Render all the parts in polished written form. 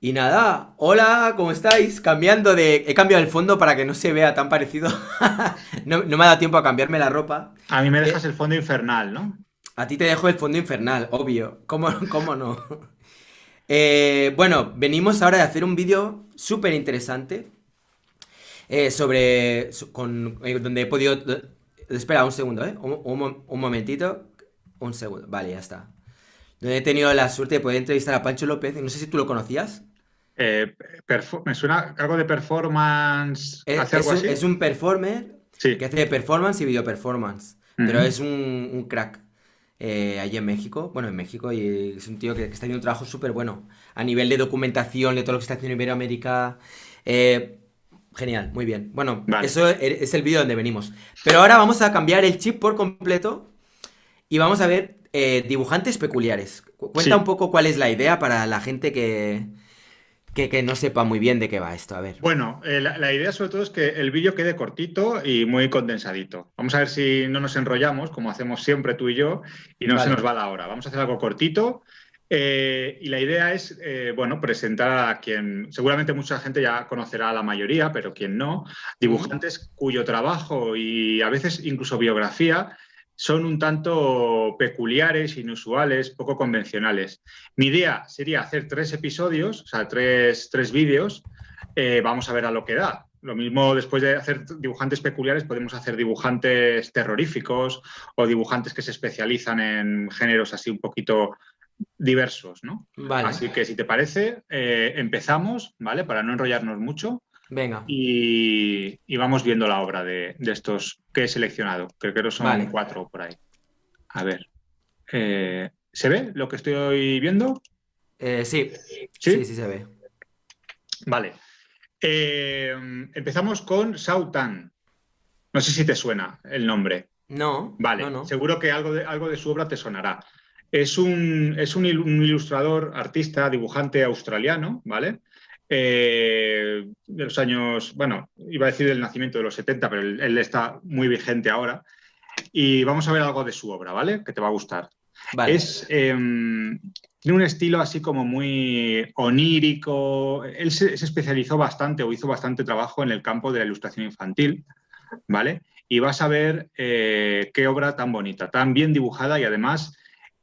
Y nada, hola, ¿cómo estáis? He cambiado el fondo para que no se vea tan parecido. No me ha dado tiempo a cambiarme la ropa. A mí me dejas Eh, el fondo infernal, ¿no? a ti te dejo el fondo infernal, obvio. ¿Cómo no? Bueno, venimos ahora de hacer un vídeo súper interesante donde he podido... Espera un segundo, ¿eh? Un momentito. Un segundo. Vale, ya está. Donde he tenido la suerte de poder entrevistar a Pancho López. No sé si tú lo conocías. Eh, Me suena algo de performance, ¿hace algo así? Es un performer que Sí. hace performance y video performance. Pero Ujú. es un crack allí en México. Bueno, en México. Y es un tío que está haciendo un trabajo súper bueno. A nivel de documentación, de todo lo que está haciendo en Iberoamérica. Eh, Genial, muy bien. Bueno, Vale. eso es el vídeo donde venimos. Pero ahora vamos a cambiar el chip por completo. Y vamos a ver dibujantes peculiares. Cuenta un Sí. poco cuál es la idea para la gente que no sepa muy bien de qué va esto. A ver. Bueno, la idea sobre todo es que el vídeo quede cortito y muy condensadito. Vamos a ver si no nos enrollamos, como hacemos siempre tú y yo, y no se nos Vale. va la hora. Vamos a hacer algo cortito. Y la idea es, bueno, presentar a quien, seguramente mucha gente ya conocerá a la mayoría, pero quien no, Ujú. dibujantes cuyo trabajo y a veces incluso biografía son un tanto peculiares, inusuales, poco convencionales. Mi idea sería hacer 3 episodios, o sea, tres vídeos. Vamos a ver a lo que da. Lo mismo después de hacer dibujantes peculiares, podemos hacer dibujantes terroríficos o dibujantes que se especializan en géneros así un poquito diversos, ¿no? Vale, Así que si te parece, empezamos, ¿vale? Para no enrollarnos mucho venga, y vamos viendo la obra de estos que he seleccionado. Creo que son vale. 4 por ahí. A ver, ¿se ve lo que estoy viendo? Sí, sí, ¿Sí? sí se ve. Vale. Eh, Empezamos con Sautan. No sé si te suena el nombre. No, no, Vale, no. seguro que algo de su obra te sonará. Un ilustrador, artista, dibujante australiano, ¿vale? De los años, bueno, iba a decir del nacimiento de los 70, pero él está muy vigente ahora. Y vamos a ver algo de su obra, ¿vale? Que te va a gustar. Vale. Tiene un estilo así como muy onírico. Él se especializó bastante o hizo bastante trabajo en el campo de la ilustración infantil, ¿vale? Y vas a ver qué obra tan bonita, tan bien dibujada y además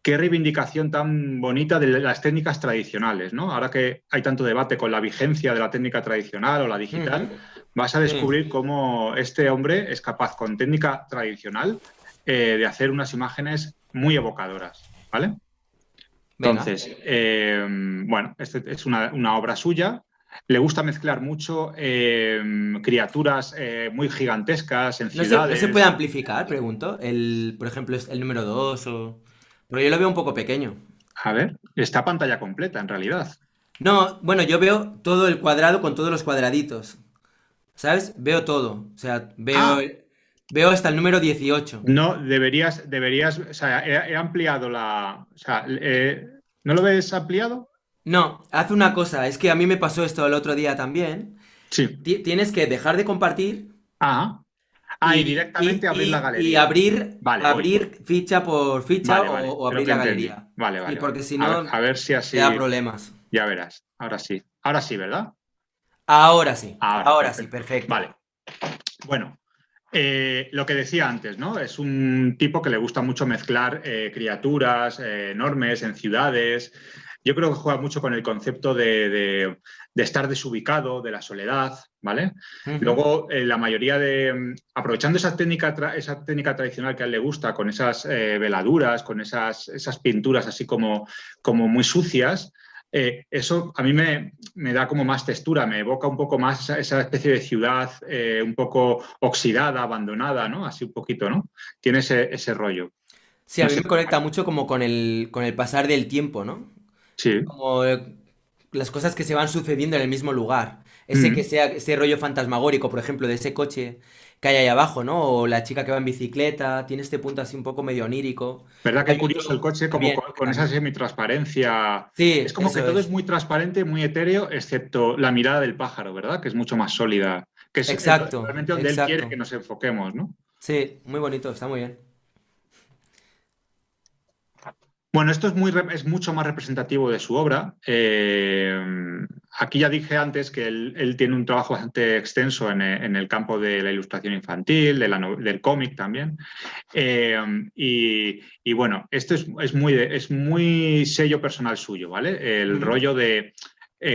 qué reivindicación tan bonita de las técnicas tradicionales, ¿no? Ahora que hay tanto debate con la vigencia de la técnica tradicional o la Ujú. digital, vas a Mm, descubrir cómo este hombre es capaz con técnica tradicional de hacer unas imágenes muy evocadoras, ¿vale? venga. Entonces, bueno, este es una obra suya. Le gusta mezclar mucho criaturas muy gigantescas en No se puede ciudades. amplificar, pregunto. Por ejemplo, es el número 2 o... Pero yo lo veo un poco pequeño. A ver, está pantalla completa en realidad. No, bueno, yo veo todo el cuadrado con todos los cuadraditos. ¿Sabes? Veo todo. O sea, Ah, veo hasta el número 18. no, o sea, he ampliado o sea, ¿no lo ves ampliado? No, haz una cosa. Es que a mí me pasó esto el otro día también. Sí. Tienes que dejar de compartir Ah, y directamente abrir la y galería. Vale, voy. abrir ficha por ficha Vale, vale, o creo abrir que la entendí. galería. Vale, Sí, vale, vale. porque si no A ver si te da así, problemas. ya verás. Ahora sí. Ahora sí, ¿verdad? Ahora, Ahora sí, perfecto. perfecto. Vale. Bueno, lo que decía antes, ¿no? Es un tipo que le gusta mucho mezclar criaturas enormes en ciudades. Yo creo que juega mucho con el concepto de estar desubicado, de la soledad, ¿vale? Ujú. Luego, la mayoría aprovechando esa técnica tradicional que a él le gusta, con esas veladuras, con esas pinturas así como muy sucias, eso a mí me da como más textura, me evoca un poco más esa especie de ciudad un poco oxidada, abandonada, ¿no? Así un poquito, ¿no? Tiene ese rollo. Sí, a No mí sé me qué te conecta parece. mucho como con el pasar del tiempo, ¿no? Sí. Como las cosas que se van sucediendo en el mismo lugar. Mm. Ese rollo fantasmagórico, por ejemplo, de ese coche que hay ahí abajo, ¿no? O la chica que va en bicicleta, tiene este punto así un poco medio onírico. ¿Verdad Luego que hay curioso el otro coche como también, ¿no? Que con esa también. semitransparencia? Es Sí, como que eso todo es es. muy transparente, muy etéreo, excepto la mirada del pájaro, ¿verdad? Que es mucho más sólida, que es Exacto, realmente donde él quiere que exacto. nos enfoquemos, ¿no? Sí, muy bonito, está muy bien. Bueno, esto es mucho más representativo de su obra. aquí ya dije antes que él tiene un trabajo bastante extenso en el campo de la ilustración infantil, del cómic también. Y bueno, esto es muy sello personal suyo, ¿vale? El Ujú. rollo de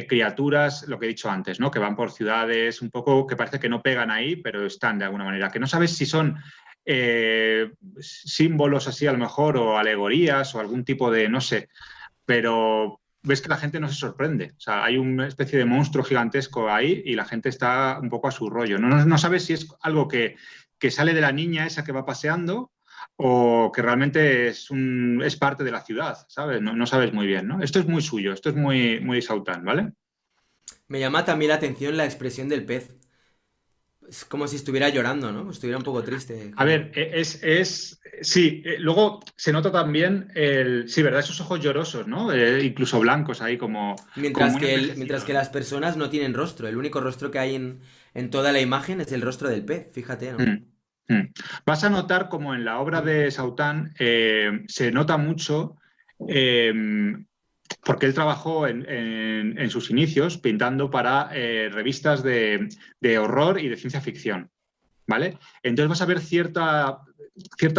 criaturas, lo que he dicho antes, ¿no? Que van por ciudades, un poco que parece que no pegan ahí, pero están de alguna manera. Que no sabes si son símbolos así a lo mejor, o alegorías, o algún tipo de, no sé, pero ves que la gente no se sorprende. O sea, hay una especie de monstruo gigantesco ahí y la gente está un poco a su rollo. No sabes si es algo que sale de la niña esa que va paseando o que realmente es parte de la ciudad, ¿sabes? No sabes muy bien, ¿no? Esto es muy suyo, esto es muy Saután, ¿vale? Me llama también la atención la expresión del pez. Es como si estuviera llorando, ¿no? Estuviera un poco triste. A ver, sí, luego se nota también sí, ¿verdad? Esos ojos llorosos, ¿no? Incluso blancos ahí, como muy Mientras envejecidos, que ¿no? las personas no tienen rostro. El único rostro que hay en toda la imagen es el rostro del pez, fíjate, ¿no? Mm, mm. Vas a notar como en la obra de Saután se nota mucho, eh, porque él trabajó en sus inicios pintando para revistas de horror y de ciencia ficción, ¿vale? Entonces vas a ver cierta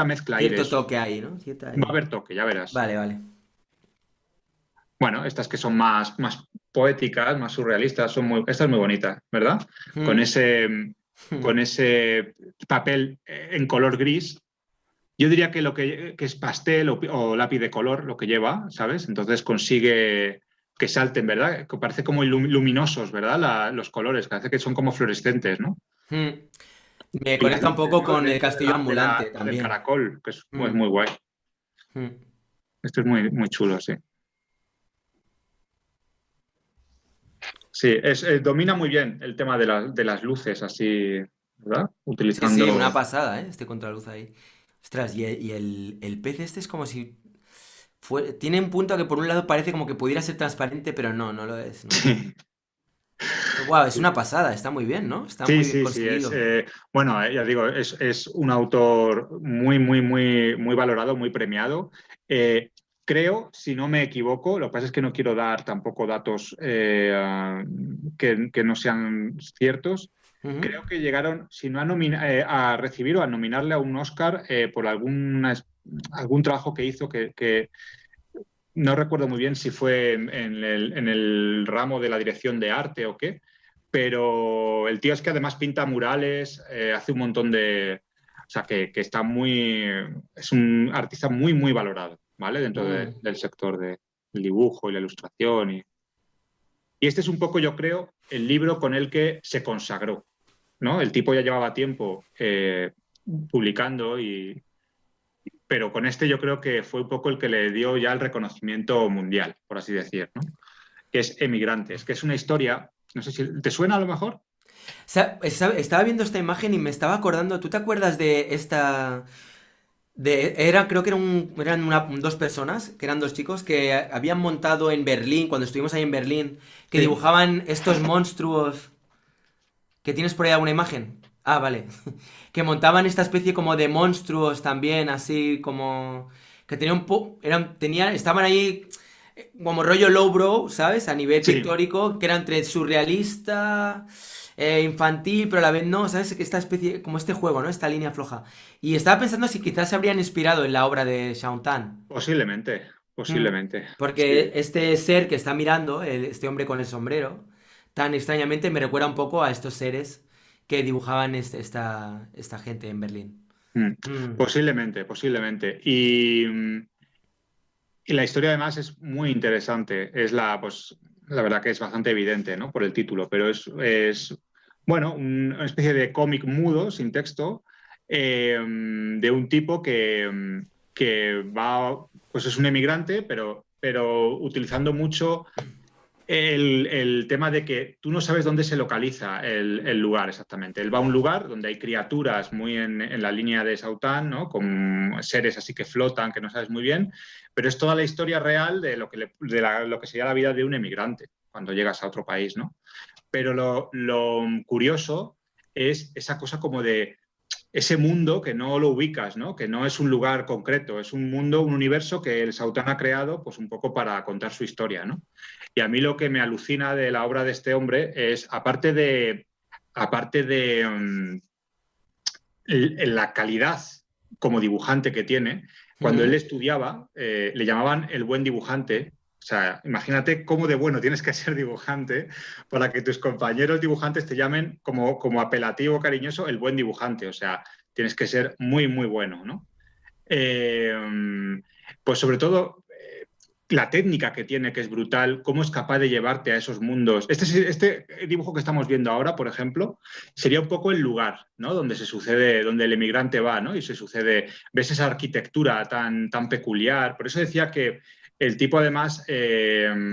mezcla ahí de Cierto eso. toque ahí, ¿no? Cierta Va a ahí. haber toque, ya verás. Vale, vale. Bueno, estas que son más poéticas, más surrealistas, esta es muy bonita, ¿verdad? Con Hmm, ese, hmm. con ese papel en color gris. Yo diría que es pastel o lápiz de color lo que lleva, ¿sabes? Entonces consigue que salten, ¿verdad? Que parece como luminosos, ¿verdad? Los colores, parece que son como fluorescentes, ¿no? Hmm. Me Y las conecta un luces, poco ¿no? con el Dentro castillo ambulante del también. caracol, que es Hmm, muy guay. hmm. Esto es muy chulo, sí. Sí, domina muy bien el tema de las luces, así, ¿verdad? Sí, sí, una Utilizando. pasada, ¿eh? Este contraluz ahí. Ostras, y el pez este es como si tiene un punto que por un lado parece como que pudiera ser transparente, pero no, no lo es, ¿no? Wow, es una pasada, está muy bien, ¿no? Está Sí, muy bien sí, sí. conseguido. Bueno, ya digo, es un autor muy valorado, muy premiado. Creo, si no me equivoco, lo que pasa es que no quiero dar tampoco datos que no sean ciertos. Ujú. Creo que llegaron, si no a recibir o a nominarle a un Oscar por algún trabajo que hizo que no recuerdo muy bien si fue en el ramo de la dirección de arte o qué, pero el tío es que además pinta murales, hace un montón de. O sea, que está es un artista muy valorado, ¿vale? Dentro Mm. del sector del dibujo y la ilustración. Y este es un poco, yo creo, el libro con el que se consagró, ¿no? El tipo ya llevaba tiempo publicando, pero con este yo creo que fue un poco el que le dio ya el reconocimiento mundial, por así decir, ¿no? Que es Emigrantes, que es una historia, no sé si te suena a lo mejor. Estaba viendo esta imagen y me estaba acordando, ¿tú te acuerdas de esta? Creo que eran dos personas, que eran dos chicos, que habían montado en Berlín, cuando estuvimos ahí en Berlín, que Sí, dibujaban estos monstruos. ¿Que tienes por ahí alguna imagen? Ah, vale. Que montaban esta especie como de monstruos también, así como. Que tenían estaban ahí como rollo lowbrow, ¿sabes? A nivel sí, pictórico, que era entre surrealista, infantil, pero a la vez no, ¿sabes? Que esta especie, como este juego, ¿no? Esta línea floja. Y estaba pensando si quizás se habrían inspirado en la obra de Shaun posiblemente, Mm. posiblemente, sí. Porque este ser que está mirando, este hombre con el sombrero, tan extrañamente me recuerda un poco a estos seres que dibujaban esta gente en Berlín. Mm, Mm. posiblemente. Y la historia además es muy interesante. Pues, la verdad que es bastante evidente, ¿no? Por el título, pero bueno, una especie de cómic mudo, sin texto, de un tipo que pues es un emigrante, pero utilizando mucho el tema de que tú no sabes dónde se localiza el lugar exactamente. Él va a un lugar donde hay criaturas muy en la línea de Saután, ¿no? Con seres así que flotan, que no sabes muy bien, pero es toda la historia real de lo que sería la vida de un emigrante cuando llegas a otro país, ¿no? Pero lo curioso es esa cosa como de ese mundo que no lo ubicas, ¿no? Que no es un lugar concreto, es un mundo, un universo que el Saután ha creado pues un poco para contar su historia, ¿no? Y a mí lo que me alucina de la obra de este hombre es, aparte de la calidad como dibujante que tiene, cuando él Mm. estudiaba, le llamaban el buen dibujante. O sea, imagínate cómo de bueno tienes que ser dibujante para que tus compañeros dibujantes te llamen como apelativo cariñoso el buen dibujante. O sea, tienes que ser muy, muy bueno, ¿no? Eh, pues sobre todo la técnica que tiene, que es brutal, cómo es capaz de llevarte a esos mundos. Este dibujo que estamos viendo ahora, por ejemplo, sería un poco el lugar, ¿no? Donde se sucede, donde el emigrante va, ¿no? Y se sucede, ves esa arquitectura tan peculiar. Por eso decía que el tipo además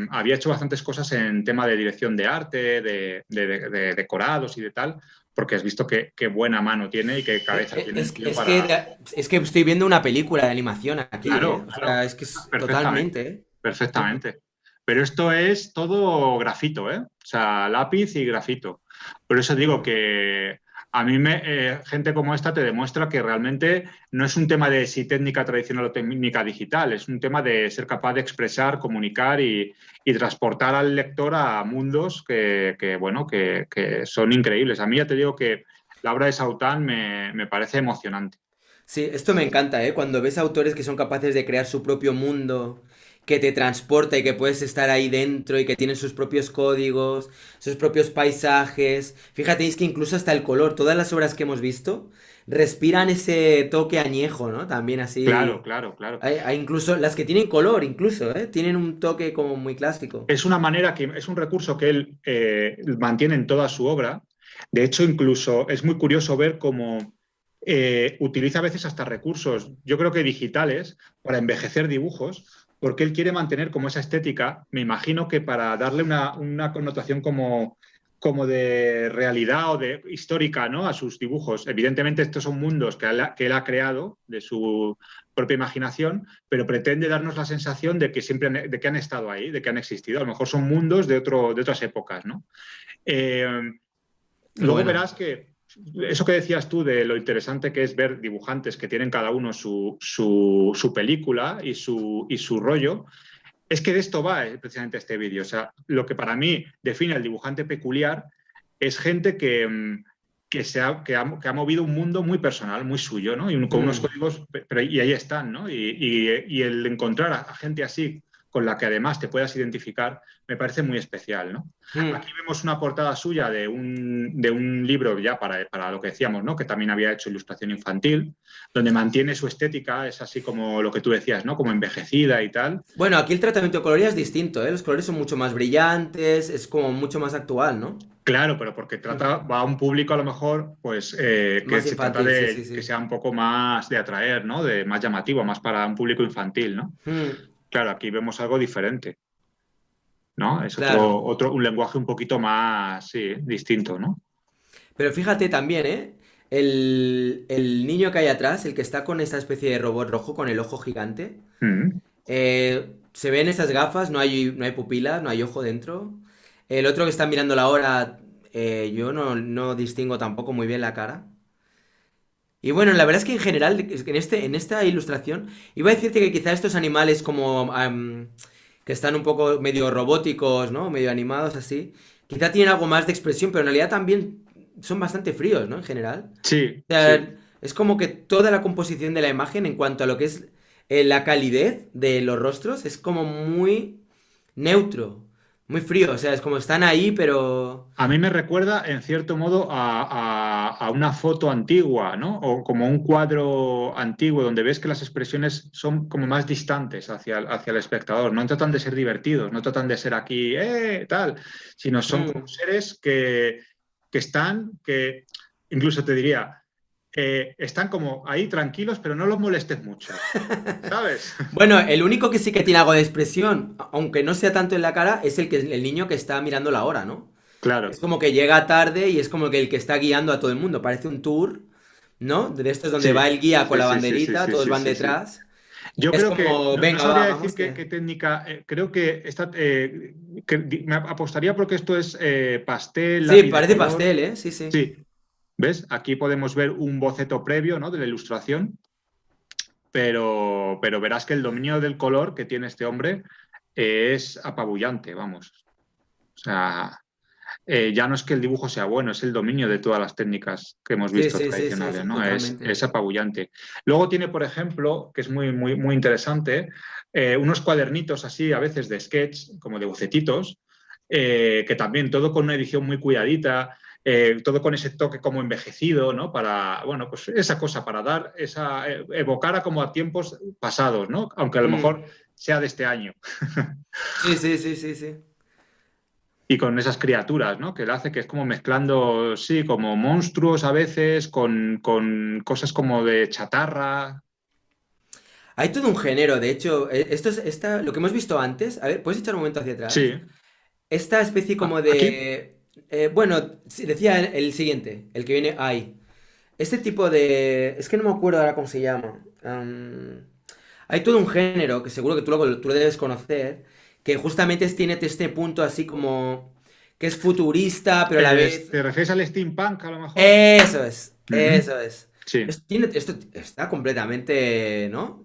había hecho bastantes cosas en tema de dirección de arte, de decorados y de tal, porque has visto qué buena mano tiene y qué cabeza tiene el Es, tío es que, para... es que estoy viendo una película de animación aquí, ¿eh? Claro, O sea, claro, es que es totalmente, perfectamente, ¿eh? perfectamente. Pero esto es todo grafito, ¿eh? O sea, lápiz y grafito. Por eso digo Mm. que a mí gente como esta te demuestra que realmente no es un tema de si técnica tradicional o técnica digital, es un tema de ser capaz de expresar, comunicar y transportar al lector a mundos bueno, que son increíbles. A mí ya te digo que la obra de Saután me parece emocionante. Sí, esto me encanta, ¿eh? Cuando ves autores que son capaces de crear su propio mundo, que te transporta y que puedes estar ahí dentro y que tienen sus propios códigos, sus propios paisajes. Fíjate, es que incluso hasta el color, todas las obras que hemos visto, respiran ese toque añejo, ¿no? También Claro, así. claro, claro. Hay incluso las que tienen color, incluso, ¿eh? Tienen un toque como muy clásico. Es una manera es un recurso que él mantiene en toda su obra. De hecho, incluso es muy curioso ver cómo utiliza a veces hasta recursos, yo creo que digitales, para envejecer dibujos, porque él quiere mantener como esa estética, me imagino que para darle una connotación como de realidad o de histórica, ¿no? A sus dibujos. Evidentemente, estos son mundos que él ha creado de su propia imaginación, pero pretende darnos la sensación de que siempre de que han estado ahí, de que han existido. A lo mejor son mundos de otras épocas, ¿no? Eh, Qué Luego bueno. verás que eso que decías tú de lo interesante que es ver dibujantes que tienen cada uno su película y su rollo, es que de esto va precisamente este vídeo. O sea, lo que para mí define al dibujante peculiar es gente que ha movido un mundo muy personal, muy suyo, ¿no? Y con unos Mm, códigos, pero y ahí están, ¿no? Y el encontrar a gente así, con la que además te puedas identificar, me parece muy especial, ¿no? mm. Aquí vemos una portada suya de un libro ya para lo que decíamos, ¿no? Que también había hecho ilustración infantil, donde mantiene su estética, es así como lo que tú decías, ¿no? Como envejecida y tal. Bueno, aquí el tratamiento de color ya es distinto, ¿eh? Los colores son mucho más brillantes, es como mucho más actual, ¿no? Claro, pero porque va a un público a lo mejor, pues, que Más se trata infantil, sí, sí, de que sí. sea un poco más de atraer, ¿no? De más llamativo, más para un público infantil, ¿no? Mm, Claro, aquí vemos algo diferente, ¿no? Es claro. un lenguaje un poquito más, sí, distinto, ¿no? Pero fíjate también, ¿eh? El niño que hay atrás, el que está con esta especie de robot rojo con el ojo gigante, Mm. se ven esas gafas, no hay pupila, no hay ojo dentro. El otro que está mirando la hora, yo no distingo tampoco muy bien la cara. Y bueno, la verdad es que en general, es que en esta ilustración, iba a decirte que quizá estos animales como que están un poco medio robóticos, ¿no? Medio animados así, quizá tienen algo más de expresión, pero en realidad también son bastante fríos, ¿no? En general. Sí, O sí. sea, es como que toda la composición de la imagen en cuanto a lo que es la calidez de los rostros es como muy neutro, muy frío, o sea, es como están ahí, pero... A mí me recuerda, en cierto modo, a una foto antigua, ¿no? O como un cuadro antiguo donde ves que las expresiones son como más distantes hacia el espectador. No tratan de ser divertidos, no tratan de ser aquí, tal, sino son como mm. seres que incluso te diría, están como ahí tranquilos, pero no los molestes mucho, ¿sabes? Bueno, el único que sí que tiene algo de expresión, aunque no sea tanto en la cara, es el niño que está mirando la hora, ¿no? Es Claro. como que llega tarde y es como que el que está guiando a todo el mundo. Parece un tour, ¿no? De estos donde Sí, va el guía con sí, la sí, sí, sí, banderita, sí, todos sí, van sí, sí. detrás. Yo Es creo que como, no venga, sabría va, decir vamos qué que... técnica, creo que me apostaría porque esto es pastel, Sí, lápiz de parece color. pastel, ¿eh? Sí, sí. Sí, ¿Ves? Aquí podemos ver un boceto previo, ¿no?, de la ilustración, pero verás que el dominio del color que tiene este hombre es apabullante, vamos. O sea, ya no es que el dibujo sea bueno, es el dominio de todas las técnicas que hemos Sí, visto sí, sí, sí, tradicionales, sí, ¿no? totalmente. Es apabullante. Luego tiene, por ejemplo, que es muy, muy, muy interesante, unos cuadernitos así, a veces de sketch, como de bocetitos, que también todo con una edición muy cuidadita, todo con ese toque como envejecido, ¿no? Para, bueno, pues esa cosa, para dar esa, evocar a como a tiempos pasados, ¿no? Aunque a lo Mm. mejor sea de este año. Sí, sí, sí, sí, sí. Y con esas criaturas, ¿no? Que él hace que es como mezclando, sí, como monstruos a veces, con cosas como de chatarra. Hay todo un género, de hecho, lo que hemos visto antes, a ver, ¿puedes echar un momento hacia atrás? Sí. Esta especie como Aquí, de... bueno, sí, decía el siguiente, el que viene ahí. Este tipo de... Es que no me acuerdo ahora cómo se llama. Hay todo un género que seguro que tú lo debes conocer, que justamente tiene este punto así como... que es futurista, pero a la vez... ¿te refieres al steampunk a lo mejor? Eso es, Ujú. eso es. Sí. Esto está completamente, ¿no?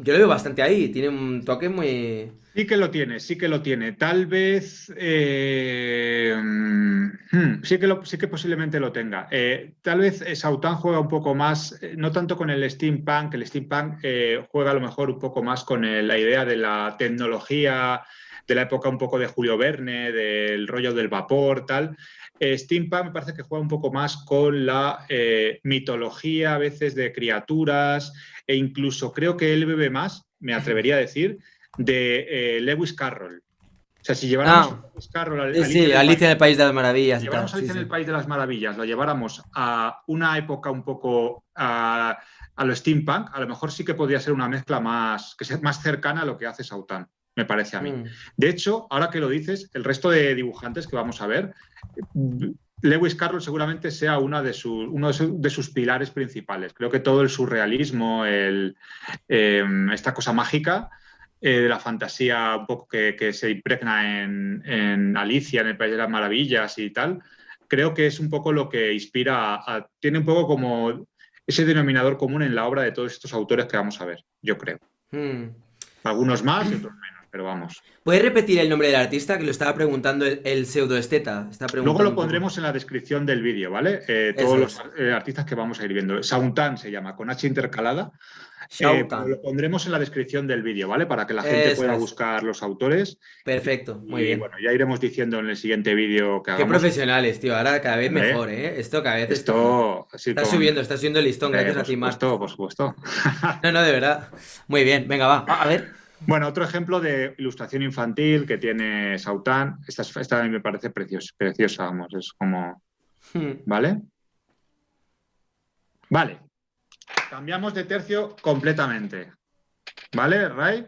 Yo lo veo bastante ahí, tiene un toque muy... Sí que lo tiene, sí que lo tiene. Tal vez, sí que posiblemente lo tenga. Tal vez Sautan juega un poco más, no tanto con el steampunk juega a lo mejor un poco más con la idea de la tecnología, de la época un poco de Julio Verne, del rollo del vapor, tal. Steampunk me parece que juega un poco más con la mitología a veces de criaturas e incluso creo que él bebe más, me atrevería a decir de Lewis Carroll. O sea, si lleváramos a Ah, Lewis Carroll, sí, sí, Alicia en el País de las Maravillas y tal, lleváramos a sí, Alicia en el sí. País de las Maravillas, lo lleváramos a una época un poco a lo steampunk, a lo mejor sí que podría ser una mezcla más, que sea más cercana a lo que hace Sautan, me parece a mí. Mm, De hecho, ahora que lo dices, el resto de dibujantes que vamos a ver, Lewis Carroll seguramente sea uno de sus pilares principales. Creo que todo el surrealismo, esta cosa mágica de la fantasía un poco que se impregna en Alicia, en el País de las Maravillas y tal, creo que es un poco lo que inspira, tiene un poco como ese denominador común en la obra de todos estos autores que vamos a ver, yo creo. mm. Algunos más y otros menos, pero vamos. ¿Puedes repetir el nombre del artista que lo estaba preguntando el pseudoesteta? Está Luego preguntando lo un poco. pondremos en la descripción del vídeo, ¿vale? Todos Eso los es. artistas que vamos a ir viendo. Sauntan se llama, con H intercalada, pero lo Shautan. pondremos en la descripción del vídeo, ¿vale? Para que la gente Eso pueda es. buscar los autores. Perfecto, muy Y bien. bueno, ya iremos diciendo en el siguiente vídeo que Qué hagamos. profesionales, tío. Ahora cada vez Hombre, mejor, ¿eh? Esto cada vez esto... esto así con... Está subiendo el listón gracias a por ti, Mark. supuesto, por supuesto. No, no, de verdad. Muy bien, venga, va. A ver. Bueno, otro ejemplo de ilustración infantil que tiene Sautan. Esta a mí me parece preciosa, vamos, es como... Hmm. ¿Vale? Vale, cambiamos de tercio completamente. ¿Vale, Ray?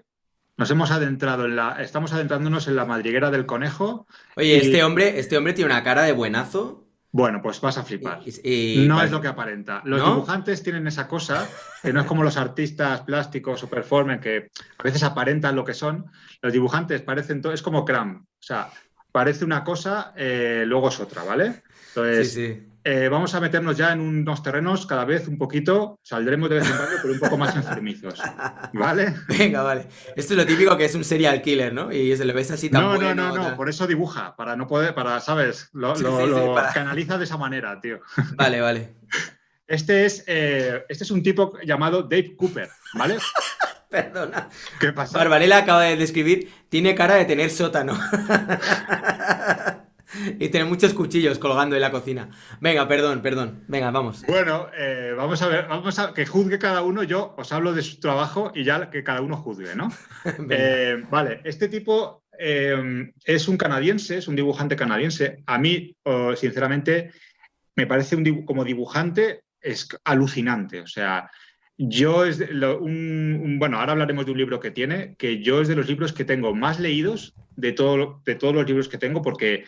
Nos hemos adentrado estamos adentrándonos en la madriguera del conejo Oye, y este hombre tiene una cara de buenazo bueno, pues vas a y, flipar. y No es lo parece... que aparenta. Los ¿No? dibujantes tienen esa cosa que no es como los artistas plásticos o performers que a veces aparentan lo que son. Los dibujantes parecen todo, es como Cram. O sea, parece una cosa, luego es otra, ¿vale? Sí, Entonces, sí. vamos a meternos ya en unos terrenos cada vez un poquito, saldremos de vez en cuando, pero un poco más enfermizos, ¿vale? Venga, vale. Esto es lo típico que es un serial killer, ¿no? Y se lo ves así tan No, no, no, bueno, no, tal. por eso dibuja, para no poder, para, ¿sabes? Sí, sí, sí, Lo para... canaliza de esa manera, tío. Vale, vale. Este es un tipo llamado Dave Cooper, ¿vale? Perdona. ¿Qué pasa? Barbarella acaba de describir, tiene cara de tener sótano. Y tener muchos cuchillos colgando en la cocina. Venga, perdón, perdón. Venga, vamos. Bueno, vamos a ver, vamos a que juzgue cada uno. Yo os hablo de su trabajo y ya que cada uno juzgue, ¿no? Venga. Vale, este tipo es un canadiense, es un dibujante canadiense. A mí, sinceramente, me parece como dibujante es alucinante. O sea, yo es bueno, ahora hablaremos de un libro que tiene, que yo es de los libros que tengo más leídos de todos los libros que tengo, porque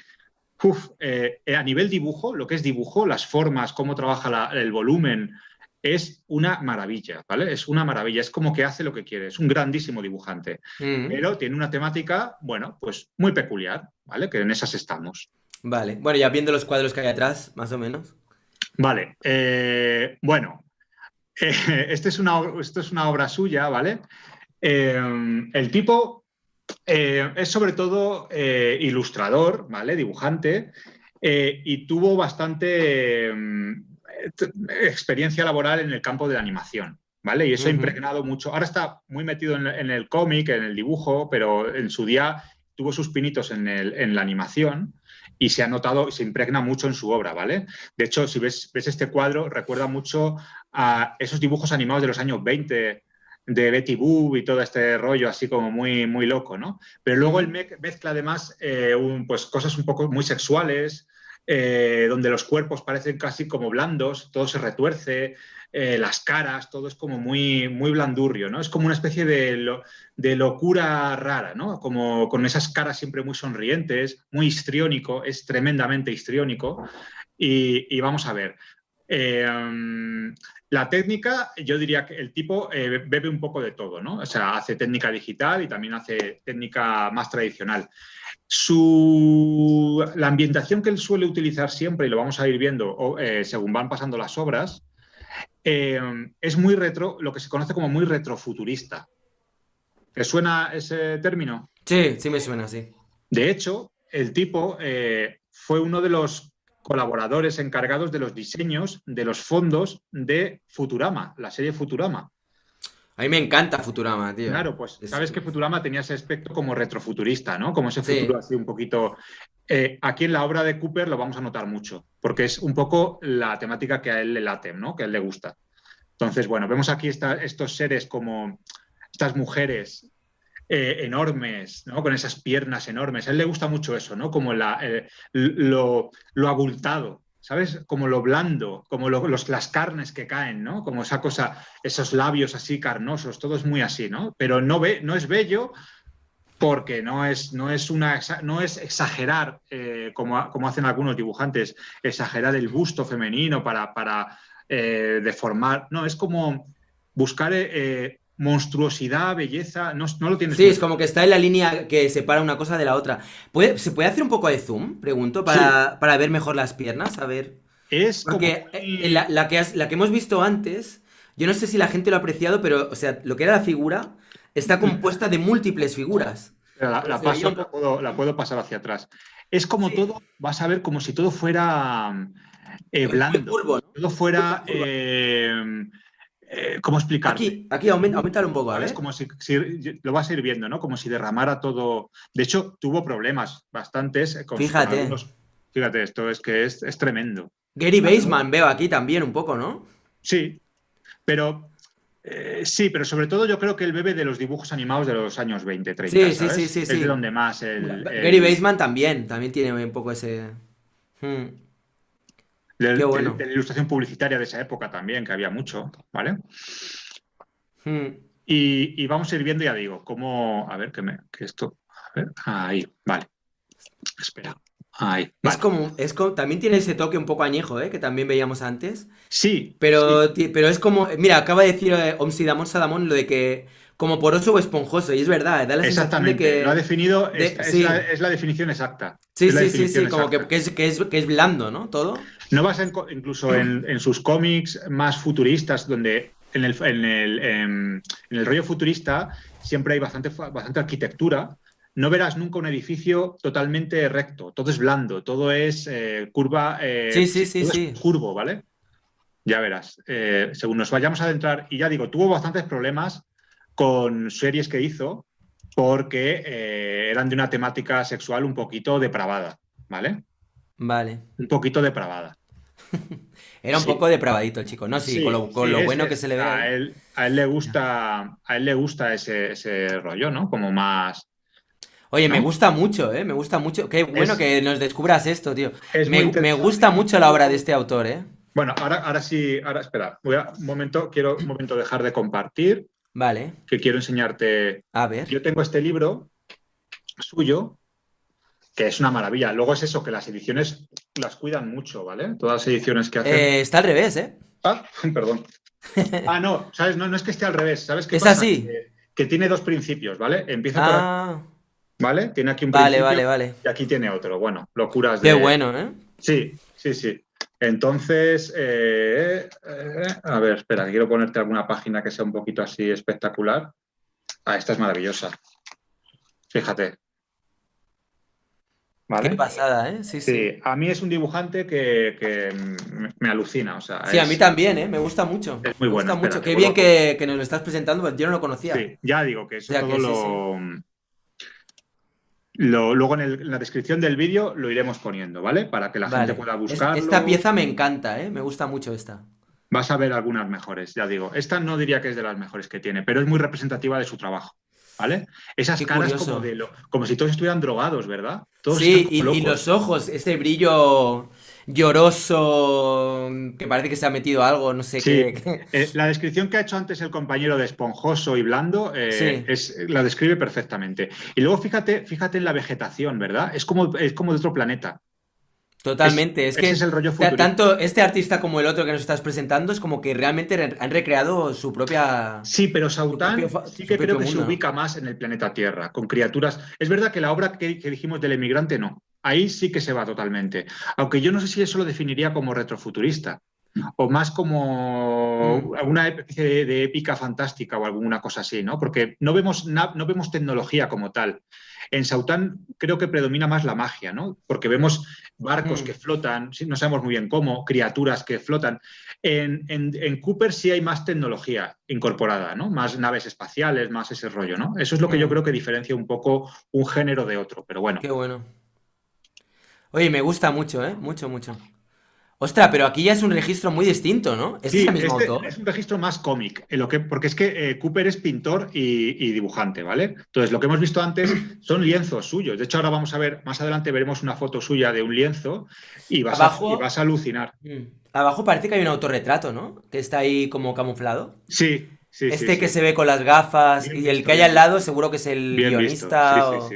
a nivel dibujo, lo que es dibujo, las formas, cómo trabaja el volumen, es una maravilla, ¿vale? Es una maravilla, es como que hace lo que quiere, es un grandísimo dibujante, Mm, pero tiene una temática, bueno, pues muy peculiar, ¿vale? Que en esas estamos. vale. Bueno, ya viendo los cuadros que hay atrás, más o menos. Vale, bueno, esto es una obra suya, ¿vale? El tipo es sobre todo ilustrador, ¿vale? Dibujante, y tuvo bastante experiencia laboral en el campo de la animación, ¿vale? Y eso ha Ujú. impregnado mucho. Ahora está muy metido en el cómic, en el dibujo, pero en su día tuvo sus pinitos en la animación y se ha notado, se impregna mucho en su obra, ¿vale? De hecho, si ves este cuadro, recuerda mucho a esos dibujos animados de los años 20 de Betty Boop y todo este rollo así como muy, muy loco, ¿no? Pero luego él Ujú. mezcla además pues cosas un poco muy sexuales, donde los cuerpos parecen casi como blandos, todo se retuerce, las caras, todo es como muy, muy blandurrio, ¿no? Es como una especie de locura rara, ¿no? Como con esas caras siempre muy sonrientes, muy histriónico, es tremendamente histriónico. Y vamos a ver. Eh, la técnica, yo diría que el tipo bebe un poco de todo, ¿no? O sea, hace técnica digital y también hace técnica más tradicional. La ambientación que él suele utilizar siempre, y lo vamos a ir viendo según van pasando las obras, eh, es muy retro, lo que se conoce como muy retrofuturista. ¿Te suena ese término? Sí, sí me suena así. De hecho, el tipo fue uno de los colaboradores encargados de los diseños de los fondos de Futurama, la serie Futurama. A mí me encanta Futurama, tío. Claro, pues Es- sabes que Futurama tenía ese aspecto como retrofuturista, ¿no? Como ese futuro Sí. así un poquito. Aquí en la obra de Cooper lo vamos a notar mucho, porque es un poco la temática que a él le late, ¿no? Que a él le gusta. Entonces, bueno, vemos aquí estos seres como estas mujeres enormes, ¿no? Con esas piernas enormes. A él le gusta mucho eso, ¿no? Como lo abultado, ¿sabes? Como lo blando, como las carnes que caen, ¿no? Como esa cosa, esos labios así carnosos, todo es muy así, ¿no? Pero no es bello porque no es exagerar, como hacen algunos dibujantes, exagerar el busto femenino para deformar. No, es como buscar monstruosidad, belleza, no lo tienes Sí, muy es claro. como que está en la línea que separa una cosa de la otra. ¿Se puede hacer un poco de zoom? Pregunto, Sí, para ver mejor las piernas, a ver. es como Porque muy... la que hemos visto antes, yo no sé si la gente lo ha apreciado, pero, o sea, lo que era la figura está compuesta de múltiples figuras. Entonces La se veía paso, un poco. la puedo pasar hacia atrás. Es como Sí, todo, vas a ver como si todo fuera muy blando, curvo, ¿no? todo Mucha fuera... curva. ¿cómo explicarte? Aquí, aumentalo un poco, a ¿Sabes? ver. Como si lo vas a ir viendo, ¿no? Como si derramara todo. De hecho, tuvo problemas bastantes con Fíjate. algunos. Fíjate, esto es que es tremendo. Gary Algunos- Baseman veo aquí también un poco, ¿no? Sí, pero sí, pero sobre todo yo creo que él bebe de los dibujos animados de los años 20 30, Sí, sí, sí, ¿sabes? sí, Es de sí. donde más Gary Baseman también tiene un poco ese. Hmm, qué de bueno. la ilustración publicitaria de esa época también, que había mucho, ¿vale? Hmm. Y vamos a ir viendo, ya digo, cómo. A ver, que esto. A ver, ahí, vale. Espera. Ahí, vale. También tiene ese toque un poco añejo, ¿eh? Que también veíamos antes. Sí, sí, Pero es como, mira, acaba de decir Omsidamon Sadamon lo de que como poroso o esponjoso, y es verdad, da la sensación de exactamente. Lo ha que, definido, sí, es la definición exacta. sí, Es la sí, sí, definición sí, como exacta. que es blando, ¿no? Todo. No vas a incluso en sus cómics más futuristas, donde en el rollo futurista siempre hay bastante arquitectura. No verás nunca un edificio totalmente recto, todo es blando, todo es curva, Sí, sí, sí, sí, todo es sí. curvo, ¿vale? Ya verás. Según nos vayamos a adentrar, y ya digo, tuvo bastantes problemas con series que hizo porque eran de una temática sexual un poquito depravada, ¿vale? Vale. Un poquito depravada. Era un poco Sí, depravadito el chico, ¿no? Sí, sí, con sí, lo bueno que se le ve ahí. a él le gusta, a él le gusta ese rollo, ¿no? Como más, Oye, me ¿no? gusta mucho, ¿eh? Me gusta mucho. Qué bueno Es, que nos descubras esto, tío. es muy Me interesante. gusta mucho la obra de este autor, ¿eh? Bueno, ahora sí, ahora espera, quiero un momento dejar de compartir, Vale. que quiero enseñarte. A ver. Yo tengo este libro suyo que es una maravilla. Luego es eso, que las ediciones las cuidan mucho, ¿vale? Todas las ediciones que hacen. Está al revés, ¿eh? Ah, perdón. Ah, no, ¿sabes? No, no es que esté al revés. ¿Sabes qué Es pasa? así. Que tiene dos principios, ¿vale? Empieza por aquí, Ah. ¿vale? Tiene aquí un Vale, principio vale, vale. y aquí tiene otro. Bueno, locuras Qué de. bueno, ¿eh? Sí, sí, sí. Entonces, a ver, espera, quiero ponerte alguna página que sea un poquito así espectacular. Ah, esta es maravillosa. Fíjate, Qué ¿vale? pasada, ¿eh? Sí, sí. Sí, a mí es un dibujante que me alucina, o sea, Sí, a mí también, ¿eh? Me gusta mucho. es muy Me bueno. gusta Espera, mucho. te Qué vuelvo bien a poner. que nos lo estás presentando, porque yo no lo conocía. Sí, ya digo que O eso sea todo que sí, sí. luego en la descripción del vídeo lo iremos poniendo, ¿vale? Para que la gente Vale. pueda Esta buscarlo. pieza me encanta, ¿eh? Me gusta mucho esta. Vas a ver algunas mejores, ya digo. Esta no diría que es de las mejores que tiene, pero es muy representativa de su trabajo, ¿vale? Esas Qué caras curioso. como si todos estuvieran drogados, ¿verdad? Todos están Sí, como y los locos. ojos, ese brillo lloroso, que parece que se ha metido algo, no sé Sí, qué. la descripción que ha hecho antes el compañero de esponjoso y blando Sí, la describe perfectamente. Y luego fíjate en la vegetación, ¿verdad? Es como de otro planeta. totalmente. Es Ese es que el rollo futurista. tanto este artista como el otro que nos estás presentando es como que realmente han recreado Sí, pero su propio, Saután sí su que creo propio que se mundo, ¿no? ubica más en el planeta Tierra, con criaturas. Es verdad que la obra que dijimos del emigrante no. Ahí sí que se va totalmente. Aunque yo no sé si eso lo definiría como retrofuturista o más como Mm, alguna especie de épica fantástica o alguna cosa así, ¿no? Porque no vemos tecnología como tal. En Saután creo que predomina más la magia, ¿no? Porque vemos barcos que mm. flotan, sí, no sabemos muy bien cómo, criaturas que flotan. En Cooper sí hay más tecnología incorporada, ¿no? Más naves espaciales, más ese rollo, ¿no? Eso es lo que yo creo Mm, que diferencia un poco un género de otro, pero bueno. qué bueno. Oye, me gusta mucho, ¿eh? Mucho, mucho. Ostras, pero aquí ya es un registro muy distinto, ¿no? ¿Este es el Sí, mismo este autor? es un registro más cómic, porque es que Cooper es pintor y dibujante, ¿vale? Entonces, lo que hemos visto antes son lienzos suyos. De hecho, ahora vamos a ver, más adelante veremos una foto suya de un lienzo y Abajo, vas a alucinar. mm, abajo parece que hay un autorretrato, ¿no? Que está ahí como camuflado. Sí, sí, sí, Este que sí. se ve con las gafas Bien y el visto, que hay bien al lado visto. seguro que es el Bien visto, sí, guionista sí, o... sí.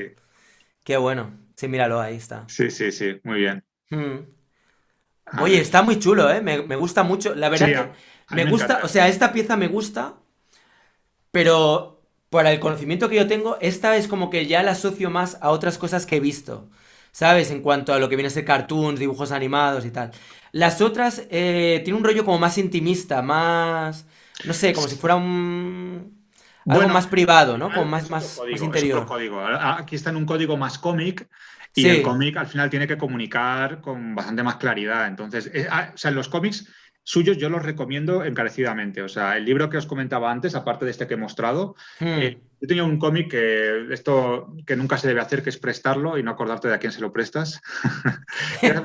Qué bueno. Sí, míralo, ahí está. Sí, sí, sí, muy bien. Mm. A Oye, ver. está muy chulo, ¿eh? Me gusta mucho. La verdad Sí, que a mí me me gusta, o encanta. sea, esta pieza me gusta, pero para el conocimiento que yo tengo, esta es como que ya la asocio más a otras cosas que he visto. ¿Sabes? En cuanto a lo que viene a ser cartoons, dibujos animados y tal. Las otras tienen un rollo como más intimista, más... No sé, como si fuera un... Algo Bueno, más privado, al ¿no? Como final más, es otro más código, es otro interior. código. Aquí está en un código más cómic y el Sí. cómic al final tiene que comunicar con bastante más claridad. Entonces, o sea, los cómics suyos yo los recomiendo encarecidamente. O sea, el libro que os comentaba antes, aparte de este que he mostrado, Hmm. yo tenía un cómic que esto que nunca se debe hacer, que es prestarlo y no acordarte de a quién se lo prestas.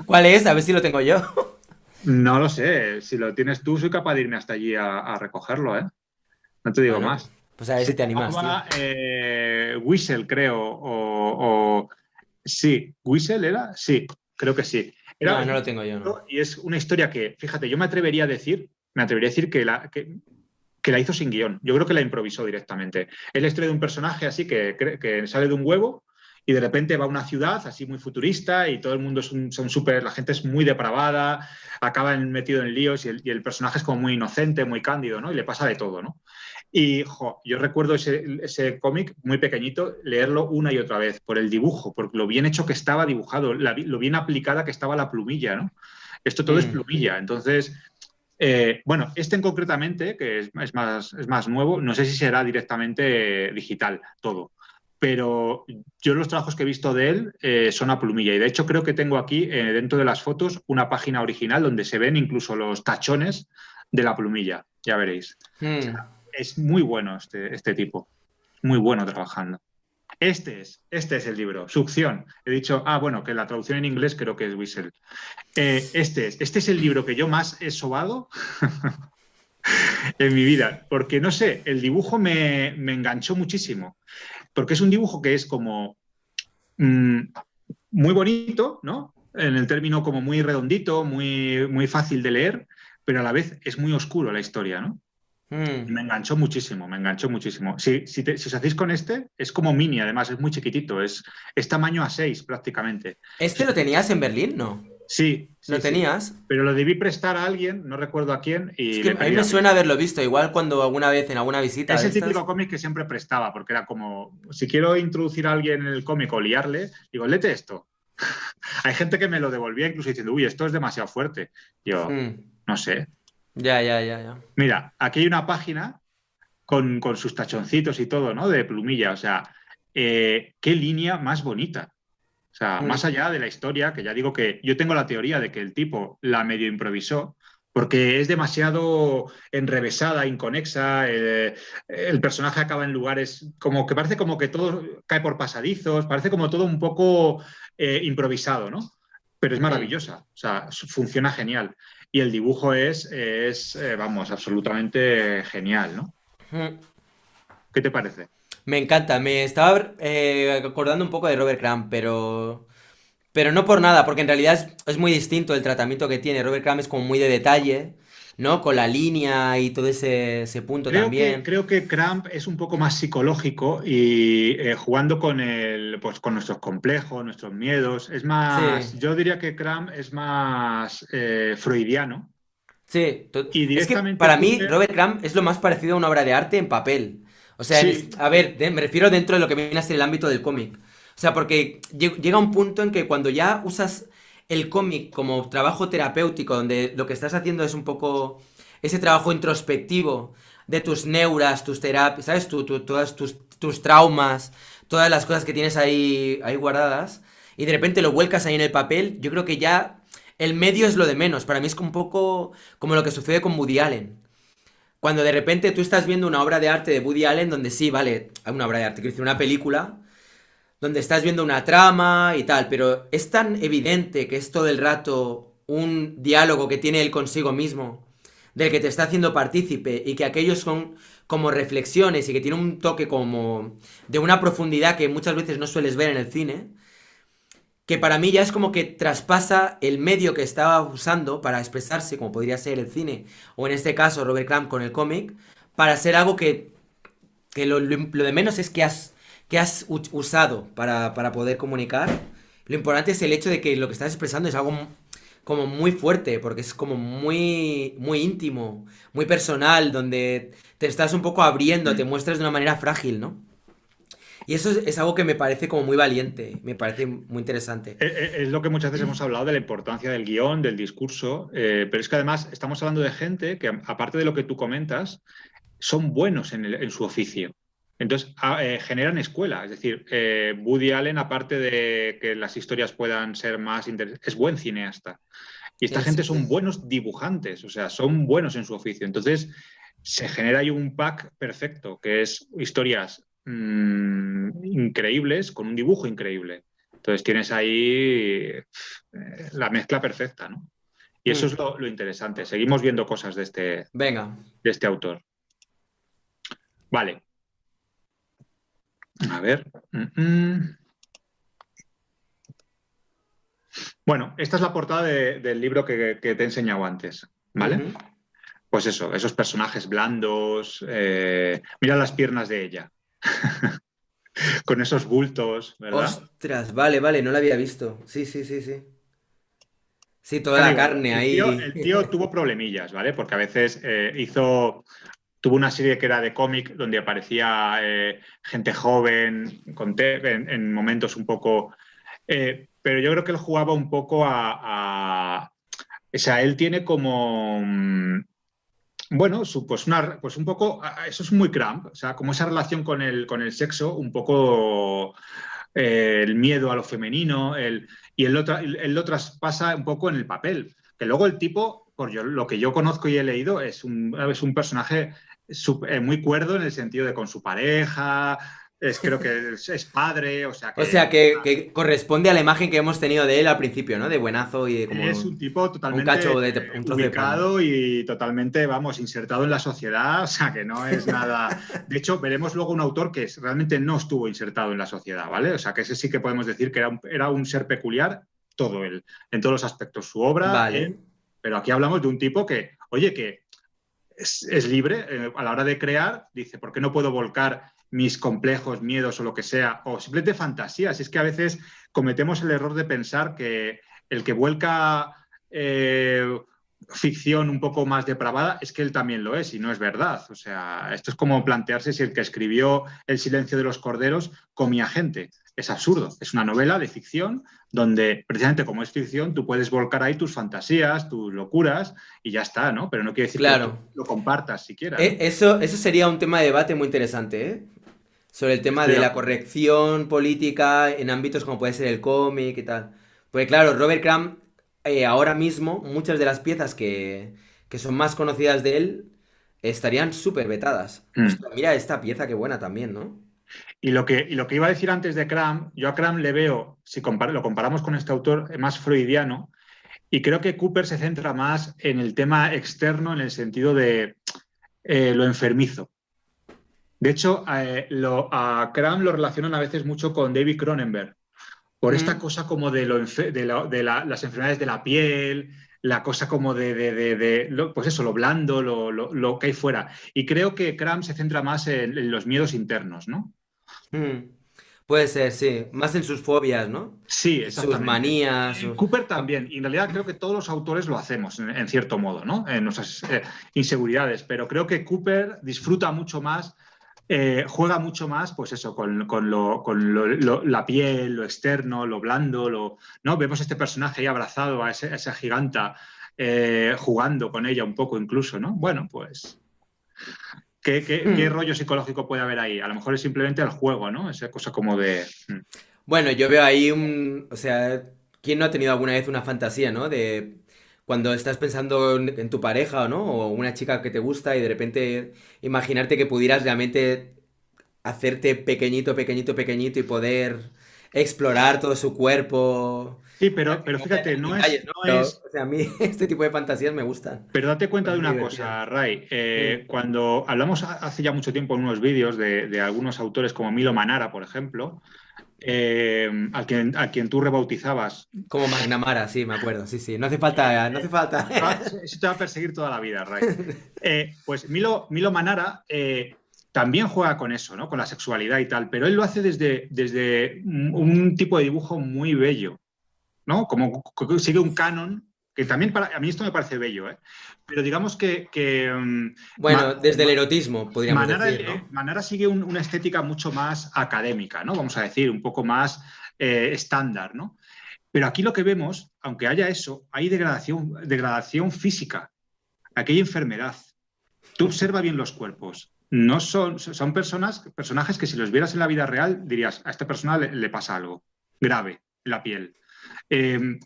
¿Cuál es? A ver si lo tengo yo. No lo sé, si lo tienes tú, soy capaz de irme hasta allí a recogerlo, ¿eh? No te digo Bueno, más. pues a ver Se si te animas, tío. llamaba Whistle, creo, sí, ¿Whistle era? Sí, creo que sí. No, Es no muy lo tengo yo, no. chiquitito y es una historia que, fíjate, yo me atrevería a decir que la hizo sin guión. Yo creo que la improvisó directamente. Es la historia de un personaje así que sale de un huevo y de repente va a una ciudad así muy futurista y todo el mundo son súper, la gente es muy depravada, acaban metido en líos y el personaje es como muy inocente, muy cándido, ¿no? Y le pasa de todo, ¿no? Y yo recuerdo ese cómic muy pequeñito, leerlo una y otra vez por el dibujo, por lo bien hecho que estaba dibujado, lo bien aplicada que estaba la plumilla, ¿no? Esto todo es Hmm. plumilla. Entonces, bueno, este en concretamente, que es más nuevo, no sé si será directamente digital todo, pero yo los trabajos que he visto de él son a plumilla y de hecho creo que tengo aquí dentro de las fotos una página original donde se ven incluso los tachones de la plumilla, ya veréis. Hmm. Es muy bueno este tipo, muy bueno trabajando. Este es el libro, Succión. He dicho, bueno, que la traducción en inglés creo que es Whistle. Este es el libro que yo más he sobado en mi vida, porque no sé, el dibujo me enganchó muchísimo, porque es un dibujo que es como mm, muy bonito, ¿no? En el término como muy redondito, muy, muy fácil de leer, pero a la vez es muy oscuro la historia, ¿no? Hmm. Me enganchó muchísimo, me enganchó muchísimo. Si os hacéis con este, es como mini, además, es muy chiquitito, es tamaño A6 prácticamente. Si ¿Este os lo hacéis- tenías en Berlín? No. Sí, ¿Lo sí, sí. tenías? Pero lo debí prestar a alguien, no recuerdo a quién, Es y que le a mí pedí me a suena prisa. haberlo visto, igual cuando alguna vez en alguna visita Es de el típico estas. cómic que siempre prestaba, porque era como, si quiero introducir a alguien en el cómic o liarle, digo, léete esto. Hay gente que me lo devolvía incluso diciendo, uy, esto es demasiado fuerte. Yo, Mm, no sé. ya, ya, ya, ya. Mira, aquí hay una página con sus tachoncitos y todo, ¿no? De plumilla. O sea, qué línea más bonita. O sea, más Mm, allá de la historia, que ya digo que yo tengo la teoría de que el tipo la medio improvisó, porque es demasiado enrevesada, inconexa, el personaje acaba en lugares como que parece como que todo cae por pasadizos, parece como todo un poco improvisado, ¿no? Pero es mm, maravillosa, o sea, funciona genial. Y el dibujo vamos, absolutamente genial, ¿no? mm. ¿Qué te parece? Me encanta, me estaba acordando un poco de Robert Crumb, pero no por nada, porque en realidad es muy distinto el tratamiento que tiene. Robert Crumb es como muy de detalle, ¿no? Con la línea y todo ese punto también. Creo que Cramp es un poco más psicológico y jugando pues, con nuestros complejos, nuestros miedos. Es más, Sí, yo diría que Cramp es más freudiano sí. y Es que directamente para mí Fuller, Robert Crumb es lo más parecido a una obra de arte en papel. O sea, sí, a ver, me refiero dentro de lo que viene a ser el ámbito del cómic. O sea, porque llega un punto en que cuando ya usas el cómic como trabajo terapéutico, donde lo que estás haciendo es un poco ese trabajo introspectivo de tus neuras, tus terapias, ¿sabes? Todas tus traumas, todas las cosas que tienes ahí guardadas, y de repente lo vuelcas ahí en el papel, yo creo que ya el medio es lo de menos. Para mí es un poco como lo que sucede con Woody Allen. Cuando de repente tú estás viendo una obra de arte de Woody Allen donde sí, vale, hay una obra de arte, quiero decir, una película, donde estás viendo una trama y tal, pero es tan evidente que es todo el rato un diálogo que tiene él consigo mismo, del que te está haciendo partícipe y que aquellos son como reflexiones y que tiene un toque como de una profundidad que muchas veces no sueles ver en el cine, que para mí ya es como que traspasa el medio que estaba usando para expresarse, como podría ser el cine, o en este caso Robert Crumb con el cómic, para ser algo que lo de menos es que has usado para poder comunicar. Lo importante es el hecho de que lo que estás expresando es algo como muy fuerte, porque es como muy, muy íntimo, muy personal, donde te estás un poco abriendo, te mm, muestras de una manera frágil, ¿no? Y eso es algo que me parece como muy valiente, me parece muy interesante. es lo que muchas veces hemos hablado de la importancia del guión, del discurso, pero es que además estamos hablando de gente que, aparte de lo que tú comentas, son buenos en su oficio. Entonces, generan escuela. Es decir, Woody Allen, aparte de que las historias puedan ser más interesantes, es buen cineasta. Y esta Sí, gente son sí. buenos dibujantes, o sea, son buenos en su oficio. Entonces, se genera ahí un pack perfecto, que es historias increíbles con un dibujo increíble. Entonces, tienes ahí la mezcla perfecta, ¿no? Y eso es Hmm. lo interesante. Seguimos viendo cosas Venga. de este autor. Vale, a ver. Bueno, esta es la portada del libro que te he enseñado antes, ¿vale? Ujú. Pues eso, esos personajes blandos. Mira las piernas de ella, con esos bultos, ¿verdad? Ostras, vale, vale, no lo había visto. Sí, sí, sí, sí. Sí, toda Ya la digo, carne ahí. el tío tuvo problemillas, ¿vale? Porque a veces tuvo una serie que era de cómic donde aparecía gente joven, en momentos un poco. Pero yo creo que él jugaba un poco o sea, él tiene como. Bueno, pues un poco, eso es muy cramp, o sea, como esa relación con el sexo, un poco el miedo a lo femenino, y él lo traspasa un poco en el papel, que luego el tipo, lo que yo conozco y he leído, es un personaje muy cuerdo en el sentido de con su pareja, creo que es padre, o sea O sea, que que corresponde a la imagen que hemos tenido de él al principio, ¿no? De buenazo y de es como un tipo un totalmente cacho un trozo de pan. ubicado y totalmente, vamos, insertado en la sociedad, o sea, que no es nada. De hecho, veremos luego un autor que realmente no estuvo insertado en la sociedad, ¿vale? O sea, que ese sí que podemos decir que era un ser peculiar, todo él, en todos los aspectos, su obra, Vale. pero aquí hablamos de un tipo que, oye, que es libre a la hora de crear, dice, ¿por qué no puedo volcar mis complejos, miedos o lo que sea, o simplemente fantasías? Es que a veces cometemos el error de pensar que el que vuelca ficción un poco más depravada, es que él también lo es y no es verdad. O sea, esto es como plantearse si el que escribió El silencio de los corderos comía gente. Es absurdo. Es una novela de ficción donde, precisamente como es ficción, tú puedes volcar ahí tus fantasías, tus locuras y ya está, ¿no? Pero no quiere decir que Claro. tú lo compartas siquiera, ¿no? Eso sería un tema de debate muy interesante, ¿eh? Sobre el tema Estoy de de la acuerdo. corrección política en ámbitos como puede ser el cómic y tal. Porque claro, Robert Crumb, ahora mismo, muchas de las piezas que son más conocidas de él estarían súper vetadas. Mm. Ostras, mira esta pieza, qué buena también, ¿no? Y lo que iba a decir antes de Cram, yo a Cram le veo, si lo comparamos con este autor, más freudiano, y creo que Cooper se centra más en el tema externo en el sentido de lo enfermizo. De hecho, a Cram lo relacionan a veces mucho con David Cronenberg, por esta Mm, cosa como las enfermedades de la piel, la cosa como pues eso, lo blando, lo que hay fuera. Y creo que Cram se centra más en los miedos internos, ¿no? mm. Puede ser, sí. Más en sus fobias, ¿no? Sí, Sus exactamente. manías, sus... Cooper Ah, también, y en realidad creo que todos los autores lo hacemos, en cierto modo, ¿no? En nuestras inseguridades, pero creo que Cooper disfruta mucho más, juega mucho más, pues eso, la piel, lo externo, lo blando, ¿no? Vemos este personaje ahí abrazado a esa giganta, jugando con ella un poco incluso, ¿no? Bueno, pues, ¿qué mm. rollo psicológico puede haber ahí? A lo mejor es simplemente el juego, ¿no? Esa cosa como de... Bueno, yo veo ahí un... O sea, ¿quién no ha tenido alguna vez una fantasía, ¿no? De cuando estás pensando en tu pareja, ¿no? O una chica que te gusta y de repente imaginarte que pudieras realmente hacerte pequeñito, pequeñito, pequeñito y poder explorar todo su cuerpo. Sí, Bueno, que pero no voy a fíjate, entrar en no es, detalles, ¿no? no Pero, es. o sea, a mí este tipo de fantasías me gustan. Pero date Me cuenta de parece muy una divertido. cosa, Ray. Mm. Cuando hablamos hace ya mucho tiempo en unos vídeos de algunos autores como Milo Manara, por ejemplo, a quien tú rebautizabas. Como McNamara, sí, me acuerdo. Sí, sí. No hace falta, no hace falta. Eso te va a perseguir toda la vida, Ray. Pues Milo Manara también juega con eso, ¿no? Con la sexualidad y tal, pero él lo hace desde un tipo de dibujo muy bello. ¿No? Como sigue un canon, que también a mí esto me parece bello, ¿eh? Pero digamos que Bueno, desde el erotismo, podríamos Manara, decir, ¿no? Manara sigue una estética mucho más académica, ¿no? Vamos a decir, un poco más estándar, ¿no? Pero aquí lo que vemos, aunque haya eso, hay degradación física, aquí hay enfermedad. Tú observa bien los cuerpos. No son personajes que si los vieras en la vida real dirías, a esta persona le pasa algo grave en la piel.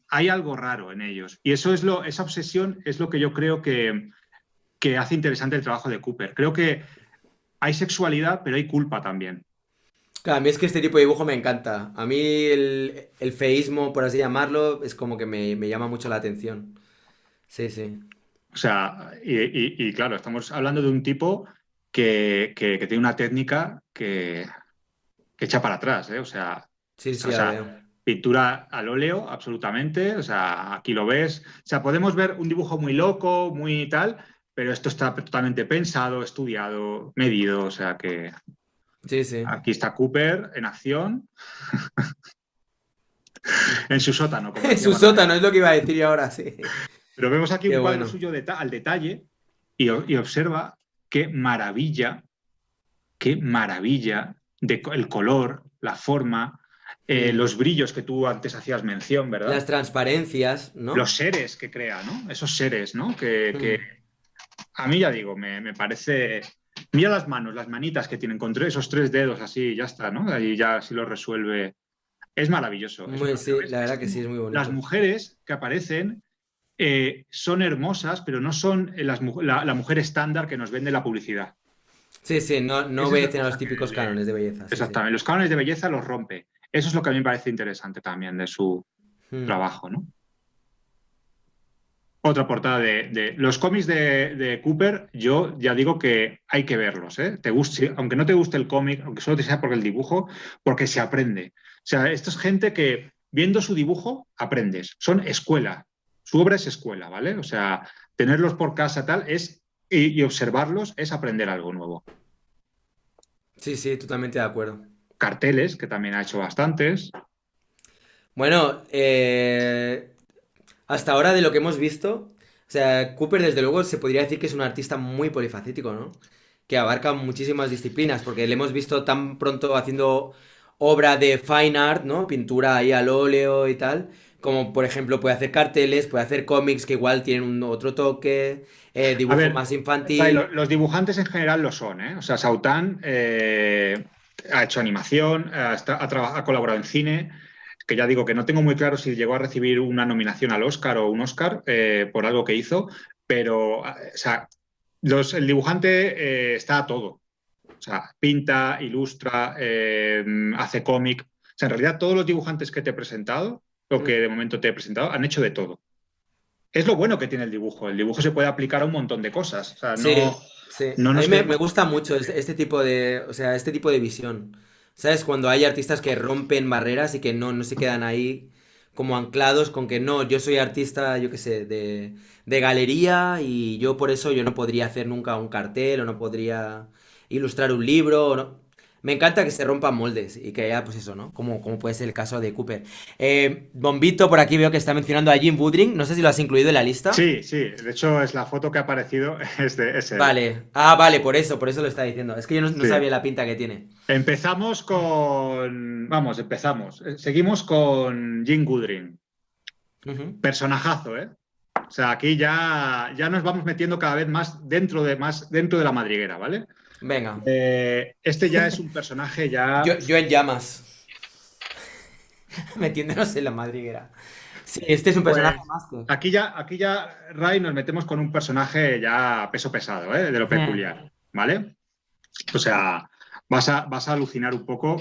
Hay algo raro en ellos. Y esa obsesión es lo que yo creo que hace interesante el trabajo de Cooper. Creo que hay sexualidad, pero hay culpa también. Claro, a mí es que este tipo de dibujo me encanta. A mí el feísmo, por así llamarlo, es como que me llama mucho la atención. Sí, sí. O sea, y claro, estamos hablando de un tipo que tiene una técnica que echa para atrás, ¿eh? Sí, sí, O ya lo sea, veo. pintura al óleo, absolutamente. O sea, aquí lo ves. O sea, podemos ver un dibujo muy loco, muy tal, pero esto está totalmente pensado, estudiado, medido. O sea que Sí, sí. aquí está Cooper en acción, en su sótano, como En decía su Barrabés. sótano, es lo que iba a decir yo ahora, sí. Pero vemos aquí Qué un cuadro bueno. suyo al detalle y observa qué maravilla de el color, la forma, Mm. los brillos que tú antes hacías mención, Las ¿verdad? transparencias, Los ¿no? seres que crea, ¿no? Esos seres, ¿no? Que Mm. a mí ya digo, me parece. Mira las manos, las manitas que tienen con esos tres dedos así, ya está, ¿no? Ahí ya así lo resuelve. Es maravilloso, es Muy, maravilloso. sí, la Es verdad que sí, como es muy las bonito. mujeres que aparecen son hermosas, pero no son la mujer estándar que nos vende la publicidad. Sí, sí, no, no Esa es la obedecen a los cosa típicos cánones de belleza, sí, sí. exactamente, los cánones de belleza los rompe. Eso es lo que a mí me parece interesante también de su Mm. trabajo, ¿no? Otra portada los cómics de Cooper, yo ya digo que hay que verlos, ¿eh? Aunque no te guste el cómic, aunque solo te sea por el dibujo, porque se aprende. O sea, esto es gente que viendo su dibujo aprendes. Son escuela. Su obra es escuela, ¿vale? O sea, tenerlos por casa tal y observarlos es aprender algo nuevo. Sí, sí, totalmente de acuerdo. Carteles, que también ha hecho bastantes. Bueno, hasta ahora de lo que hemos visto, O sea, Cooper desde luego se podría decir que es un artista muy polifacético, ¿no? Que abarca muchísimas disciplinas, porque le hemos visto tan pronto haciendo obra de fine art, ¿no? Pintura ahí al óleo y tal, como por ejemplo puede hacer carteles, puede hacer cómics que igual tienen otro toque, A dibujo ver, más Ray, infantil. los dibujantes en general lo son, ¿eh? O sea, Sautan ha hecho animación, ha colaborado en cine, que ya digo que no tengo muy claro si llegó a recibir una nominación al Oscar o un Oscar por algo que hizo, pero o sea, el dibujante está a todo. O sea, pinta, ilustra, hace cómic. O sea, en realidad todos los dibujantes que te he presentado, o Mm. que de momento te he presentado, han hecho de todo. Es lo bueno que tiene el dibujo. El dibujo se puede aplicar a un montón de cosas. O sea, Sí, sí. no A mí nos me quedemos. gusta mucho este tipo de, o sea, este tipo de visión. ¿Sabes? Cuando hay artistas que rompen barreras y que no se quedan ahí como anclados con que no, yo soy artista, yo qué sé, de galería y yo por eso yo no podría hacer nunca un cartel o no podría ilustrar un libro. Me encanta que se rompan moldes y que haya, pues eso, ¿no? Como puede ser el caso de Cooper. Bombito, por aquí veo que está mencionando a Jim Woodring. No sé si lo has incluido en la lista. Sí, sí. De hecho, es la foto que ha aparecido, es él. Vale. Ah, vale, por eso lo está diciendo. Es que yo no Sí. sabía la pinta que tiene. Empezamos con. Vamos, empezamos. Seguimos con Jim Goodring. Ujú. Personajazo, ¿eh? O sea, aquí ya nos vamos metiendo cada vez más dentro de la madriguera, ¿vale? Venga. Este ya es un personaje ya. Yo en llamas, metiéndonos en la madriguera. Sí, este es un personaje Pues más que. aquí ya, Ray, nos metemos con un personaje ya peso pesado, ¿eh? De lo Hmm. peculiar, ¿vale? O sea, vas a alucinar un poco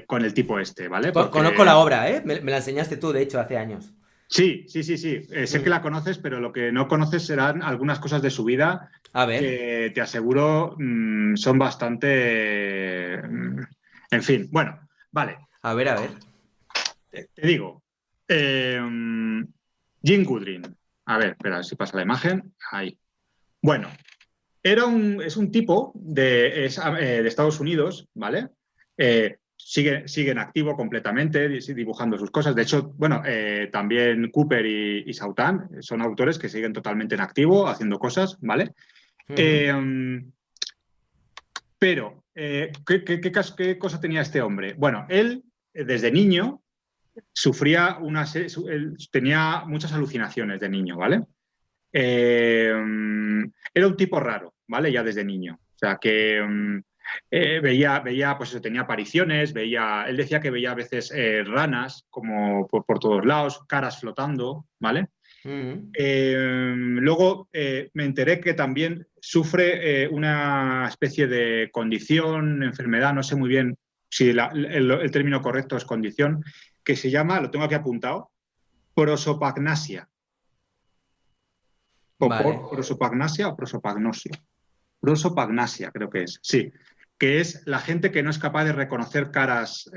con el tipo este, ¿vale? Conozco la Porque obra, ¿eh? Me la enseñaste tú, de hecho, hace años. sí, sí, sí, sí. Sé que Hmm. la conoces, pero lo que no conoces serán algunas cosas de su vida A ver, que te aseguro son bastante. En fin, bueno, vale. a ver, a ver. Te digo. eh, Jim Goodrin. A ver, espera, si pasa la imagen. Ahí. Bueno, es un tipo de Estados Unidos, ¿vale? Sigue en activo completamente, dibujando sus cosas. De hecho, bueno, también Cooper y Sautan son autores que siguen totalmente en activo, haciendo cosas, ¿vale? Ujú. Eh, pero, ¿qué cosa tenía este hombre? Bueno, él, desde niño, él tenía muchas alucinaciones de niño, ¿vale? Eh, Era un tipo raro, ¿vale? Ya desde niño. O sea, que veía, pues eso, tenía apariciones, él decía que veía a veces ranas como por todos lados, caras flotando, ¿vale? Ujú. Luego me enteré que también sufre una especie de condición, enfermedad, no sé muy bien si el término correcto es condición, que se llama, lo tengo aquí apuntado, prosopagnasia. Vale. Prosopagnasia o prosopagnosia. Prosopagnasia, creo que es. Sí, que es la gente que no es capaz de reconocer caras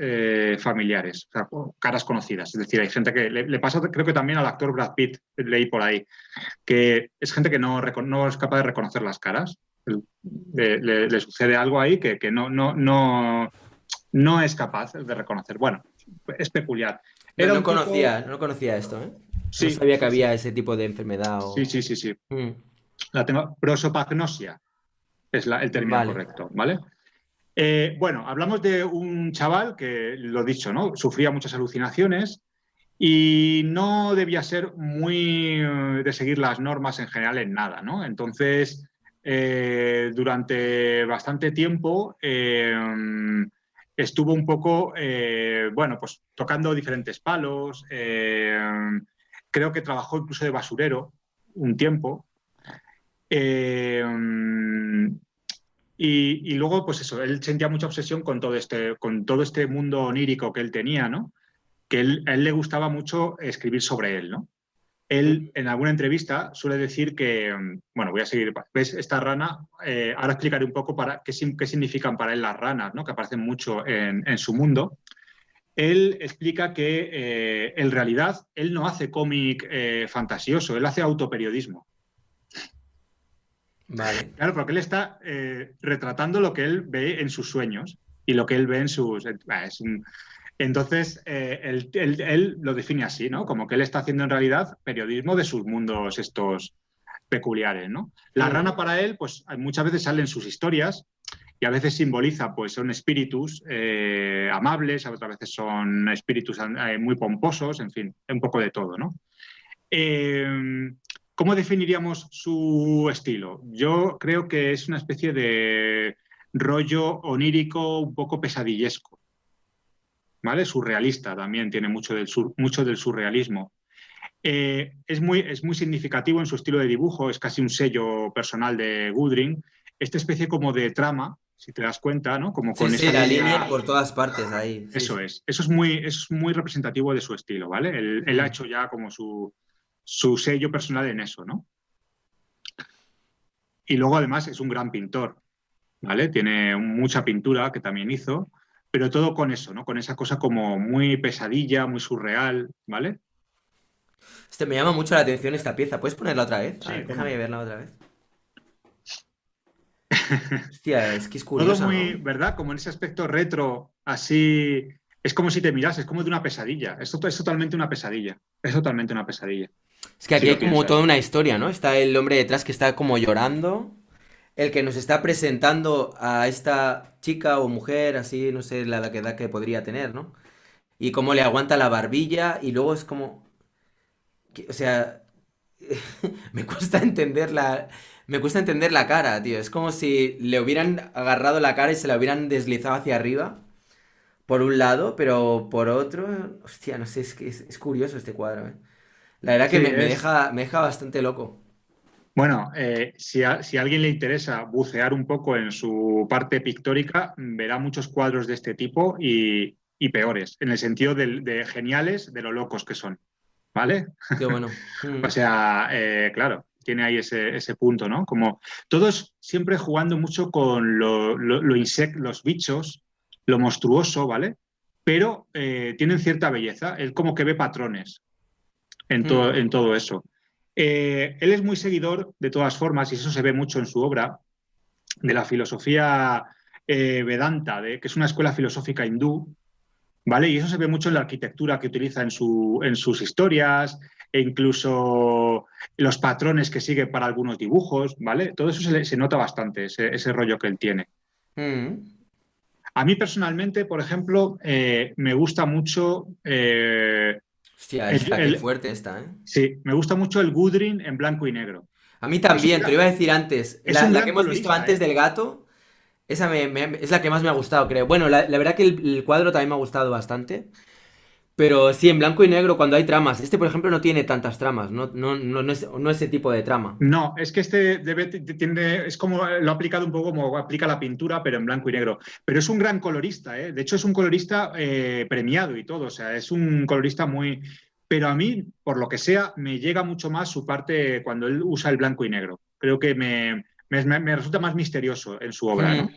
familiares, o sea, caras conocidas. Es decir, hay gente que le pasa, creo que también al actor Brad Pitt, leí por ahí, que es gente que no es capaz de reconocer las caras. Le sucede algo ahí que no es capaz de reconocer. Bueno, es peculiar. Era un tipo. No conocía esto, ¿eh? No Sí, sabía que sí, sí. había ese tipo de enfermedad Sí, o. sí, sí, sí. Mm. La tengo. Prosopagnosia es el término Vale. correcto, ¿vale? Bueno, hablamos de un chaval que, lo dicho, ¿no? Sufría muchas alucinaciones y no debía ser muy de seguir las normas en general en nada, ¿no? Entonces, durante bastante tiempo estuvo un poco, bueno, pues tocando diferentes palos. Creo que trabajó incluso de basurero un tiempo. Eh, y luego, pues eso, él sentía mucha obsesión con todo este mundo onírico que él tenía, ¿no? Que a él le gustaba mucho escribir sobre él, ¿no? Él, Mm. en alguna entrevista, suele decir que, bueno, voy a seguir, ¿ves esta rana? Ahora explicaré un poco qué significan para él las ranas, ¿no? Que aparecen mucho en su mundo. Él explica que, en realidad, él no hace cómic fantasioso, él hace autoperiodismo. Vale. Claro, porque él está retratando lo que él ve en sus sueños y lo que él ve en sus. Entonces, él lo define así, ¿no? Como que él está haciendo en realidad periodismo de sus mundos estos peculiares, ¿no? La rana Mm. para él, pues muchas veces salen sus historias y a veces simboliza, pues son espíritus amables, a otras veces son espíritus muy pomposos, en fin, un poco de todo, ¿no? Eh, ¿Cómo definiríamos su estilo? Yo creo que es una especie de rollo onírico, un poco pesadillesco, ¿vale? Surrealista también, tiene mucho del surrealismo. Es muy significativo en su estilo de dibujo, es casi un sello personal de Goodring. Esta especie como de trama, si te das cuenta, ¿no? Como Sí, con sí, esa la línea línea. por todas partes ahí. Sí, Eso sí. es. Eso es muy representativo de su estilo, ¿vale? Él ha Mm. hecho ya como su sello personal en eso, ¿no? Y luego además es un gran pintor, ¿vale? Tiene mucha pintura que también hizo, pero todo con eso, ¿no? Con esa cosa como muy pesadilla, muy surreal, ¿vale? Me llama mucho la atención esta pieza. ¿Puedes ponerla otra vez? A Sí, ver, cómo déjame no. verla otra vez. Hostia, es que es Todo curiosa, muy, ¿no? ¿verdad? Como en ese aspecto retro, así. Es como si te miras, es como de una pesadilla. Esto es totalmente una pesadilla. Es totalmente una pesadilla, Es que si aquí hay lo como toda piensas. una historia, ¿no? Está el hombre detrás que está como llorando. El que nos está presentando a esta chica o mujer, así, no sé la edad que podría tener, ¿no? Y cómo le aguanta la barbilla y luego es como... O sea, me cuesta entender me cuesta entender la cara, tío. Es como si le hubieran agarrado la cara y se la hubieran deslizado hacia arriba, por un lado, pero por otro, hostia, no sé, es que es curioso este cuadro, ¿eh? La verdad que Sí, me deja bastante loco. bueno, si a alguien le interesa bucear un poco en su parte pictórica, verá muchos cuadros de este tipo y peores, en el sentido de geniales, de lo locos que son, ¿vale? Qué bueno. O sea, claro, tiene ahí ese punto, ¿no? Como todos siempre jugando mucho con los bichos, lo monstruoso, ¿vale? Pero tienen cierta belleza. Él como que ve patrones en todo eso. Él es muy seguidor, de todas formas, y eso se ve mucho en su obra, de la filosofía Vedanta, que es una escuela filosófica hindú, ¿vale? Y eso se ve mucho en la arquitectura que utiliza en sus historias e incluso los patrones que sigue para algunos dibujos, ¿vale? Todo eso se nota bastante, ese rollo que él tiene. A mí personalmente, por ejemplo, me gusta mucho Hostia, el, esta, qué el- fuerte esta, ¿eh? sí, me gusta mucho el Gudrun en blanco y negro. A mí Es un, también, te lo gran- iba a decir antes. es un La que gran hemos visto colorista, antes ¿eh? del gato, esa es la que más me ha gustado, creo. Bueno, la verdad que el cuadro también me ha gustado bastante. Pero sí, en blanco y negro cuando hay tramas. Este, por ejemplo, no tiene tantas tramas. No ese tipo de trama. No, es que este es como lo ha aplicado un poco como aplica la pintura, pero en blanco y negro. Pero es un gran colorista, ¿eh? De hecho, es un colorista premiado y todo. O sea, es un colorista muy. Pero a mí, por lo que sea, me llega mucho más su parte cuando él usa el blanco y negro. Creo que me resulta más misterioso en su obra, Mm. ¿no?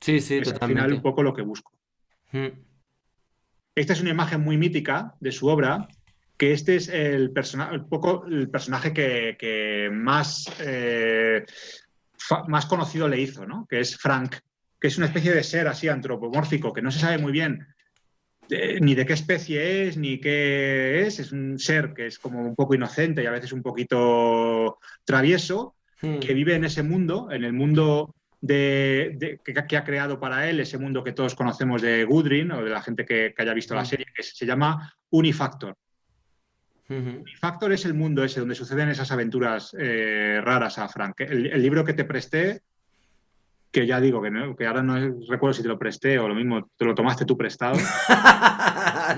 Sí, sí, Es al final un totalmente. poco lo que busco. Mm. Esta es una imagen muy mítica de su obra, que este es un poco el personaje que más, más conocido le hizo, ¿no? Que es Frank, que es una especie de ser así antropomórfico, que no se sabe muy bien ni de qué especie es, ni qué es un ser que es como un poco inocente y a veces un poquito travieso, que Mm. vive en ese mundo, en el mundo que ha creado para él, ese mundo que todos conocemos de Gudrun o de la gente que haya visto la Mm. serie, que se llama Unifactor. Mhm. Unifactor es el mundo ese donde suceden esas aventuras raras a Frank. El libro que te presté, que ya digo que ahora no recuerdo si te lo presté o lo mismo, te lo tomaste tú prestado.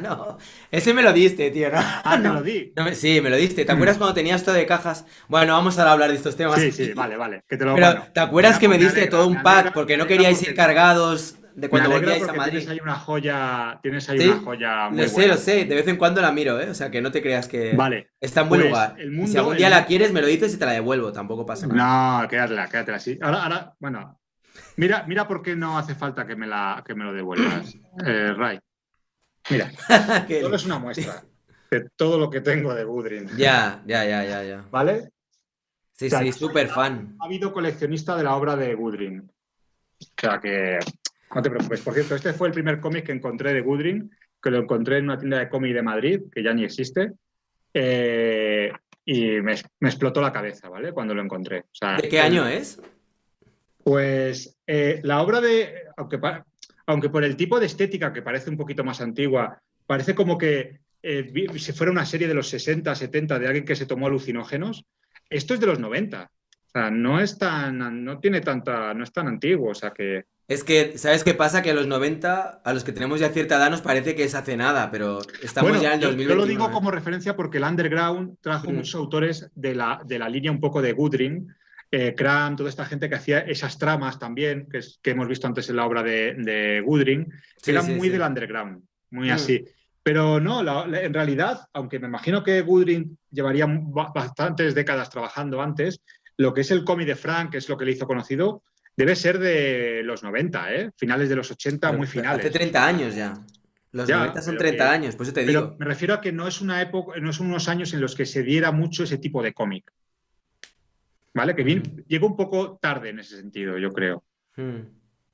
No, ese me lo diste, tío, ¿no? Ah, te No, lo di. sí, me lo diste. ¿Te acuerdas cuando tenías esto de cajas? Bueno, vamos a hablar de estos temas Sí, sí, aquí. vale, vale. Que te lo, Pero, bueno, ¿te acuerdas que me diste todo me un pack alegra, porque no queríais ir cargados de me cuando alegra volvíais a porque Madrid? tienes ahí una Sí, joya muy buena. lo sé, de vez en cuando la miro, ¿eh? O sea, que no te creas que Vale, está en buen pues lugar. Y si algún día la quieres, me lo dices y te la devuelvo, tampoco pasa nada. no, quédatela, sí. Ahora, bueno, mira por qué no hace falta que me lo devuelvas, Ray. Mira, solo Que- es una muestra de todo lo que tengo de Gudrun, Ya, ya, ya, ya, ya. ¿vale? Sí, O sea, sí, yo soy súper fan. ávido coleccionista de la obra de Gudrun. O sea que no te preocupes. Por cierto, este fue el primer cómic que encontré de Gudrun que lo encontré en una tienda de cómic de Madrid, que ya ni existe, eh, y me explotó la cabeza, ¿vale? Cuando lo encontré. O sea, ¿De qué año es? pues la obra de, aunque por el tipo de estética que parece un poquito más antigua, parece como que si fuera una serie de los 60, 70 de alguien que se tomó alucinógenos, esto es de los 90. O sea, no tiene tanta, no es tan antiguo, o sea que... Es que, ¿sabes qué pasa? Que a los 90, a los que tenemos ya cierta edad, nos parece que es hace nada, pero estamos ya Bueno, en el yo lo digo 2021, ¿eh? como referencia porque el underground trajo muchos Mm, autores de la línea un poco de Goodring, Cram, toda esta gente que hacía esas tramas también, que hemos visto antes en la obra de Goodring, que sí, eran sí, muy sí. del underground, muy Mm, así. Pero no, en realidad, aunque me imagino que Goodring llevaría bastantes décadas trabajando antes, lo que es el cómic de Frank, que es lo que le hizo conocido, debe ser de los 90, ¿eh? Finales de los 80, muy pero hace finales. O 30 sea, años ya. Los 90 ya, son 30 años, por eso te pero digo. me refiero a que no es una época, no son unos años en los que se diera mucho ese tipo de cómic, ¿vale? Que Mm, llegó un poco tarde en ese sentido, yo creo. mm.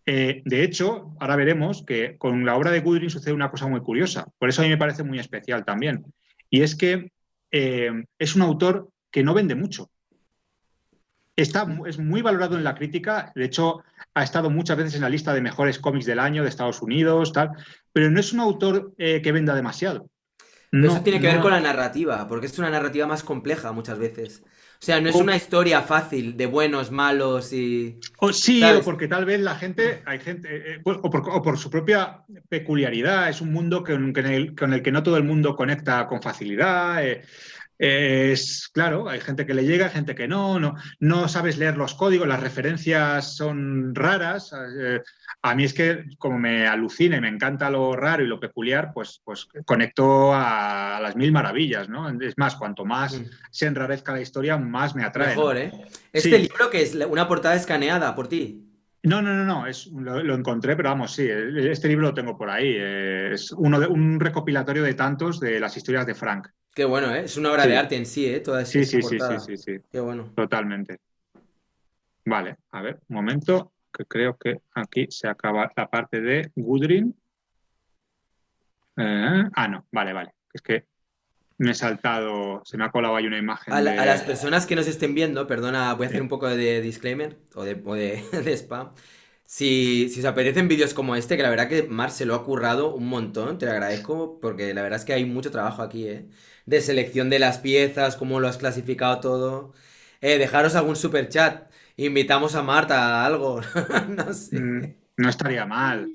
De hecho, ahora veremos que con la obra de Goodwin sucede una cosa muy curiosa. Por eso a mí me parece muy especial también. Y es que es un autor que no vende mucho. Es muy valorado en la crítica. De hecho, ha estado muchas veces en la lista de mejores cómics del año de Estados Unidos, tal. Pero no es un autor que venda demasiado. Pero eso No, tiene que ver con no. la narrativa, porque es una narrativa más compleja muchas veces. O sea, no es O una historia fácil de buenos, malos y... O sí, o ¿Sabes? porque tal vez la gente, hay gente, o por su propia peculiaridad, es un mundo con el que no todo el mundo conecta con facilidad. Es claro, hay gente que le llega, hay gente que no sabes leer los códigos, las referencias son raras. A mí es que como me alucina y me encanta lo raro y lo peculiar, pues conecto a las mil maravillas, ¿no? Es más, cuanto más Mm. se enrarezca la historia, más me atrae, ¿no? Mejor, ¿eh? Este Sí, libro que es una portada escaneada por ti. no, lo encontré, pero vamos, sí, este libro lo tengo por ahí. Es un recopilatorio de tantos de las historias de Frank. Qué bueno, ¿eh? Es una obra de Sí, arte en sí, ¿eh? Toda sí, esa sí, sí, sí, portada. sí, sí, Qué bueno. totalmente. Vale, a ver, un momento, que creo que aquí se acaba la parte de Gudrun. No, vale. Es que me he saltado, se me ha colado ahí una imagen A las de... personas que nos estén viendo, perdona, voy a hacer Sí. un poco de disclaimer de spam. Si os apetecen vídeos como este, que la verdad que Mar se lo ha currado un montón, te lo agradezco, porque la verdad es que hay mucho trabajo aquí, ¿eh? De selección de las piezas, cómo lo has clasificado todo. Dejaros algún super chat. Invitamos a Marta a algo. No sé. No estaría mal,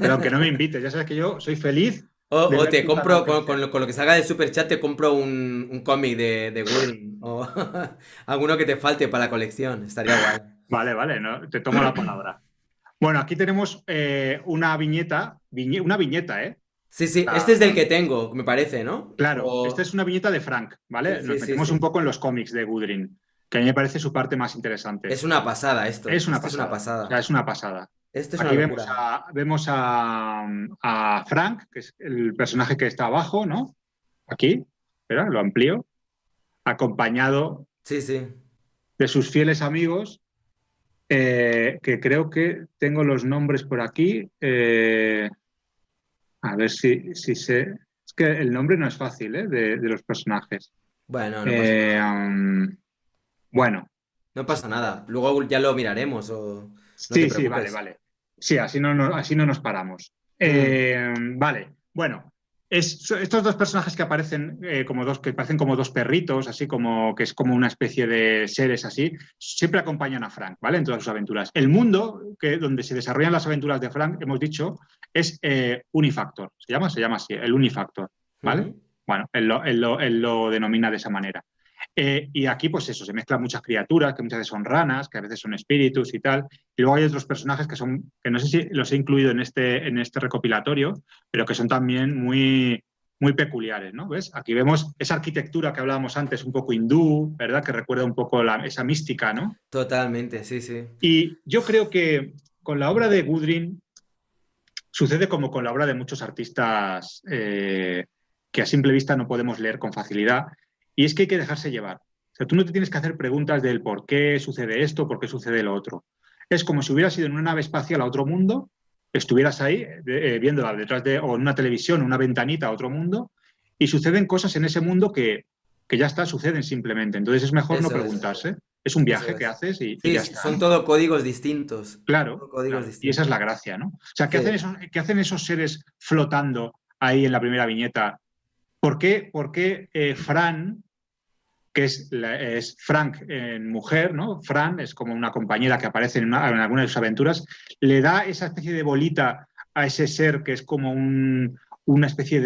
pero aunque no me invites, ya sabes que yo soy feliz de O ver te tu compro, canal crecer. con lo que salga del super chat, te compro un cómic de Woodring. O alguno que te falte para la colección. Estaría guay. Vale, no, te tomo la palabra. Bueno, aquí tenemos una una viñeta, ¿eh? Sí, sí, este Ah, es del que tengo, me parece, ¿no? claro, esta O... es una viñeta de Frank, Sí, ¿vale? sí, Nos sí, metemos un sí. poco en los cómics de Gudrun, que a mí me parece su parte más interesante. Es una pasada esto. Es una Esto es una pasada, o sea, pasada. es una pasada. Esto es una Aquí locura. a Frank, que es el personaje que está abajo, ¿no? Aquí, espera, lo amplío, acompañado Sí, sí. de sus fieles amigos, que creo que tengo los nombres por aquí. A ver si sé. Es que el nombre no es fácil, ¿eh? De los personajes. Bueno, no pasa Eh, nada. um, bueno, No pasa nada. Luego ya lo miraremos o... No te sí, vale, preocupes. vale. Sí, así no nos paramos. Mm, Vale, bueno. Estos dos personajes que aparecen que parecen como dos perritos, así como que es como una especie de seres así, siempre acompañan a Frank, ¿vale? En todas sus aventuras. El mundo donde se desarrollan las aventuras de Frank, hemos dicho, es Unifactor. Se llama así, el Unifactor, ¿vale? ujú. Bueno, él lo denomina de esa manera. Y aquí, pues eso, se mezclan muchas criaturas, que muchas veces son ranas, que a veces son espíritus y tal. Y luego hay otros personajes que no sé si los he incluido en este recopilatorio, pero que son también muy peculiares, ¿no? ¿Ves? Aquí vemos esa arquitectura que hablábamos antes, un poco hindú, ¿verdad? Que recuerda un poco esa mística, ¿no? Totalmente, sí, sí. Y yo creo que con la obra de Gudrun sucede como con la obra de muchos artistas que a simple vista no podemos leer con facilidad, y es que hay que dejarse llevar. O sea, tú no te tienes que hacer preguntas del por qué sucede esto, por qué sucede lo otro. Es como si hubieras ido en una nave espacial a otro mundo estuvieras ahí viéndola detrás de, o en una televisión, una ventanita a otro mundo, y suceden cosas en ese mundo que ya está, suceden simplemente. Entonces es mejor no Eso es, preguntarse. Es un eso viaje que es. haces y Sí, ya sí, está, son ¿no? todo códigos distintos. Claro, Todo códigos claro. Y esa es la distintos. gracia, ¿no? O sea, Sí. qué hacen esos seres flotando ahí en la primera viñeta? Por qué Fran, que es Frank en mujer, ¿no? Fran es como una compañera que aparece en algunas de sus aventuras, le da esa especie de bolita a ese ser que es como una especie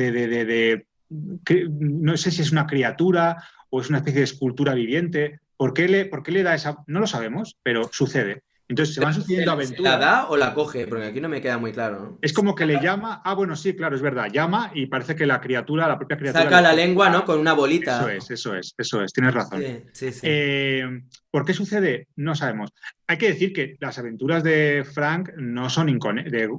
no sé si es una criatura o es una especie de escultura viviente. Por qué le da esa? No lo sabemos, pero sucede. Entonces se van Pero sucediendo se la aventuras. da o la coge? Porque aquí no me queda muy claro, ¿no? Es como que le llama, bueno, sí, claro, es verdad, llama y parece que la propia criatura Saca le la suelta. lengua, ¿no? Con una Eso bolita. es, eso es, eso es, tienes razón. Sí, sí, sí. Eh, ¿Por qué sucede? No sabemos. Hay que decir que las aventuras de Frank no son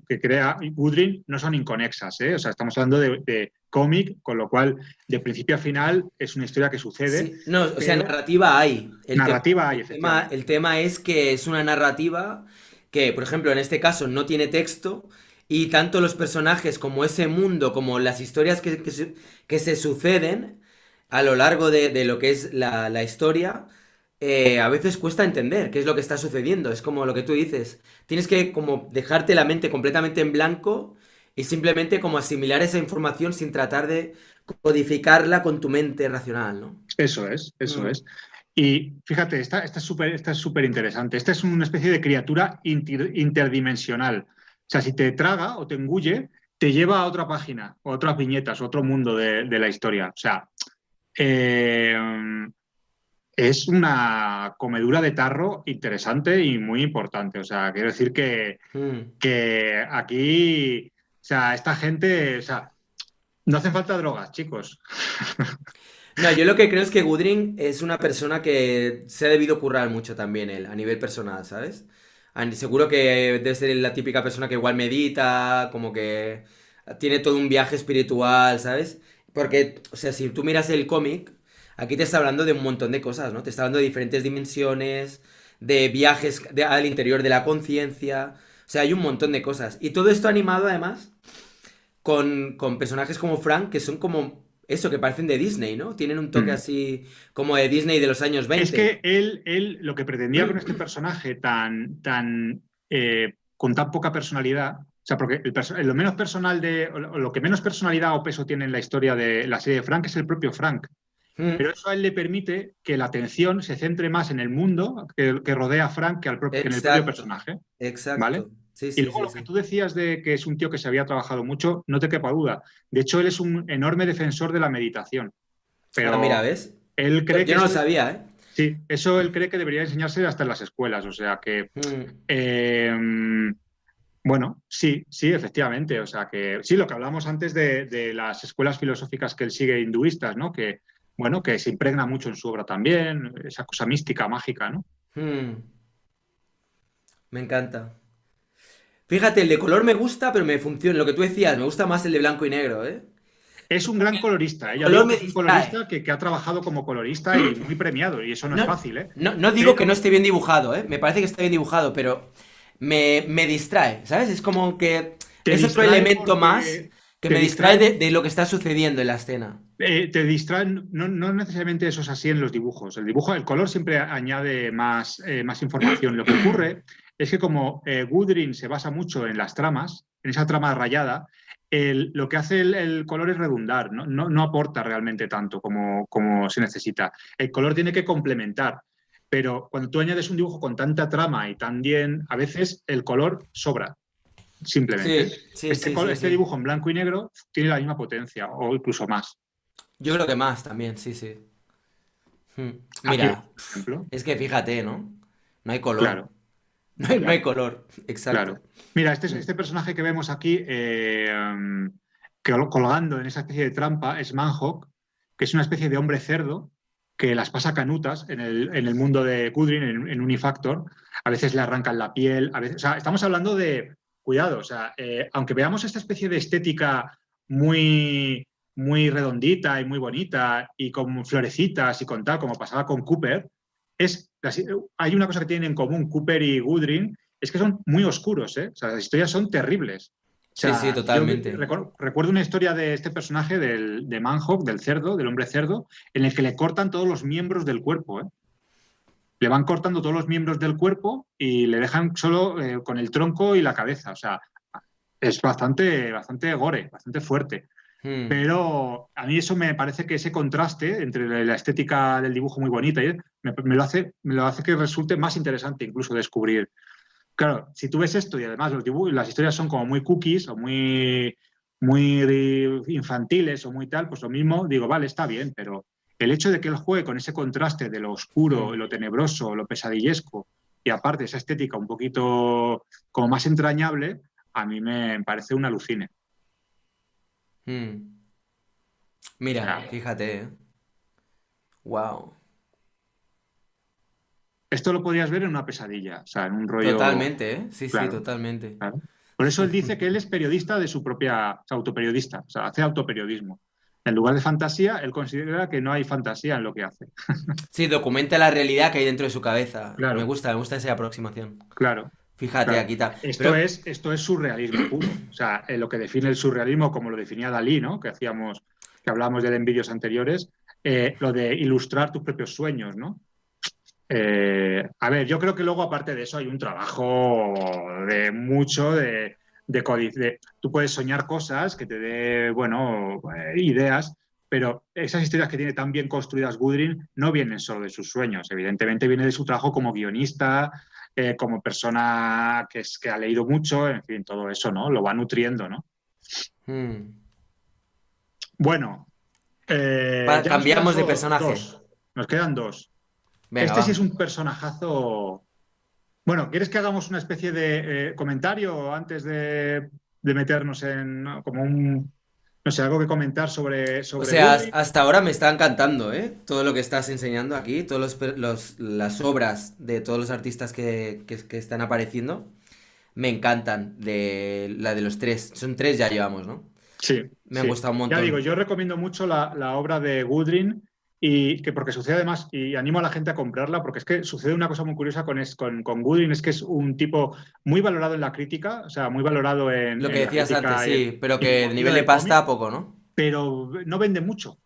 que crea Woodring no son inconexas, ¿eh? O sea, estamos hablando de cómic, con lo cual de principio a final es una historia que sucede, Sí, no, o sea, pero narrativa hay. narrativa hay, efectivamente. El tema es que es una narrativa que, por ejemplo, en este caso no tiene texto y tanto los personajes como ese mundo, como las historias que se suceden a lo largo de lo que es la historia, a veces cuesta entender qué es lo que está sucediendo. Es como lo que tú dices. Tienes que como dejarte la mente completamente en blanco y simplemente como asimilar esa información sin tratar de codificarla con tu mente racional, ¿no? Eso es, eso Mm. es. Y fíjate, esta es súper interesante. Esta es una especie de criatura interdimensional. O sea, si te traga o te engulle, te lleva a otra página, o otras viñetas, otro mundo de la historia. O sea, eh, es una comedura de tarro interesante y muy importante. O sea, quiero decir Mm. que aquí, o sea, esta gente, o sea, no hacen falta drogas, chicos. No, yo lo que creo es que Gudrun es una persona que se ha debido currar mucho también él, a nivel personal, ¿sabes? Seguro que debe ser la típica persona que igual medita, como que tiene todo un viaje espiritual, ¿sabes? Porque, o sea, si tú miras el cómic, aquí te está hablando de un montón de cosas, ¿no? Te está hablando de diferentes dimensiones, de viajes al interior de la conciencia, o sea, hay un montón de cosas. Y todo esto animado además con personajes como Frank, que son como eso, que parecen de Disney, ¿no? Tienen un toque Mm. así como de Disney de los años Es 20. que él lo que pretendía con este personaje con tan poca personalidad, o sea, porque lo menos personal o lo que menos personalidad o peso tiene en la historia de la serie de Frank es el propio Frank. Mm, Pero eso a él le permite que la atención se centre más en el mundo que rodea a Frank que en el propio exacto, personaje, ¿vale? exacto. Sí, Y sí, luego sí, lo que sí. tú decías de que es un tío que se había trabajado mucho, no te quepa duda. De hecho, él es un enorme defensor de la meditación, Ah, mira, pero ¿ves? él cree que Yo no lo eso sabía, ¿eh? sí, eso él cree que debería enseñarse hasta en las escuelas, o sea que, Mm, eh, bueno, sí, sí, efectivamente, o sea que, sí, lo que hablamos antes de las escuelas filosóficas que él sigue hinduistas, ¿no? Que, bueno, que se impregna mucho en su obra también, esa cosa mística, mágica, ¿no? mm, me encanta. Fíjate, el de color me gusta, pero me funciona. Lo que tú decías, me gusta más el de blanco y negro, ¿eh? Es un gran colorista, El ya color digo que me es un distrae. colorista que ha trabajado como colorista y muy premiado, y eso no es No, fácil, ¿eh? no digo que no Pero, esté bien dibujado, ¿eh? Me parece que está bien dibujado, pero me distrae, ¿sabes? Es como que te es otro distrae elemento más porque que te me distrae distrae de lo que está sucediendo en la escena. te distraen, no, no necesariamente eso es así en los dibujos. El dibujo, el color siempre añade más información. Lo que ocurre es que como Woodring se basa mucho en las tramas, en esa trama rayada, lo que hace el color es redundar, ¿no? No aporta realmente tanto como se necesita. El color tiene que complementar, pero cuando tú añades un dibujo con tanta trama y tan bien, a veces el color sobra, simplemente. Sí, sí, sí, sí, Este sí. dibujo en blanco y negro tiene la misma potencia o incluso más. Yo creo que más también, sí, sí. Aquí, Mira, por ejemplo, es que fíjate, ¿no? No hay color. claro, No hay claro, color. Exacto. claro. Mira, Mm. este personaje que vemos aquí colgando en esa especie de trampa es Manhawk, que es una especie de hombre cerdo que las pasa canutas en el mundo de Kudrin, en Unifactor. A veces le arrancan la piel, a veces, o sea, estamos hablando de, cuidado, o sea, aunque veamos esta especie de estética muy, muy redondita y muy bonita y con florecitas y con tal, como pasaba con Cooper, es, hay una cosa que tienen en común Cooper y Gudrun, es que son muy oscuros, ¿eh? O sea, las historias son terribles. O Sí, sí, sea, yo totalmente. recuerdo una historia de este personaje de Manhawk, del cerdo, del hombre cerdo, en el que le cortan todos los miembros del cuerpo, ¿eh? Le van cortando todos los miembros del cuerpo y le dejan solo con el tronco y la cabeza. O sea, es bastante gore, bastante fuerte. Mm, Pero a mí eso me parece que ese contraste entre la estética del dibujo muy bonita me lo hace que resulte más interesante incluso descubrir. Claro, si tú ves esto y además los dibujos, las historias son como muy cookies o muy infantiles o muy tal, pues lo mismo digo, vale, está bien, pero el hecho de que él juegue con ese contraste de lo oscuro, mm, lo tenebroso, lo pesadillesco y aparte esa estética un poquito como más entrañable, a mí me parece un alucine. mm. O Mira, sea, fíjate, ¿eh? Wow. esto lo podrías ver en una pesadilla, o sea, en un rollo, Totalmente, ¿eh? Sí, sí, claro, totalmente. claro. Por eso él dice que él es periodista de su propia, o sea, autoperiodista, o sea, hace autoperiodismo. En lugar de fantasía, él considera que no hay fantasía en lo que hace. Sí, documenta la realidad que hay dentro de su cabeza. Claro, Me gusta esa aproximación. claro, Fíjate, claro. aquí está. Esto Pero, es, esto es surrealismo puro. O sea, lo que define el surrealismo, como lo definía Dalí, ¿no? Que hablábamos de él en vídeos anteriores, lo de ilustrar tus propios sueños, ¿no? A ver, yo creo que luego, aparte de eso, hay un trabajo de mucho tú puedes soñar cosas que te dé, bueno, ideas, pero esas historias que tiene tan bien construidas Goodrin no vienen solo de sus sueños, evidentemente viene de su trabajo como guionista, como persona que ha leído mucho, en fin, todo eso, ¿no? Lo va nutriendo, ¿no? mm, Bueno, ya nos quedan cambiamos de solo personaje. dos. Nos quedan dos. Venga, Este sí va. es un personajazo. Bueno, ¿quieres que hagamos una especie de comentario antes de meternos en ¿no? como un, no sé, algo que comentar O sobre sea, Woodley? hasta ahora me está encantando, ¿eh? Todo lo que estás enseñando aquí, todos las obras de todos los artistas que están apareciendo, me encantan. De la de los tres. Son tres ya llevamos, ¿no? Sí, Me han sí. gustado un Ya digo, montón. yo recomiendo mucho la obra de Woodring y que porque sucede además, y animo a la gente a comprarla, porque es que sucede una cosa muy curiosa con Woodring, es que es un tipo muy valorado en la crítica, o sea, muy valorado Lo que en la decías antes, crítica sí, pero y que de conocida nivel de del pasta, cómic, poco, ¿no? pero no vende mucho. O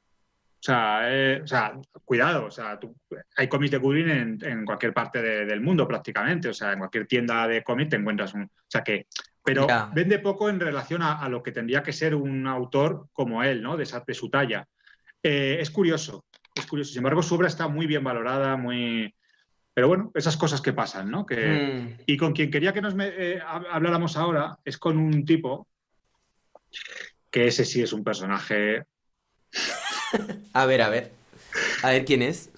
sea, cuidado, o sea, hay cómics de Goodwin en cualquier parte del mundo prácticamente, o sea, en cualquier tienda de cómic te encuentras un... O sea que, pero Ya. vende poco en relación a lo que tendría que ser un autor como él, ¿no? De su talla. Es curioso, es curioso. Sin embargo, su obra está muy bien valorada, muy... Pero bueno, esas cosas que pasan, ¿no? Hmm. Y con quien quería que habláramos ahora es con un tipo que ese sí es un personaje. A ver, a ver. A ver quién es.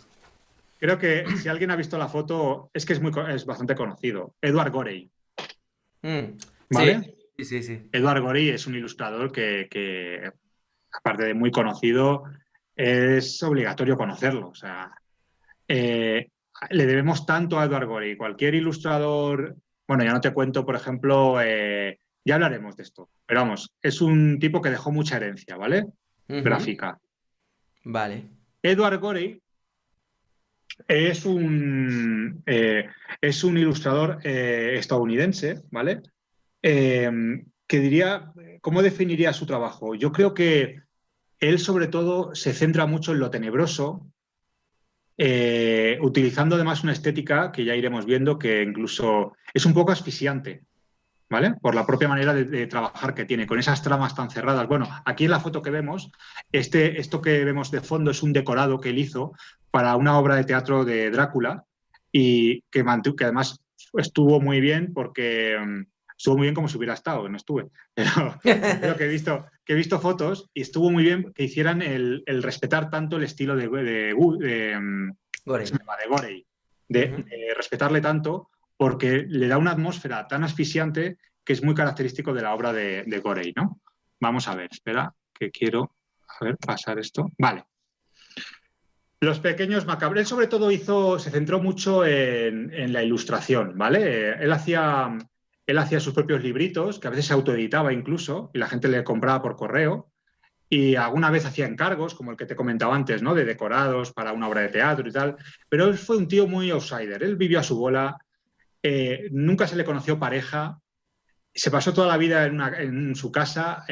Creo que si alguien ha visto la foto, es que es bastante conocido. Edward Gorey, Hmm. Sí, ¿vale? sí, sí, sí. Edward Gorey es un ilustrador que, aparte de muy conocido, es obligatorio conocerlo. O sea, eh, le debemos tanto a Edward Gorey. Cualquier ilustrador, bueno, ya no te cuento, por ejemplo, ya hablaremos de esto, pero vamos, es un tipo que dejó mucha herencia, ¿vale? Ujú. Gráfica. Vale. Edward Gorey Es es un ilustrador estadounidense, ¿vale? Eh, que diría, ¿cómo definiría su trabajo? Yo creo que él sobre todo se centra mucho en lo tenebroso, utilizando además una estética que ya iremos viendo que incluso es un poco asfixiante, ¿vale? Por la propia manera de trabajar que tiene, con esas tramas tan cerradas. Bueno, aquí en la foto que vemos, esto que vemos de fondo es un decorado que él hizo para una obra de teatro de Drácula y que además estuvo muy bien porque estuvo muy bien como si hubiera estado, que no estuve, pero me refiero que he visto fotos y estuvo muy bien que hicieran el respetar tanto el estilo se Gorey. me va, de Gorey, Ujú. de respetarle tanto porque le da una atmósfera tan asfixiante que es muy característico de la obra de Gorey, ¿no? Vamos a ver, espera, que quiero a ver, pasar esto. Vale. Los pequeños macabros. Él sobre todo se centró mucho en la ilustración, ¿vale? Él hacía sus propios libritos, que a veces se autoeditaba incluso, y la gente le compraba por correo. Y alguna vez hacía encargos, como el que te comentaba antes, ¿no? De decorados para una obra de teatro y tal. Pero él fue un tío muy outsider. Él vivió a su bola, Nunca se le conoció pareja. Se pasó toda la vida en su casa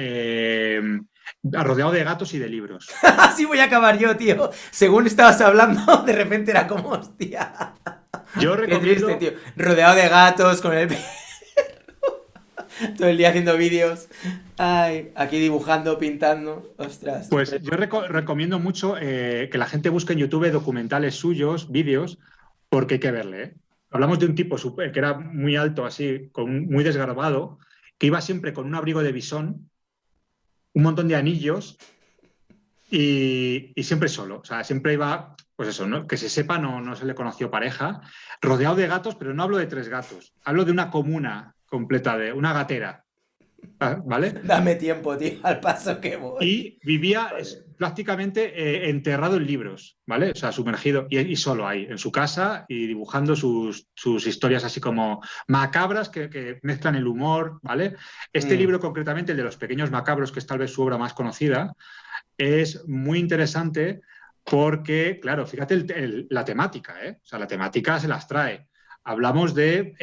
rodeado de gatos y de libros. Así voy a acabar yo, tío. Según estabas hablando, de repente era como, hostia. Yo Qué triste, recomiendo, tío. Rodeado de gatos, con el... todo el día haciendo vídeos. Ay, aquí dibujando, pintando. Ostras. pues yo recomiendo mucho que la gente busque en YouTube documentales suyos, vídeos, porque hay que verle, ¿eh? Hablamos de un tipo que era muy alto, así, muy desgarbado, que iba siempre con un abrigo de visón, un montón de anillos y siempre solo. O sea, siempre iba, pues eso, ¿no? Que se sepa, no se le conoció pareja, rodeado de gatos, pero no hablo de 3 gatos, hablo de una comuna completa, de una gatera, ¿vale? Dame tiempo, tío, al paso que voy. Y vivía Vale. prácticamente enterrado en libros, ¿vale? O sea, sumergido y solo ahí, en su casa y dibujando sus historias así como macabras que mezclan el humor, ¿vale? Este Mm. libro concretamente, el de los pequeños macabros, que es tal vez su obra más conocida, es muy interesante porque, claro, fíjate la temática, ¿eh? O sea, la temática se las trae. Hablamos de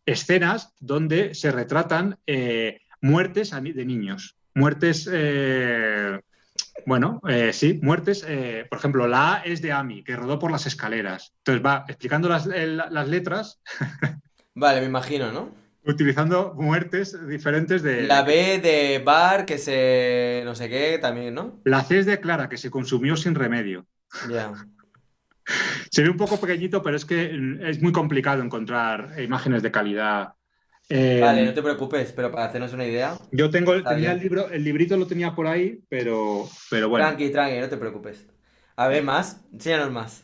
escenas donde se retratan muertes de niños, muertes, sí, muertes. Por ejemplo, la A es de Amy, que rodó por las escaleras. Entonces va explicando las letras, Vale, me imagino, ¿no? utilizando muertes diferentes La B de bar, que se... no sé qué, también, ¿no? La C es de Clara, que se consumió sin remedio. Ya. Se ve un poco pequeñito, pero es que es muy complicado encontrar imágenes de calidad. Vale, no Eh, te preocupes, pero para hacernos una idea, está tenía bien. el librito lo tenía por ahí, pero bueno. Tranqui, tranqui, no te preocupes. A ver, más, enséñanos más.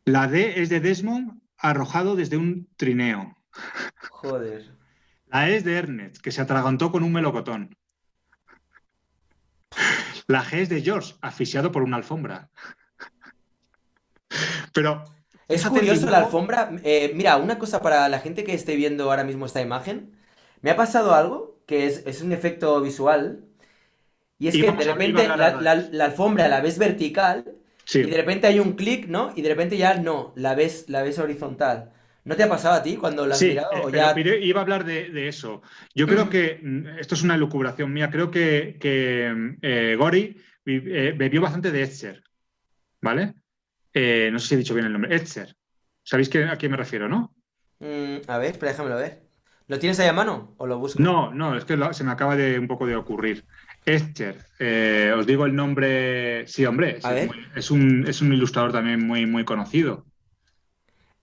La D es de Desmond arrojado desde un trineo. Joder. La E es de Ernest, que se atragantó con un melocotón. La G es de George, asfixiado por una alfombra. Pero Es fíjate el curioso la dibujo. alfombra. Mira, una cosa para la gente que esté viendo ahora mismo esta imagen. Me ha pasado algo que es un efecto visual. Y es que de Iba a repente hablar ahora de eso. la alfombra la ves vertical y de Sí. repente hay un clic, ¿no? Y de repente ya no, la ves horizontal. ¿No te ha pasado a ti cuando la has Sí, mirado? O pero ya... iba a hablar de eso. Yo creo que, esto es una elucubración mía, creo que Gori bebió bastante de Etzer, ¿vale? No sé si he dicho bien el nombre, Etzer. ¿Sabéis a quién me refiero, no? A ver, espera, déjamelo ver. ¿Lo tienes ahí a mano? ¿O lo busco? No, no, es que se me acaba de un poco de ocurrir. Etzer, os digo el nombre, sí, hombre, A sí, ver. es un ilustrador también muy, muy conocido.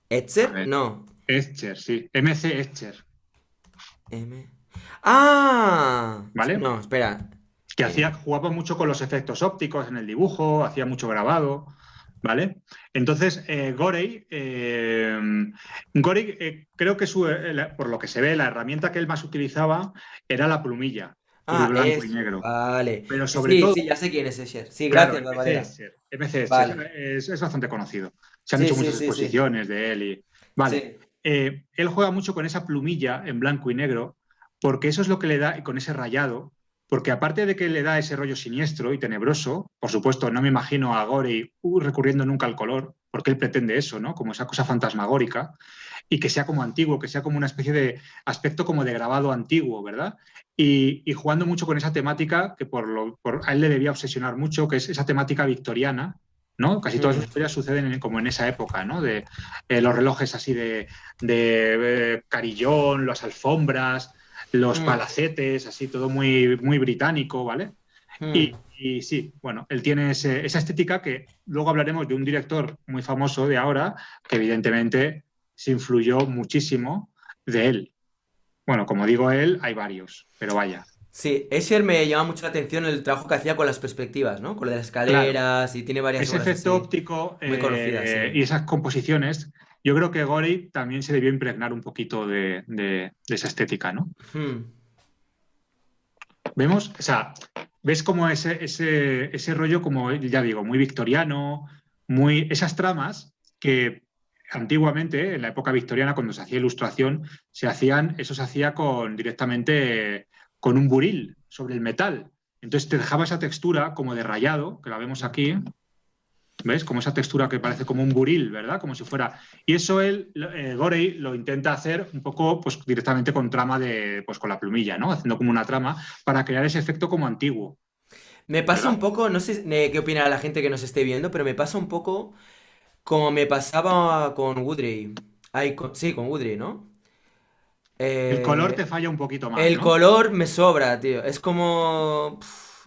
A ¿Etzer? ver, No. Etzer, sí, MC Etzer, M. ¡Ah! ¿vale? No, espera. Que Eh, jugaba mucho con los efectos ópticos en el dibujo, hacía mucho grabado, ¿vale? Entonces, Gorey, creo que por lo que se ve, la herramienta que él más utilizaba era la plumilla y Ah, blanco y eso. negro. Vale. Pero sobre Sí, todo, sí, ya sé quién es Escher. Sí, claro, gracias, Barbarella. MC Vale. es bastante conocido. Se han Sí, hecho sí, muchas sí, sí. exposiciones de él y... Vale. Sí. Él juega mucho con esa plumilla en blanco y negro porque eso es lo que le da, y con ese rayado, porque aparte de que le da ese rollo siniestro y tenebroso, por supuesto, no me imagino a Gorey recurriendo nunca al color, porque él pretende eso, ¿no? Como esa cosa fantasmagórica, y que sea como antiguo, que sea como una especie de aspecto como de grabado antiguo, ¿verdad? Y jugando mucho con esa temática que a él le debía obsesionar mucho, que es esa temática victoriana, ¿no? Casi todas sus Mm, historias suceden como en esa época, ¿no? De los relojes así de carillón, las alfombras, los mm, palacetes, así todo muy, muy británico, ¿vale? mm. Y sí, bueno, él tiene esa estética que luego hablaremos de un director muy famoso de ahora, que evidentemente se influyó muchísimo de él. Bueno, como digo él, hay varios, pero vaya. Sí, Escher me llama mucho la atención el trabajo que hacía con las perspectivas, ¿no? Con lo de las Claro, escaleras y tiene varias ese obras efecto así óptico muy conocidas, sí. y esas composiciones, yo creo que Gori también se debió impregnar un poquito de esa estética, ¿no? Mm, Vemos, o sea, ves como ese rollo, como ya digo, muy victoriano, esas tramas que antiguamente, en la época victoriana, cuando se hacía ilustración, eso se hacía directamente con un buril sobre el metal. Entonces te dejaba esa textura como de rayado, que la vemos aquí, ¿Ves? Como esa textura que parece como un buril, ¿verdad? Como si fuera. Y eso Gorey lo intenta hacer un poco pues, directamente con trama pues, con la plumilla, ¿no? Haciendo como una trama para crear ese efecto como antiguo, Me pasa un ¿verdad? poco, no sé qué opina la gente que nos esté viendo, pero me pasa un poco como me pasaba con Woodley. Ay, sí, con Woodley, ¿no? El color te Eh, falla un poquito más, el ¿no? color me sobra, tío. Es como...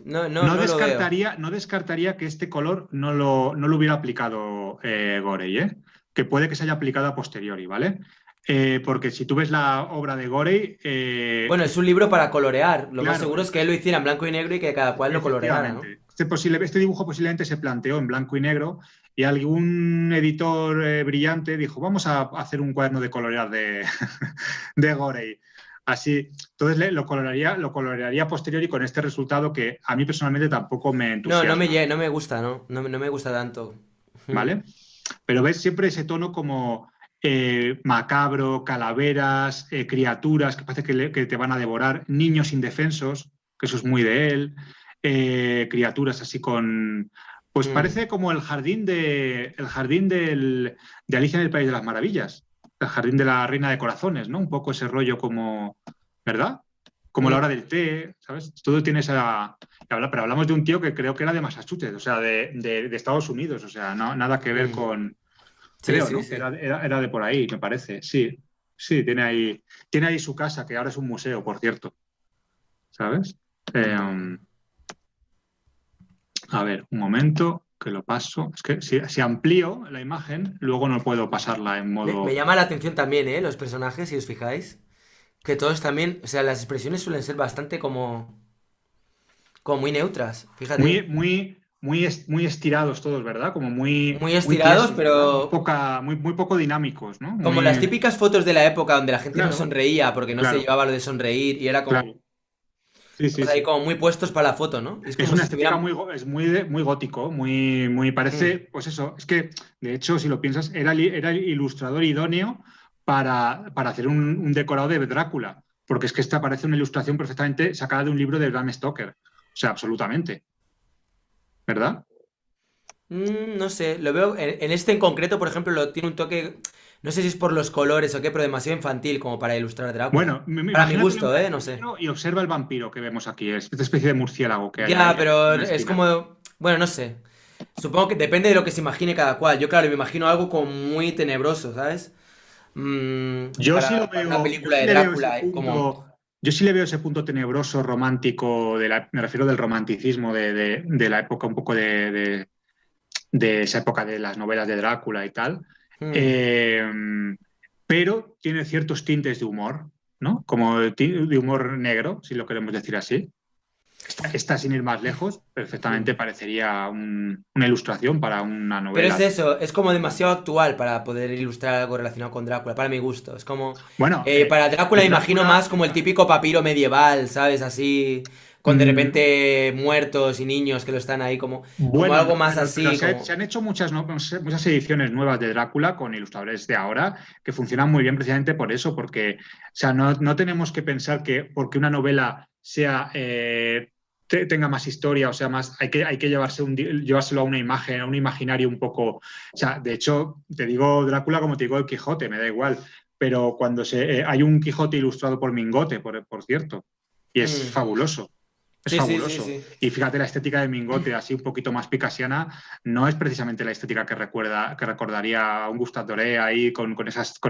No no lo veo. descartaría, no descartaría que este color no lo hubiera aplicado Gorey, ¿eh? Que puede que se haya aplicado a posteriori, ¿vale? Porque si tú ves la obra de Gorey, Bueno, es un libro para colorear. Lo más claro, seguro es que él lo hiciera en blanco y negro y que cada cual lo coloreara, ¿no? efectivamente. Este dibujo posiblemente se planteó en blanco y negro y algún editor brillante dijo, vamos a hacer un cuaderno de colorear de Gorey. Así, entonces lo colorearía a posteriori con este resultado que a mí personalmente tampoco me No, entusiasma, no me gusta, ¿no? No me gusta tanto. Mm. ¿vale? Pero ves siempre ese tono como macabro, calaveras, criaturas que parece que te van a devorar, niños indefensos, que eso es muy de él, criaturas así con... Pues Mm. parece como el jardín de Alicia en el País de las Maravillas, el jardín de la Reina de Corazones, ¿no? Un poco ese rollo como, ¿verdad? Como la hora Mm. del té, ¿sabes? Todo tiene esa... Pero hablamos de un tío que creo que era de Massachusetts, o sea, de Estados Unidos, o sea, no, nada que ver Mm. con, Sí, creo, sí, ¿no? sí. Era de por ahí, me parece. Sí, sí, tiene ahí su casa, que ahora es un museo, por cierto, ¿sabes? Eh, a ver, un momento, que lo paso. Es que si amplío la imagen, luego no puedo pasarla en Me modo... llama la atención también, ¿eh? Los personajes, si os fijáis. Que todos también, o sea, las expresiones suelen ser bastante como muy neutras, Muy, fíjate. muy, muy estirados todos, ¿verdad? Como muy, Muy muy estirados, tiesos, ¿verdad? Muy pero poca, muy poco dinámicos, ¿no? como las Muy... típicas fotos de la época donde la gente no Claro, sonreía porque no se claro, llevaba lo de sonreír y era claro. como Sí, sí, todos ahí sí. como muy puestos para la foto, ¿no? Y es Es como una si estética estuvieran... es muy gótico, muy Mm. parece, pues eso, es que de hecho, si lo piensas, era el ilustrador idóneo para hacer un decorado de Drácula, porque es que esta parece una ilustración perfectamente sacada de un libro de Bram Stoker, o sea, absolutamente, ¿verdad? No sé, lo veo en este en concreto, por ejemplo, tiene un toque, no sé si es por los colores o qué, pero demasiado infantil como para ilustrar a Drácula. Bueno, Para mi imagínatelo en gusto, blanco no y sé. negro y observa el vampiro que vemos aquí, es esta especie de murciélago que hay Ya, ahí en pero una es esquina. como, bueno, no sé. Supongo que depende de lo que se imagine cada cual. Yo, claro, me imagino algo como muy tenebroso, ¿sabes? Yo sí lo Para una veo, yo película sí de le veo ese Drácula, como... punto, yo sí le veo ese punto tenebroso, romántico, me refiero del romanticismo de la época, un poco de esa época de las novelas de Drácula y tal. mm, Eh, pero tiene ciertos tintes de humor, ¿no? Como de humor negro, si lo queremos decir así. Esta, sin ir más lejos, perfectamente mm. parecería una ilustración para una Pero novela. es eso, es como demasiado actual para poder ilustrar algo relacionado con Drácula, para mi gusto. Es como, Bueno, para Drácula en imagino Drácula, más como el típico papiro medieval, ¿sabes? Así, con de mm, repente muertos y niños que lo están ahí como bueno, algo más pero así, se como... han hecho muchas, muchas ediciones nuevas de Drácula con ilustradores de ahora que funcionan muy bien precisamente por eso, porque o sea, no tenemos que pensar que porque una novela tenga más historia, o sea, hay que llevárselo a una imagen, a un imaginario un poco. O sea, de hecho, te digo Drácula como te digo el Quijote, me da igual, pero cuando hay un Quijote ilustrado por Mingote, por cierto, y es mm. fabuloso. Es Sí, sí, sí, fabuloso. sí. Y fíjate, la estética de Mingote, así un poquito más picasiana, no es precisamente la estética que recordaría a un Gustave Doré ahí con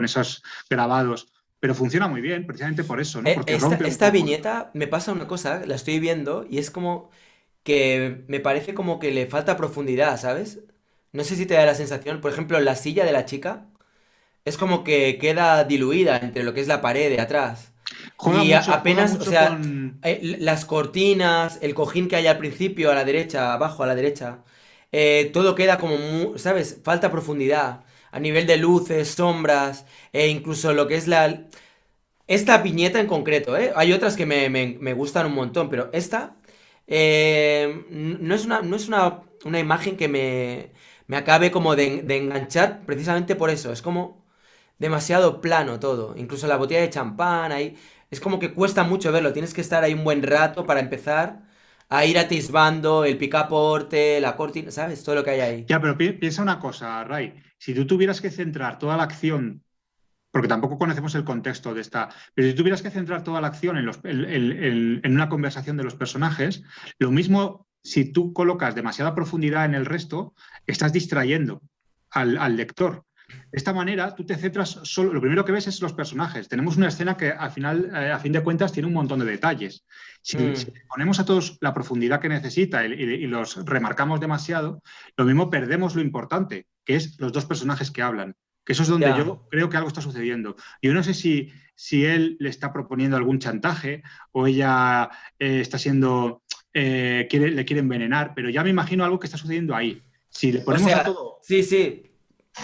esos grabados. Pero funciona muy bien, precisamente por eso, ¿no? Porque rompe un Esta poco. viñeta me pasa una cosa, la estoy viendo y es como que me parece como que le falta profundidad, ¿sabes? No sé si te da la sensación, por ejemplo, la silla de la chica es como que queda diluida entre lo que es la pared de atrás. Y Juega apenas, o mucho sea, con. las cortinas, el cojín que hay al principio, a la derecha, abajo a la derecha, todo queda como, ¿sabes? Falta profundidad. A nivel de luces, sombras, e incluso lo que es la... Esta viñeta en concreto, ¿eh? Hay otras que me gustan un montón, pero esta no es una imagen que me acabe como de enganchar precisamente por eso. Es como demasiado plano todo. Incluso la botella de champán ahí. Es como que cuesta mucho verlo. Tienes que estar ahí un buen rato para empezar a ir atisbando el picaporte, la cortina, ¿sabes? Todo lo que hay ahí. Ya, pero piensa una cosa, Ray. Si tú tuvieras que centrar toda la acción, porque tampoco conocemos el contexto de esta, pero si tuvieras que centrar toda la acción en una conversación de los personajes, lo mismo si tú colocas demasiada profundidad en el resto, estás distrayendo al lector. De esta manera, tú te centras solo, lo primero que ves es los personajes. Tenemos una escena que al final, a fin de cuentas, tiene un montón de detalles. Si Mm, ponemos a todos la profundidad que necesita y los remarcamos demasiado, lo mismo perdemos lo importante, que es los dos personajes que hablan. Que eso es donde ya. yo creo que algo está sucediendo. Yo no sé si él le está proponiendo algún chantaje o ella está siendo, le quiere envenenar, pero ya me imagino algo que está sucediendo ahí. Si le O ponemos a sea, todo, sí, sí.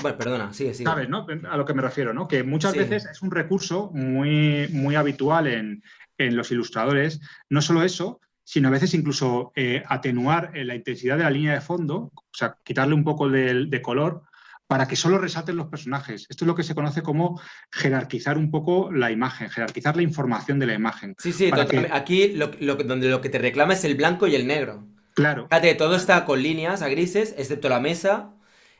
Bueno, perdona, sigue, sigue. ¿sabes, no? A lo que me refiero, ¿no? Que muchas Sí. veces es un recurso muy, muy habitual en los ilustradores. No solo eso, sino a veces incluso atenuar la intensidad de la línea de fondo, o sea, quitarle un poco de color para que solo resalten los personajes. Esto es lo que se conoce como jerarquizar un poco la imagen, jerarquizar la información de la imagen. Sí, sí, Para que, totalmente. Aquí donde lo que te reclama es el blanco y el negro. claro, Fíjate, todo está con líneas a grises, excepto la mesa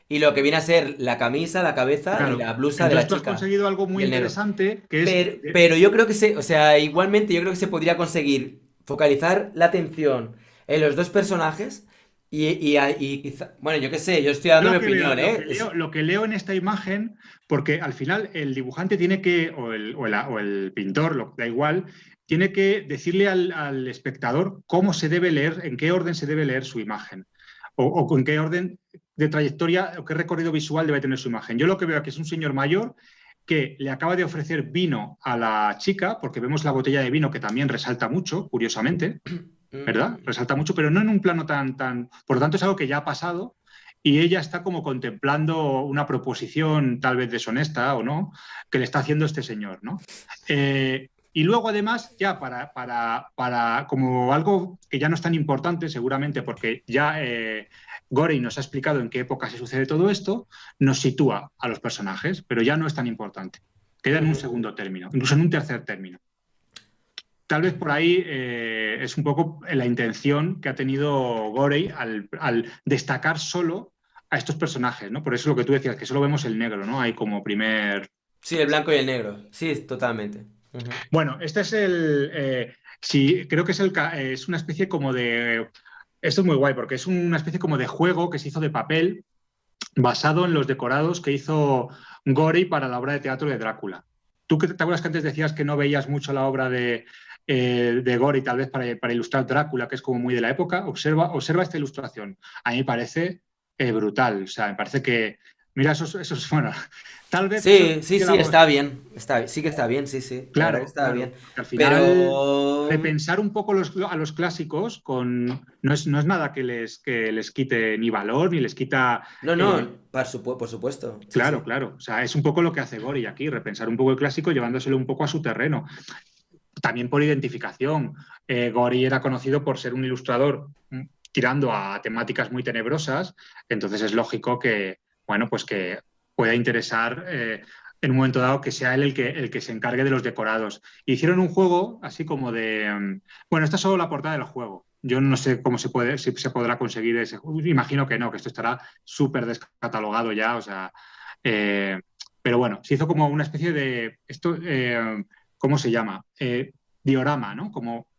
y lo que viene a ser la camisa, la cabeza y claro. la blusa de la Entonces tú has chica conseguido algo y muy el negro. interesante que es Pero yo creo que o sea, igualmente yo creo que se podría conseguir focalizar la atención en los dos personajes y quizá, bueno, yo qué sé, yo estoy yo dando mi lo que veo, opinión, ¿eh? lo que leo en esta imagen, porque al final el dibujante tiene que, o el pintor, da igual, tiene que decirle al espectador cómo se debe leer, en qué orden se debe leer su imagen, o en qué orden de trayectoria o qué recorrido visual debe tener su imagen. Yo lo que veo aquí es un señor mayor que le acaba de ofrecer vino a la chica, porque vemos la botella de vino que también resalta mucho, curiosamente, ¿verdad? Mm, Resalta mucho, pero no en un plano tan. Por lo tanto, es algo que ya ha pasado y ella está como contemplando una proposición tal vez deshonesta o no, que le está haciendo este señor, ¿no? Y luego, además, ya como algo que ya no es tan importante, seguramente, porque ya Gorey nos ha explicado en qué época se sucede todo esto, nos sitúa a los personajes, pero ya no es tan importante. Queda en un ujú. segundo término, incluso en un tercer término. Tal vez por ahí es un poco la intención que ha tenido Gorey al destacar solo a estos personajes, ¿no? Por eso lo que tú decías, que solo vemos el negro, ¿no? Hay como primer. Sí, el blanco y el negro. Sí, totalmente. Ujú. Bueno, este es sí, creo que es una especie como de. Esto es muy guay, porque es una especie como de juego que se hizo de papel basado en los decorados que hizo Gorey para la obra de teatro de Drácula. ¿Tú te acuerdas que antes decías que no veías mucho la obra de Gorey, tal vez para ilustrar Drácula, que es como muy de la época? Observa esta ilustración. A mí me parece brutal. O sea, me parece que. Mira, bueno, tal vez eso Sí, sí, que sí, la, está bien. Sí que está bien, sí, sí. La verdad que claro, está claro. bien. Al final, Pero... repensar un poco a los clásicos no es nada que les quite ni valor, ni les quita. No, eh, no, por supuesto. Sí, Claro, sí. claro. O sea, es un poco lo que hace Gori aquí, repensar un poco el clásico llevándoselo un poco a su terreno. También por identificación. Gori era conocido por ser un ilustrador tirando a temáticas muy tenebrosas, entonces es lógico que, bueno, pues que pueda interesar en un momento dado que sea él el que se encargue de los decorados. Hicieron un juego así como de. Bueno, esta es solo la portada del juego. Yo no sé cómo si se podrá conseguir ese juego. Imagino que no, que esto estará súper descatalogado ya, o sea. eh, pero bueno, se hizo como una especie de. ¿Cómo se llama? Diorama, ¿no?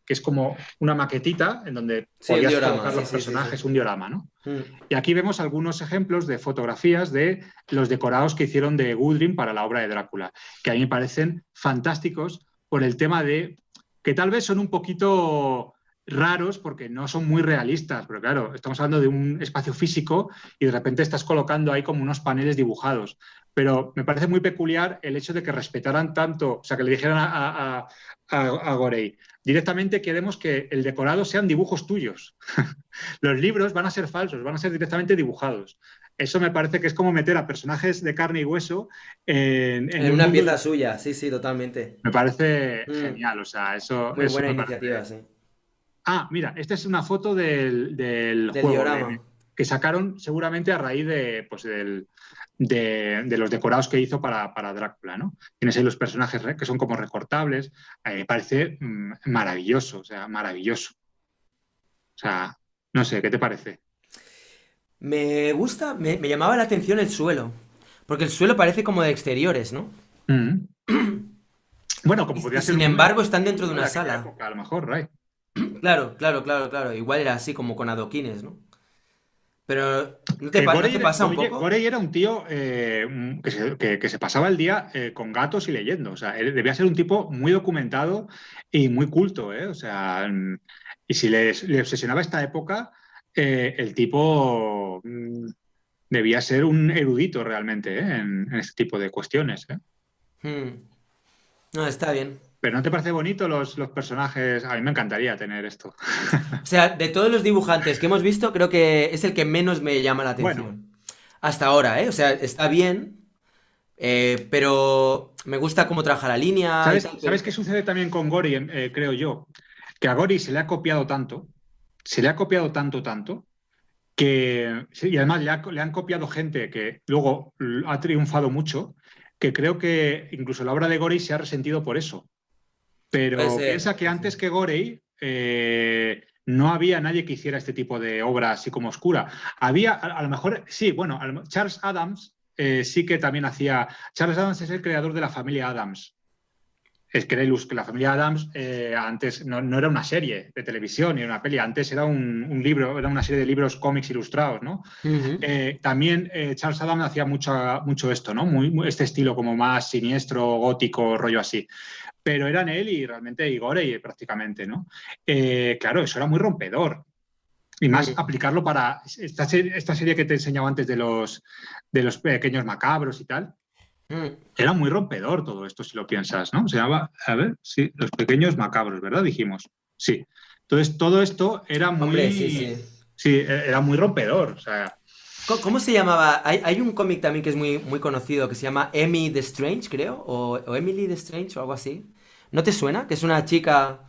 Que es como una maquetita en donde Sí, un podías diorama, colocar sí, los sí, sí, sí. personajes, un diorama, ¿no? Mm. Y aquí vemos algunos ejemplos de fotografías de los decorados que hicieron de Goodrin para la obra de Drácula, que a mí me parecen fantásticos por el tema de que tal vez son un poquito raros porque no son muy realistas, pero claro, estamos hablando de un espacio físico y de repente estás colocando ahí como unos paneles dibujados. Pero me parece muy peculiar el hecho de que respetaran tanto, o sea, que le dijeran a Gorey, directamente queremos que el decorado sean dibujos tuyos. Los libros van a ser falsos, van a ser directamente dibujados. Eso me parece que es como meter a personajes de carne y hueso en En un una mundo. pieza suya, sí, sí, totalmente. Me parece Mm. genial, o sea, eso, Muy eso buena me parece. iniciativa, sí. Mira, esta es una foto del Del juego diorama. que sacaron seguramente a raíz pues, de los decorados que hizo para Drácula, ¿no? Tienes ahí los personajes que son como recortables. Me parece maravilloso, o sea, maravilloso. O sea, no sé, ¿qué te parece? Me gusta, me llamaba la atención el suelo. Porque el suelo parece como de exteriores, ¿no? Mm. Bueno, como Y podría ser sin un embargo están dentro de ¿no? De una aquella sala. época, a lo mejor, Ray. Claro, claro, claro, claro. Igual era así, como con adoquines, ¿no? Pero, ¿no te pasa un poco? Gorey era un tío que se pasaba el día con gatos y leyendo. O sea, él debía ser un tipo muy documentado y muy culto, ¿eh? O sea, y si le obsesionaba esta época, el tipo debía ser un erudito realmente, ¿eh? En este tipo de cuestiones, ¿eh? Hmm. No, está bien. Pero ¿no te parece bonito los personajes? A mí me encantaría tener esto. O sea, de todos los dibujantes que hemos visto, creo que es el que menos me llama la Bueno, atención. Hasta ahora, ¿eh? O sea, está bien, pero me gusta cómo trabaja la línea y tal, ¿sabes qué sucede también con Gori, creo yo? Que a Gori se le ha copiado tanto, se le ha copiado tanto, tanto, que, sí, y además le han copiado gente que luego ha triunfado mucho, que creo que incluso la obra de Gori se ha resentido por eso. puede Pero ser. piensa que Sí, antes sí. que Gorey no había nadie que hiciera este tipo de obra así como oscura. Había, a lo mejor, sí, bueno, Charles Adams sí que también hacía. Charles Adams es el creador de la familia Adams. Es que la familia Adams antes no era una serie de televisión ni era una peli, antes era un libro, era una serie de libros cómics ilustrados, ¿no? Ujú. También Charles Adams hacía mucho esto, ¿no? Este estilo como más siniestro, gótico, rollo así, pero eran él y realmente Igor y prácticamente, ¿no? Claro, eso era muy rompedor. Y más Mm. aplicarlo para esta serie que te enseñaba antes de los pequeños macabros y tal. Mm. Era muy rompedor todo esto, si lo piensas, ¿no? Se llamaba, a ver, sí, los pequeños macabros, ¿verdad? Dijimos. Sí. Entonces, todo esto era Hombre, sí, sí. sí, era muy rompedor. O sea, ¿Cómo se llamaba? Hay un cómic también que es muy, muy conocido que se llama Emmy the Strange, creo, o Emily the Strange o algo así. ¿No te suena? Que es una chica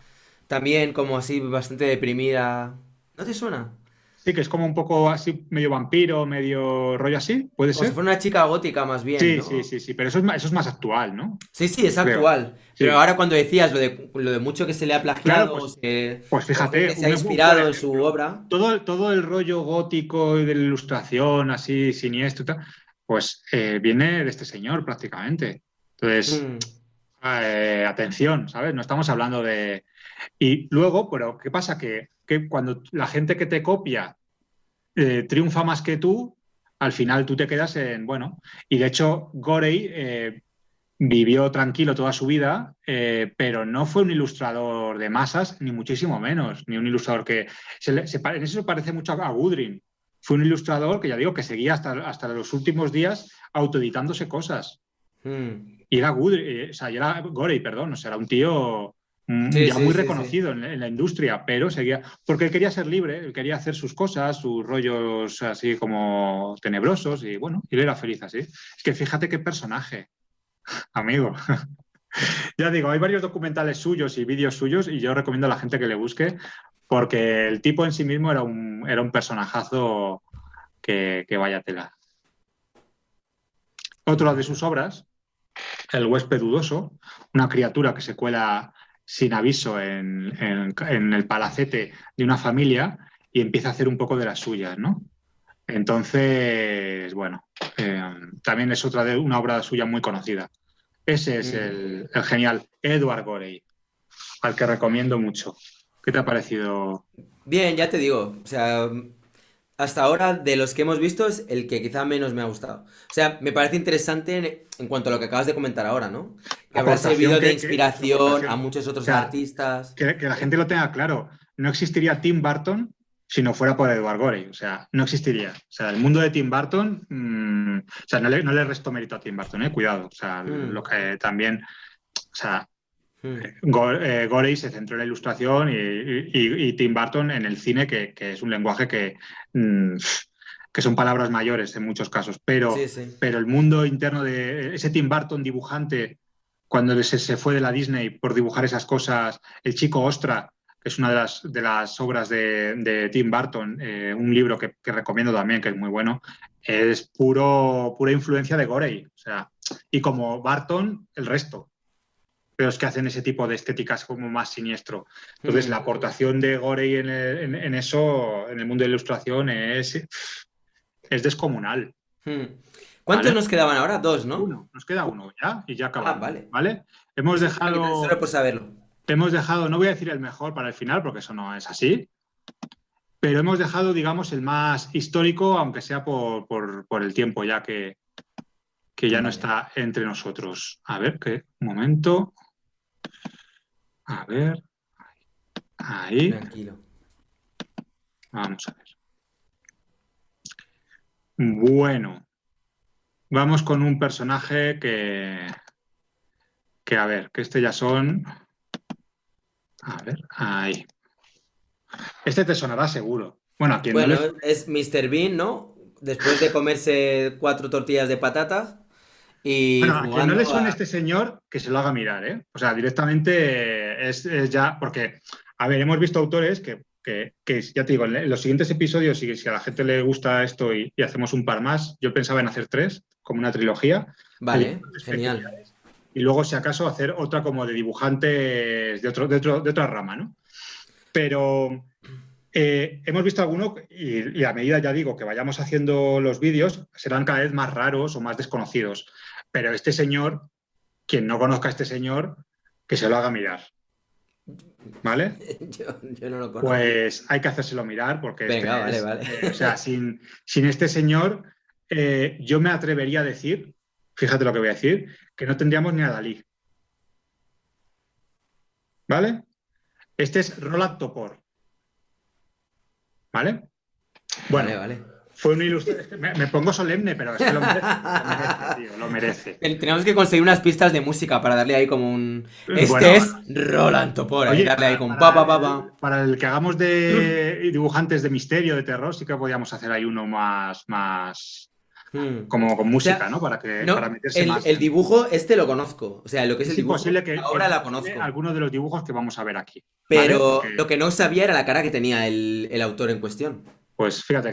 también como así bastante deprimida. ¿No te suena? sí, que es como un poco así, medio vampiro, medio rollo así, ¿puede Como si ser? fuera una chica gótica más bien, Sí, sí, ¿no? sí, sí, pero eso es más actual, ¿no? Sí, sí, es Creo. actual. Pero Sí. ahora cuando decías lo de mucho que se le ha Claro, plagiado pues o fíjate, gente se ha por inspirado en su ejemplo, obra. todo el rollo gótico y de la ilustración así siniestro y tal, pues viene de este señor prácticamente. Entonces, Mm, atención, ¿sabes? No estamos hablando de... Y luego, pero ¿qué pasa? Que cuando la gente que te copia triunfa más que tú, al final tú te quedas en, bueno, y de hecho Gorey vivió tranquilo toda su vida, pero no fue un ilustrador de masas, ni muchísimo menos, ni un ilustrador que... en eso se parece mucho a Gudrun. Fue un ilustrador que ya digo que seguía hasta los últimos días autoeditándose cosas. mm. Y era Gudrun, o sea, y era Gorey, perdón, o sea, era un tío Sí, ya sí, muy sí, sí. reconocido en la industria, pero seguía, porque él quería ser libre, él quería hacer sus cosas, sus rollos así como tenebrosos, y bueno, y él era feliz así. Es que fíjate qué personaje, amigo. Ya digo, hay varios documentales suyos y vídeos suyos y yo recomiendo a la gente que le busque porque el tipo en sí mismo era un personajazo que vaya tela. Otra de sus obras, El huésped dudoso, una criatura que se cuela sin aviso en el palacete de una familia y empieza a hacer un poco de las suyas, ¿no? Entonces, bueno, eh, también es una obra suya muy conocida. Ese es Mm. el genial Edward Gorey, al que recomiendo mucho. ¿Qué te ha parecido? Bien, ya te digo. O sea, hasta ahora, de los que hemos visto, es el que quizá menos me ha gustado. O sea, me parece interesante en cuanto a lo que acabas de comentar ahora, ¿no? Que La habrá aportación servido de inspiración a aportación. muchos O otros sea, artistas. que la gente lo tenga claro. No existiría Tim Burton si no fuera por Edward Gorey. O sea, no existiría. O sea, el mundo de Tim Burton, o sea, no le resto mérito a Tim Burton, cuidado. O sea, lo Mm, que también, o sea, mm, Gorey se centró en la ilustración y Tim Burton en el cine, que es un lenguaje mm, que son palabras mayores en muchos casos, sí, sí. pero el mundo interno de ese Tim Burton dibujante, cuando se fue de la Disney por dibujar esas cosas, El Chico Ostra, que es una de las obras de Tim Burton, un libro que recomiendo también, que es muy bueno, es pura influencia de Gorey. O sea, y como Barton, el resto. los que hacen ese tipo de estéticas como más siniestro. Entonces, Mm, la aportación de Gorey en eso, en el mundo de la ilustración, es descomunal, mm. ¿Cuántos ¿vale? nos quedaban ahora? Dos, ¿no? Nos queda uno ya y ya Ah, acabamos, vale. ¿vale? Hemos Eso para quitar, solo dejado, por saberlo. hemos dejado, no voy a decir el mejor para el final, porque eso no es así, pero hemos dejado, digamos, el más histórico, aunque sea por el tiempo ya que ya no Vale, está entre nosotros. A ver, un momento. A ver, ahí. tranquilo. Vamos a ver. Bueno, vamos con un personaje que a ver, que este ya son. A ver, ahí. Este te sonará seguro. Bueno, a quien no Bueno, les. es Mr. Bean, ¿no? Después de comerse 4 tortillas de patatas y Bueno, a quien no le jugando suene a... este señor, que se lo haga mirar, ¿eh? O sea, directamente es ya. Porque, a ver, hemos visto autores que, ya te digo, en los siguientes episodios, si a la gente le gusta esto y hacemos un par más, yo pensaba en hacer tres, como una trilogía, de Vale, dibujantes genial. peculiares. Y luego, si acaso, hacer otra como de dibujantes de otra rama, ¿no? Pero hemos visto alguno y a medida, ya digo, que vayamos haciendo los vídeos, serán cada vez más raros o más desconocidos. Pero este señor, quien no conozca a este señor, que se lo haga mirar, ¿vale? Yo no lo conozco. Pues hay que hacérselo mirar porque este Venga, vale, es, vale. o sea, sin este señor, yo me atrevería a decir, fíjate lo que voy a decir, que no tendríamos ni a Dalí, ¿vale? Este es Roland Topor, ¿vale? Vale, Bueno, vale. fue un ilustrador. Me pongo solemne, pero es que lo merece, tío, lo merece. Tenemos que conseguir unas pistas de música para darle ahí como un... Este Bueno, es Roland Topora y oye, darle ahí con pa pa pa pa. para el que hagamos de dibujantes de misterio, de terror, sí que podíamos hacer ahí uno más como con O música, sea, ¿no? Para no, meterse el, más el en. dibujo este lo conozco. O sea, lo que es el Es dibujo, imposible la que obra no la sea conozco. alguno de los dibujos que vamos a ver aquí, ¿vale? Pero lo Porque, que no sabía era la cara que tenía el autor en cuestión. pues fíjate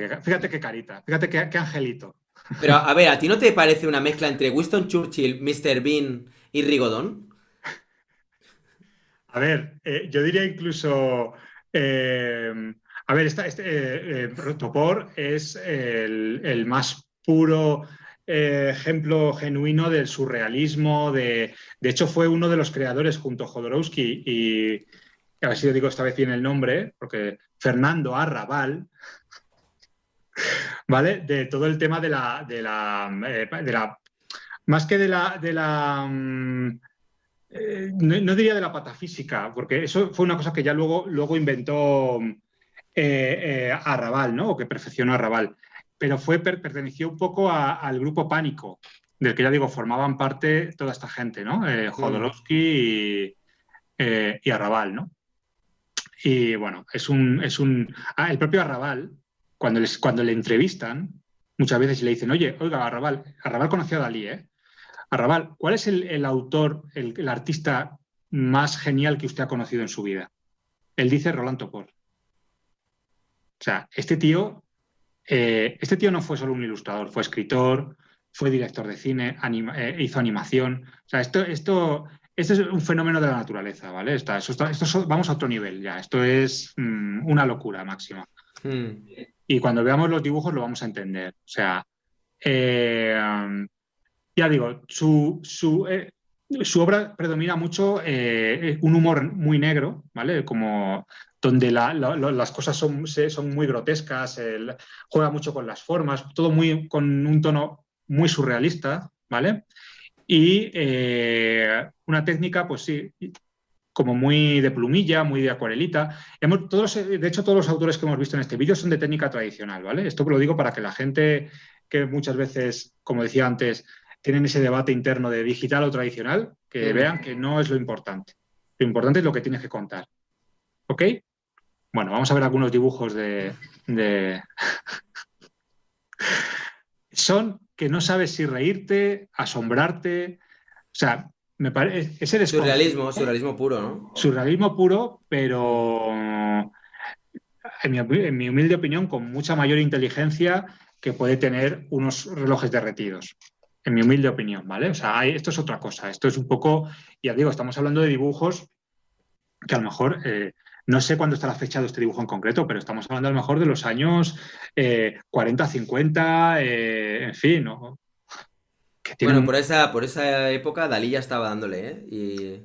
qué carita, fíjate qué angelito. Pero a ver, ¿a ti no te parece una mezcla entre Winston Churchill, Mr. Bean y Rigodón? A ver, yo diría incluso, a ver, Topor es el más puro ejemplo genuino del surrealismo, de hecho fue uno de los creadores junto a Jodorowsky y, a ver si lo digo esta vez bien el nombre, porque Fernando Arrabal, ¿vale? De todo el tema más que no diría de la patafísica, porque eso fue una cosa que ya luego inventó Arrabal, ¿no? O que perfeccionó Arrabal. Pero perteneció un poco al grupo Pánico, del que ya digo, formaban parte toda esta gente, ¿no? Mm, Jodorowsky y Arrabal, ¿no? Y bueno, el propio Arrabal, cuando le entrevistan, muchas veces le dicen, oye, oiga, Arrabal conoció a Dalí, ¿eh? Arrabal, ¿cuál es el autor, el artista más genial que usted ha conocido en su vida? Él dice Roland Topor. O sea, este tío no fue solo un ilustrador, fue escritor, fue director de cine, hizo animación. O sea, esto es un fenómeno de la naturaleza, ¿vale? Vamos a otro nivel ya. Esto es una locura máxima. mm. Y cuando veamos los dibujos lo vamos a entender. O sea, eh, ya digo, su obra predomina mucho un humor muy negro, ¿vale? Como donde las cosas son muy grotescas, juega mucho con las formas, todo con un tono muy surrealista, ¿vale? Y una técnica, pues sí, como muy de plumilla, muy de acuarelita. De hecho, todos los autores que hemos visto en este vídeo son de técnica tradicional, ¿vale? Esto lo digo para que la gente que muchas veces, como decía antes, tienen ese debate interno de digital o tradicional, que Mm. vean que no es lo importante. Lo importante es lo que tienes que contar. ¿Ok? Bueno, vamos a ver algunos dibujos de... Son que no sabes si reírte, asombrarte. O sea, me parece ese Surrealismo, desconcierto, surrealismo puro, ¿no? surrealismo puro, Mm. pero en mi humilde opinión, con mucha mayor inteligencia que puede tener unos relojes derretidos. en mi humilde opinión, ¿vale? O sea, esto es otra cosa. Esto es un poco, ya digo, estamos hablando de dibujos que a lo mejor, no sé cuándo está la fecha de este dibujo en concreto, pero estamos hablando a lo mejor de los años 40, 50, en fin, ¿no? Que Bueno, tienen... por esa época Dalí ya estaba dándole, ¿eh?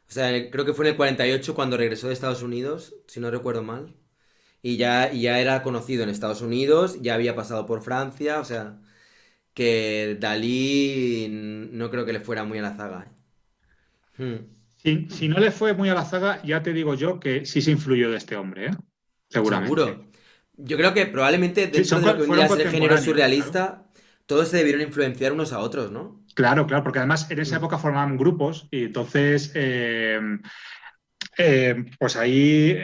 O sea, creo que fue en el 48 cuando regresó de Estados Unidos, si no recuerdo mal. Y ya era conocido en Estados Unidos, ya había pasado por Francia, o sea, que Dalí no creo que le fuera muy a la zaga. Si no le fue muy a la zaga, ya te digo yo que sí se influyó de este hombre, ¿eh? Seguramente. Seguro. Yo creo que probablemente Sí, dentro de lo que un día fueron es el género contemporáneos, claro. surrealista, todos se debieron influenciar unos a otros, ¿no? Claro, claro, porque además en esa Mm, época formaban grupos y entonces pues ahí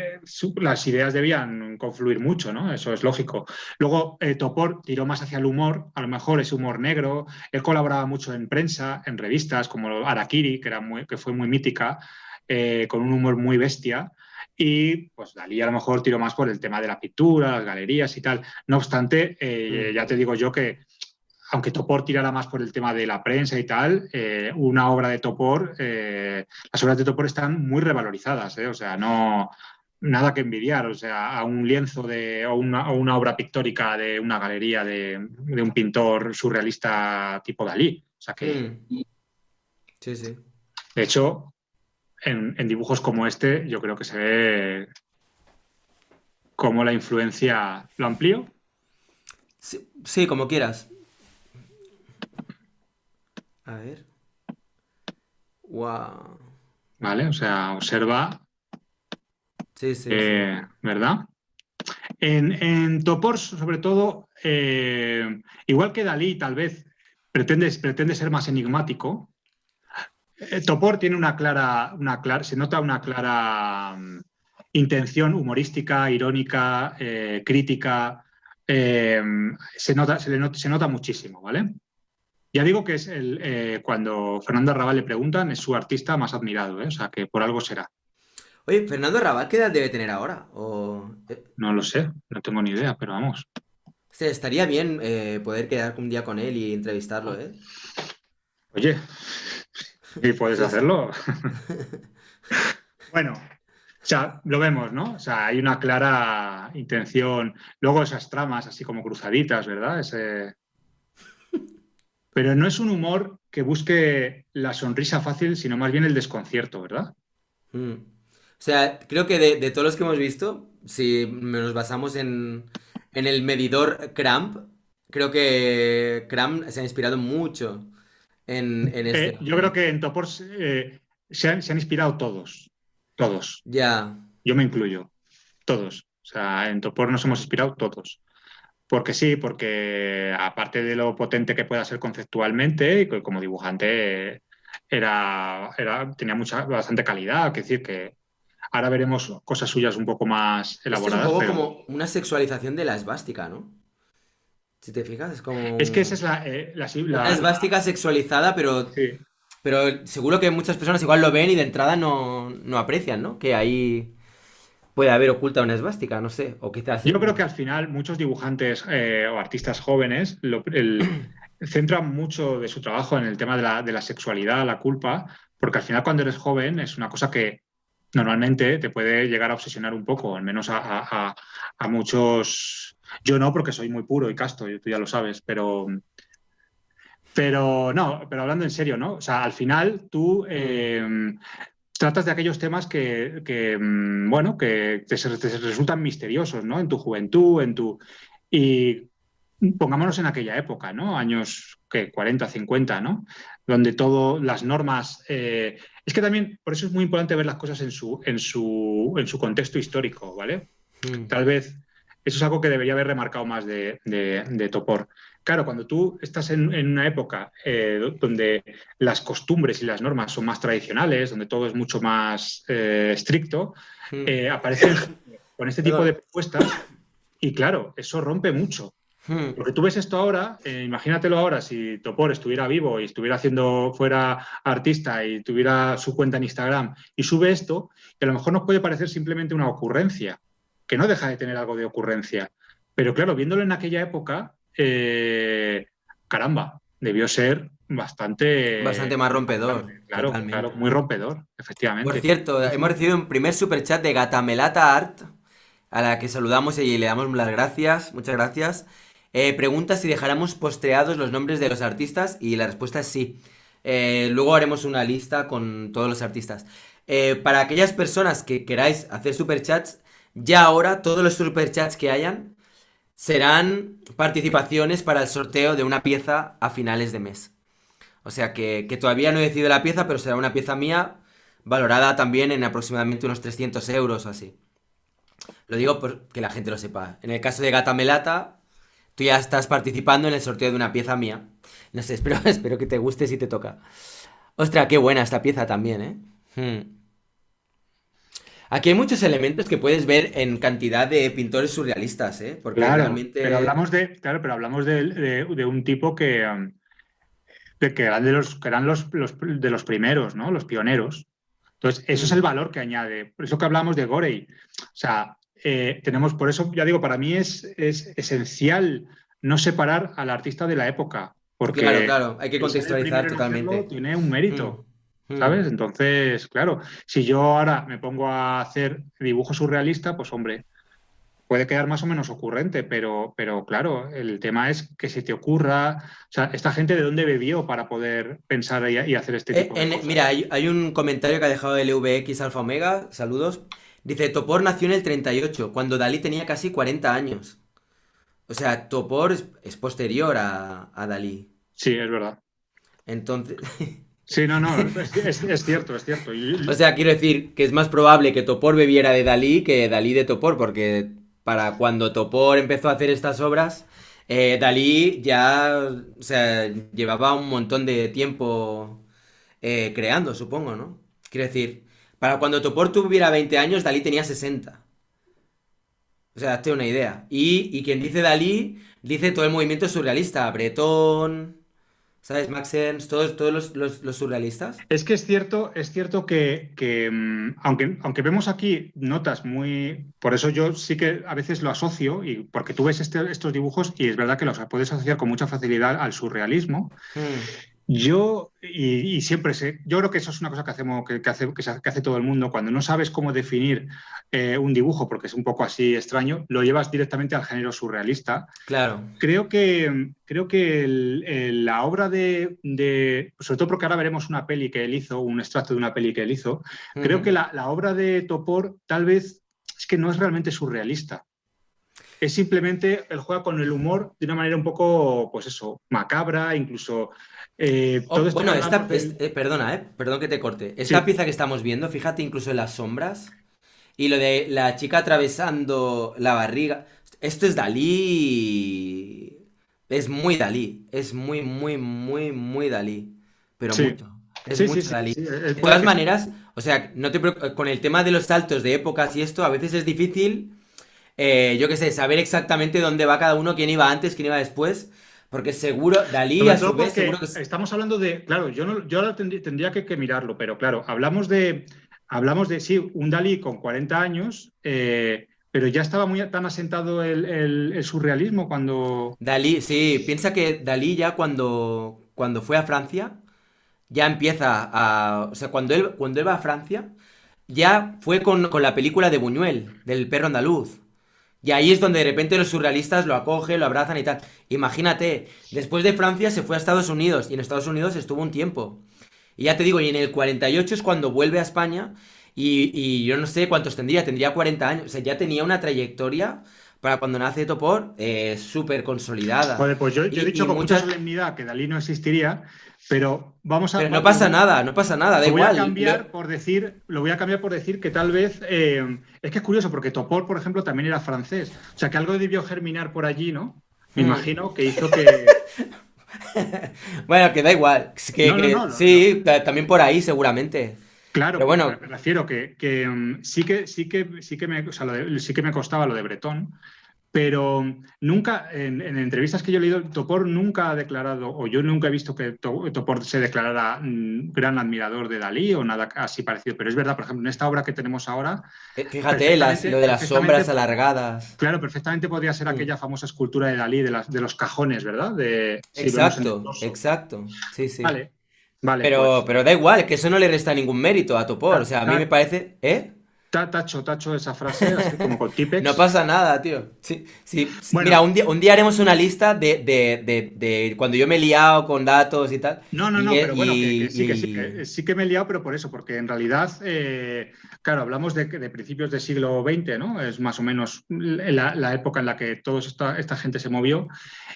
las ideas debían confluir mucho, ¿no? Eso es lógico. Luego, Topor tiró más hacia el humor, a lo mejor es humor negro. Él colaboraba mucho en prensa, en revistas como Harakiri, que fue muy mítica, con un humor muy bestia. Y pues Dalí a lo mejor tiró más por el tema de la pintura, las galerías y tal. No obstante, mm, ya te digo yo que aunque Topor tirara más por el tema de la prensa y tal, una obra de Topor, las obras de Topor están muy revalorizadas, o sea, no nada que envidiar, o sea, a un lienzo o una obra pictórica de una galería de un pintor surrealista tipo Dalí. O sea que, mm. Sí, sí. de hecho, en dibujos como este, yo creo que se ve cómo la influencia lo amplió, Sí, sí, como quieras. A ver. Wow. ¿vale? O sea, observa, Sí, sí, sí. ¿verdad? En Topor, sobre todo, igual que Dalí, tal vez pretende ser más enigmático. Topor tiene se nota una clara intención humorística, irónica, crítica. eh, se nota muchísimo, ¿vale? Ya digo que es cuando Fernando Arrabal le preguntan, es su artista más admirado, ¿eh? O sea que por algo será. Oye, Fernando Rabal, ¿qué edad debe tener ahora? No lo sé, no tengo ni idea, pero vamos. Estaría bien poder quedar un día con él y entrevistarlo, ¿eh? Oye, si puedes Sí, sí. hacerlo. Bueno, o sea, lo vemos, ¿no? O sea, hay una clara intención. Luego esas tramas así como cruzaditas, ¿verdad? Pero no es un humor que busque la sonrisa fácil, sino más bien el desconcierto, ¿verdad? Mm. O sea, creo que de todos los que hemos visto, si nos basamos en el medidor Cramp, creo que Cramp se ha inspirado mucho en este Yo creo hombre. que en Topor se han inspirado todos, todos. Ya. Yo me incluyo, todos. O sea, en Topor nos hemos inspirado todos. Porque sí, porque aparte de lo potente que pueda ser conceptualmente, y como dibujante tenía bastante calidad. Es decir, que ahora veremos cosas suyas un poco más Esto es un elaboradas, poco pero como una sexualización de la esvástica, ¿no? Si te fijas, es como es que esa es una esvástica sexualizada, sí. pero seguro que muchas personas igual lo ven y de entrada no aprecian, ¿no? Que ahí puede haber oculta una esvástica, no sé, o quizás Yo creo que al final muchos dibujantes o artistas jóvenes centran mucho de su trabajo en el tema de la sexualidad, la culpa, porque al final cuando eres joven es una cosa que normalmente te puede llegar a obsesionar un poco, al menos a muchos. Yo no, porque soy muy puro y casto, tú ya lo sabes, pero no, pero hablando en serio, ¿no? O sea, al final tú Mm, tratas de aquellos temas bueno, que te resultan misteriosos, ¿no? En tu juventud, y pongámonos en aquella época, ¿no? Años, ¿qué? 40, 50, ¿no? Donde todas las normas... es que también, por eso es muy importante ver las cosas en su contexto histórico, ¿vale? mm, Tal vez eso es algo que debería haber remarcado más de Topor. Claro, cuando tú estás en una época donde las costumbres y las normas son más tradicionales, donde todo es mucho más estricto, mm. aparecen con este tipo de Perdón. propuestas y claro, eso rompe mucho. Mm, Porque tú ves esto ahora, imagínatelo ahora, si Topor estuviera vivo y fuera artista y tuviera su cuenta en Instagram y sube esto, que a lo mejor nos puede parecer simplemente una ocurrencia, que no deja de tener algo de ocurrencia. Pero claro, viéndolo en aquella época, caramba. debió ser Bastante bastante más rompedor, impactante. Claro, claro, totalmente. muy rompedor, Por efectivamente. cierto, Sí, hemos sí. recibido un primer superchat de Gatamelata Art, a la que saludamos y le damos las gracias, muchas gracias. Pregunta si dejáramos posteados los nombres de los artistas y la respuesta es sí. Luego haremos una lista con todos los artistas. Para aquellas personas que queráis hacer superchats, ya ahora todos los superchats que hayan serán participaciones para el sorteo de una pieza a finales de mes. O sea que todavía no he decidido la pieza, pero será una pieza mía valorada también en aproximadamente unos 300 euros o así. Lo digo por que la gente lo sepa. En el caso de Gata Melata, tú ya estás participando en el sorteo de una pieza mía. No sé, espero, espero que te guste si te toca. Ostras, qué buena esta pieza también, ¿eh? Aquí hay muchos elementos que puedes ver en cantidad de pintores surrealistas, ¿eh? Porque Claro, pero realmente... hablamos de un tipo que eran que eran de los primeros, ¿no? Los pioneros. Entonces, eso es el hmm, valor que añade. Por eso que hablamos de Gorey. O sea, tenemos, por eso, ya digo, para mí es esencial no separar al artista de la época, Claro, porque claro, hay que el ser el contextualizar primero en hacerlo totalmente. tiene un Hmm, mérito, hmm. ¿sabes? Entonces, claro, si yo ahora me pongo a hacer dibujo surrealista, pues hombre, puede quedar más o menos ocurrente, pero claro, el tema es que se te ocurra, o sea, esta gente de dónde bebió para poder pensar y hacer este tipo de Mira, cosas. hay un comentario que ha dejado el VX Alfa Omega, saludos. Dice, Topor nació en el 38, cuando Dalí tenía casi 40 años. O sea, Topor es posterior a Dalí. Sí, es verdad. Entonces, Sí, no, no, es cierto, es cierto. o sea, quiero decir que es más probable que Topor bebiera de Dalí que Dalí de Topor, porque para cuando Topor empezó a hacer estas obras, Dalí ya, o sea, llevaba un montón de tiempo creando, supongo, ¿no? Quiero decir, para cuando Topor tuviera 20 años, Dalí tenía 60. O sea, hazte una idea. Y quien dice Dalí, dice todo el movimiento surrealista. Breton, ¿sabes? Max Ernst, todos los surrealistas. es cierto que, aunque vemos aquí notas muy. Por eso yo sí que a veces lo asocio, y porque tú ves estos dibujos y es verdad que los puedes asociar con mucha facilidad al surrealismo. Hmm, Y siempre sé, yo creo que eso es una cosa que hacemos, que hace todo el mundo. Cuando no sabes cómo definir un dibujo, porque es un poco así extraño, lo llevas directamente al género surrealista. claro. Creo que la obra sobre todo porque ahora veremos una peli que él hizo, un extracto de una peli que él hizo, creo que Ujú. la obra de Topor tal vez es que no es realmente surrealista. Es simplemente él juega con el humor de una manera un poco, pues eso, macabra, incluso todo Oh, esto que bueno, hablamos del. perdona, perdón que te corte. Esta Sí, pieza que estamos viendo, fíjate incluso en las sombras. Y lo de la chica atravesando la barriga. Esto es Dalí. Es muy Dalí. Es muy, muy, muy, muy Dalí. Pero sí, mucho. Es sí, sí, mucho sí, Dalí. sí, De puede todas que sí. maneras, o sea, no te con el tema de los saltos de épocas y esto, a veces es difícil, yo qué sé, saber exactamente dónde va cada uno, quién iba antes, quién iba después. Porque seguro, Dalí Sobre a su todo vez, seguro porque que es. estamos hablando de, claro, yo, no, yo ahora tendría que mirarlo, pero claro, hablamos de, sí, un Dalí con 40 años, pero ya estaba muy tan asentado el surrealismo cuando. Dalí, sí, piensa que Dalí ya cuando fue a Francia, ya empieza a... O sea, cuando él va a Francia, ya fue con la película de Buñuel, del perro andaluz. Y ahí es donde de repente los surrealistas lo acogen, lo abrazan y tal. Imagínate, después de Francia se fue a Estados Unidos y en Estados Unidos estuvo un tiempo. Y ya te digo, y en el 48 es cuando vuelve a España y yo no sé cuántos tendría 40 años. O sea, ya tenía una trayectoria para cuando nace Topor súper consolidada. Joder, pues yo he dicho Y con mucha muchas... solemnidad que Dalí no existiría, pero vamos a, Pero no va- lo pasa voy a, nada, no pasa nada, da lo voy a igual. cambiar por decir, lo voy a cambiar por decir que tal vez, es que es curioso porque Topor, por ejemplo, también era francés, o sea que algo debió germinar por allí, ¿no? Me Hmm. imagino que hizo que. Bueno, que da igual. Es No, no, que no, sí, también por ahí seguramente. Pero claro, pero bueno, me refiero que sí que me, o sea, sí que me costaba lo de Bretón, pero nunca, en entrevistas que yo he leído, Topor nunca ha declarado, o yo nunca he visto que Topor se declarara gran admirador de Dalí o nada así parecido. Pero es verdad, por ejemplo, en esta obra que tenemos ahora, Fíjate, lo de las sombras perfectamente, alargadas. claro, perfectamente podría ser Mm. aquella famosa escultura de Dalí de los cajones, ¿verdad? Si vemos en el Exacto, torso. exacto. Sí, sí. Vale, vale, Pero da igual, que eso no le resta ningún mérito a Topor. O ta- sea, a mí me ta- parece. ¿Eh? tacho esa frase, así como con No Tipex. pasa nada, tío. Sí, sí, sí. Mira, Bueno, un día haremos una lista de cuando yo me he liado con datos y tal. no, no, Y, no, e- pero bueno, y- que sí que me he liado, pero por eso, porque en realidad, claro, hablamos de principios del siglo XX, ¿no? Es más o menos la época en la que toda esta gente se movió.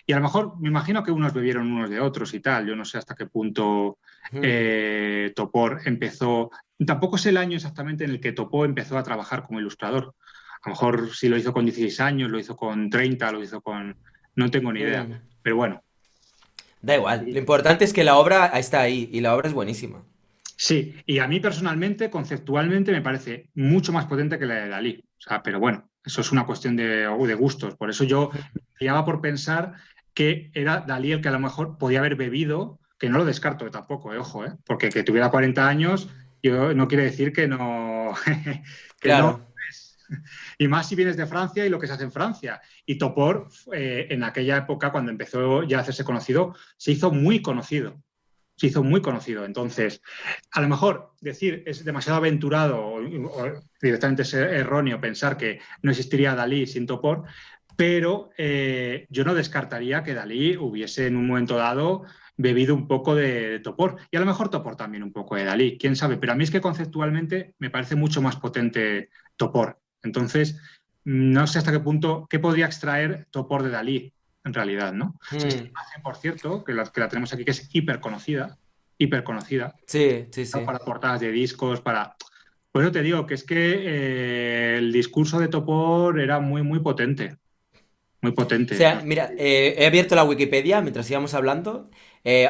Y a lo mejor me imagino que unos bebieron unos de otros y tal. Yo no sé hasta qué punto Hmm. Topor empezó. Tampoco sé el año exactamente en el que Topor empezó a trabajar como ilustrador. A lo mejor si lo hizo con 16 años, lo hizo con 30, lo hizo con... No tengo ni idea. Hmm. Pero bueno. Da igual. Lo importante es que la obra está ahí y la obra es buenísima. Sí, y a mí personalmente, conceptualmente, me parece mucho más potente que la de Dalí. O sea, pero bueno, eso es una cuestión de gustos. Por eso yo me guiaba por pensar que era Dalí el que a lo mejor podía haber bebido, que no lo descarto tampoco, ojo, porque que tuviera 40 años, yo no quiere decir que no, que no. Claro. Y más si vienes de Francia y lo que se hace en Francia. Y Topor, en aquella época, cuando empezó ya a hacerse conocido, se hizo muy conocido. Se hizo muy conocido. Entonces, a lo mejor decir es demasiado aventurado o directamente es erróneo pensar que no existiría Dalí sin Topor, pero yo no descartaría que Dalí hubiese en un momento dado bebido un poco de Topor y a lo mejor Topor también un poco de Dalí, quién sabe, pero a mí es que conceptualmente me parece mucho más potente Topor. Entonces, no sé hasta qué punto, qué podría extraer Topor de Dalí en realidad, ¿no? Esa Hmm. imagen, por cierto, que la tenemos aquí, que es hiper conocida, Sí, sí, ¿no? sí. Para portadas de discos, para... Por eso te digo que es que el discurso de Topor era muy, muy potente, muy O potente. sea, mira, he abierto la Wikipedia mientras íbamos hablando.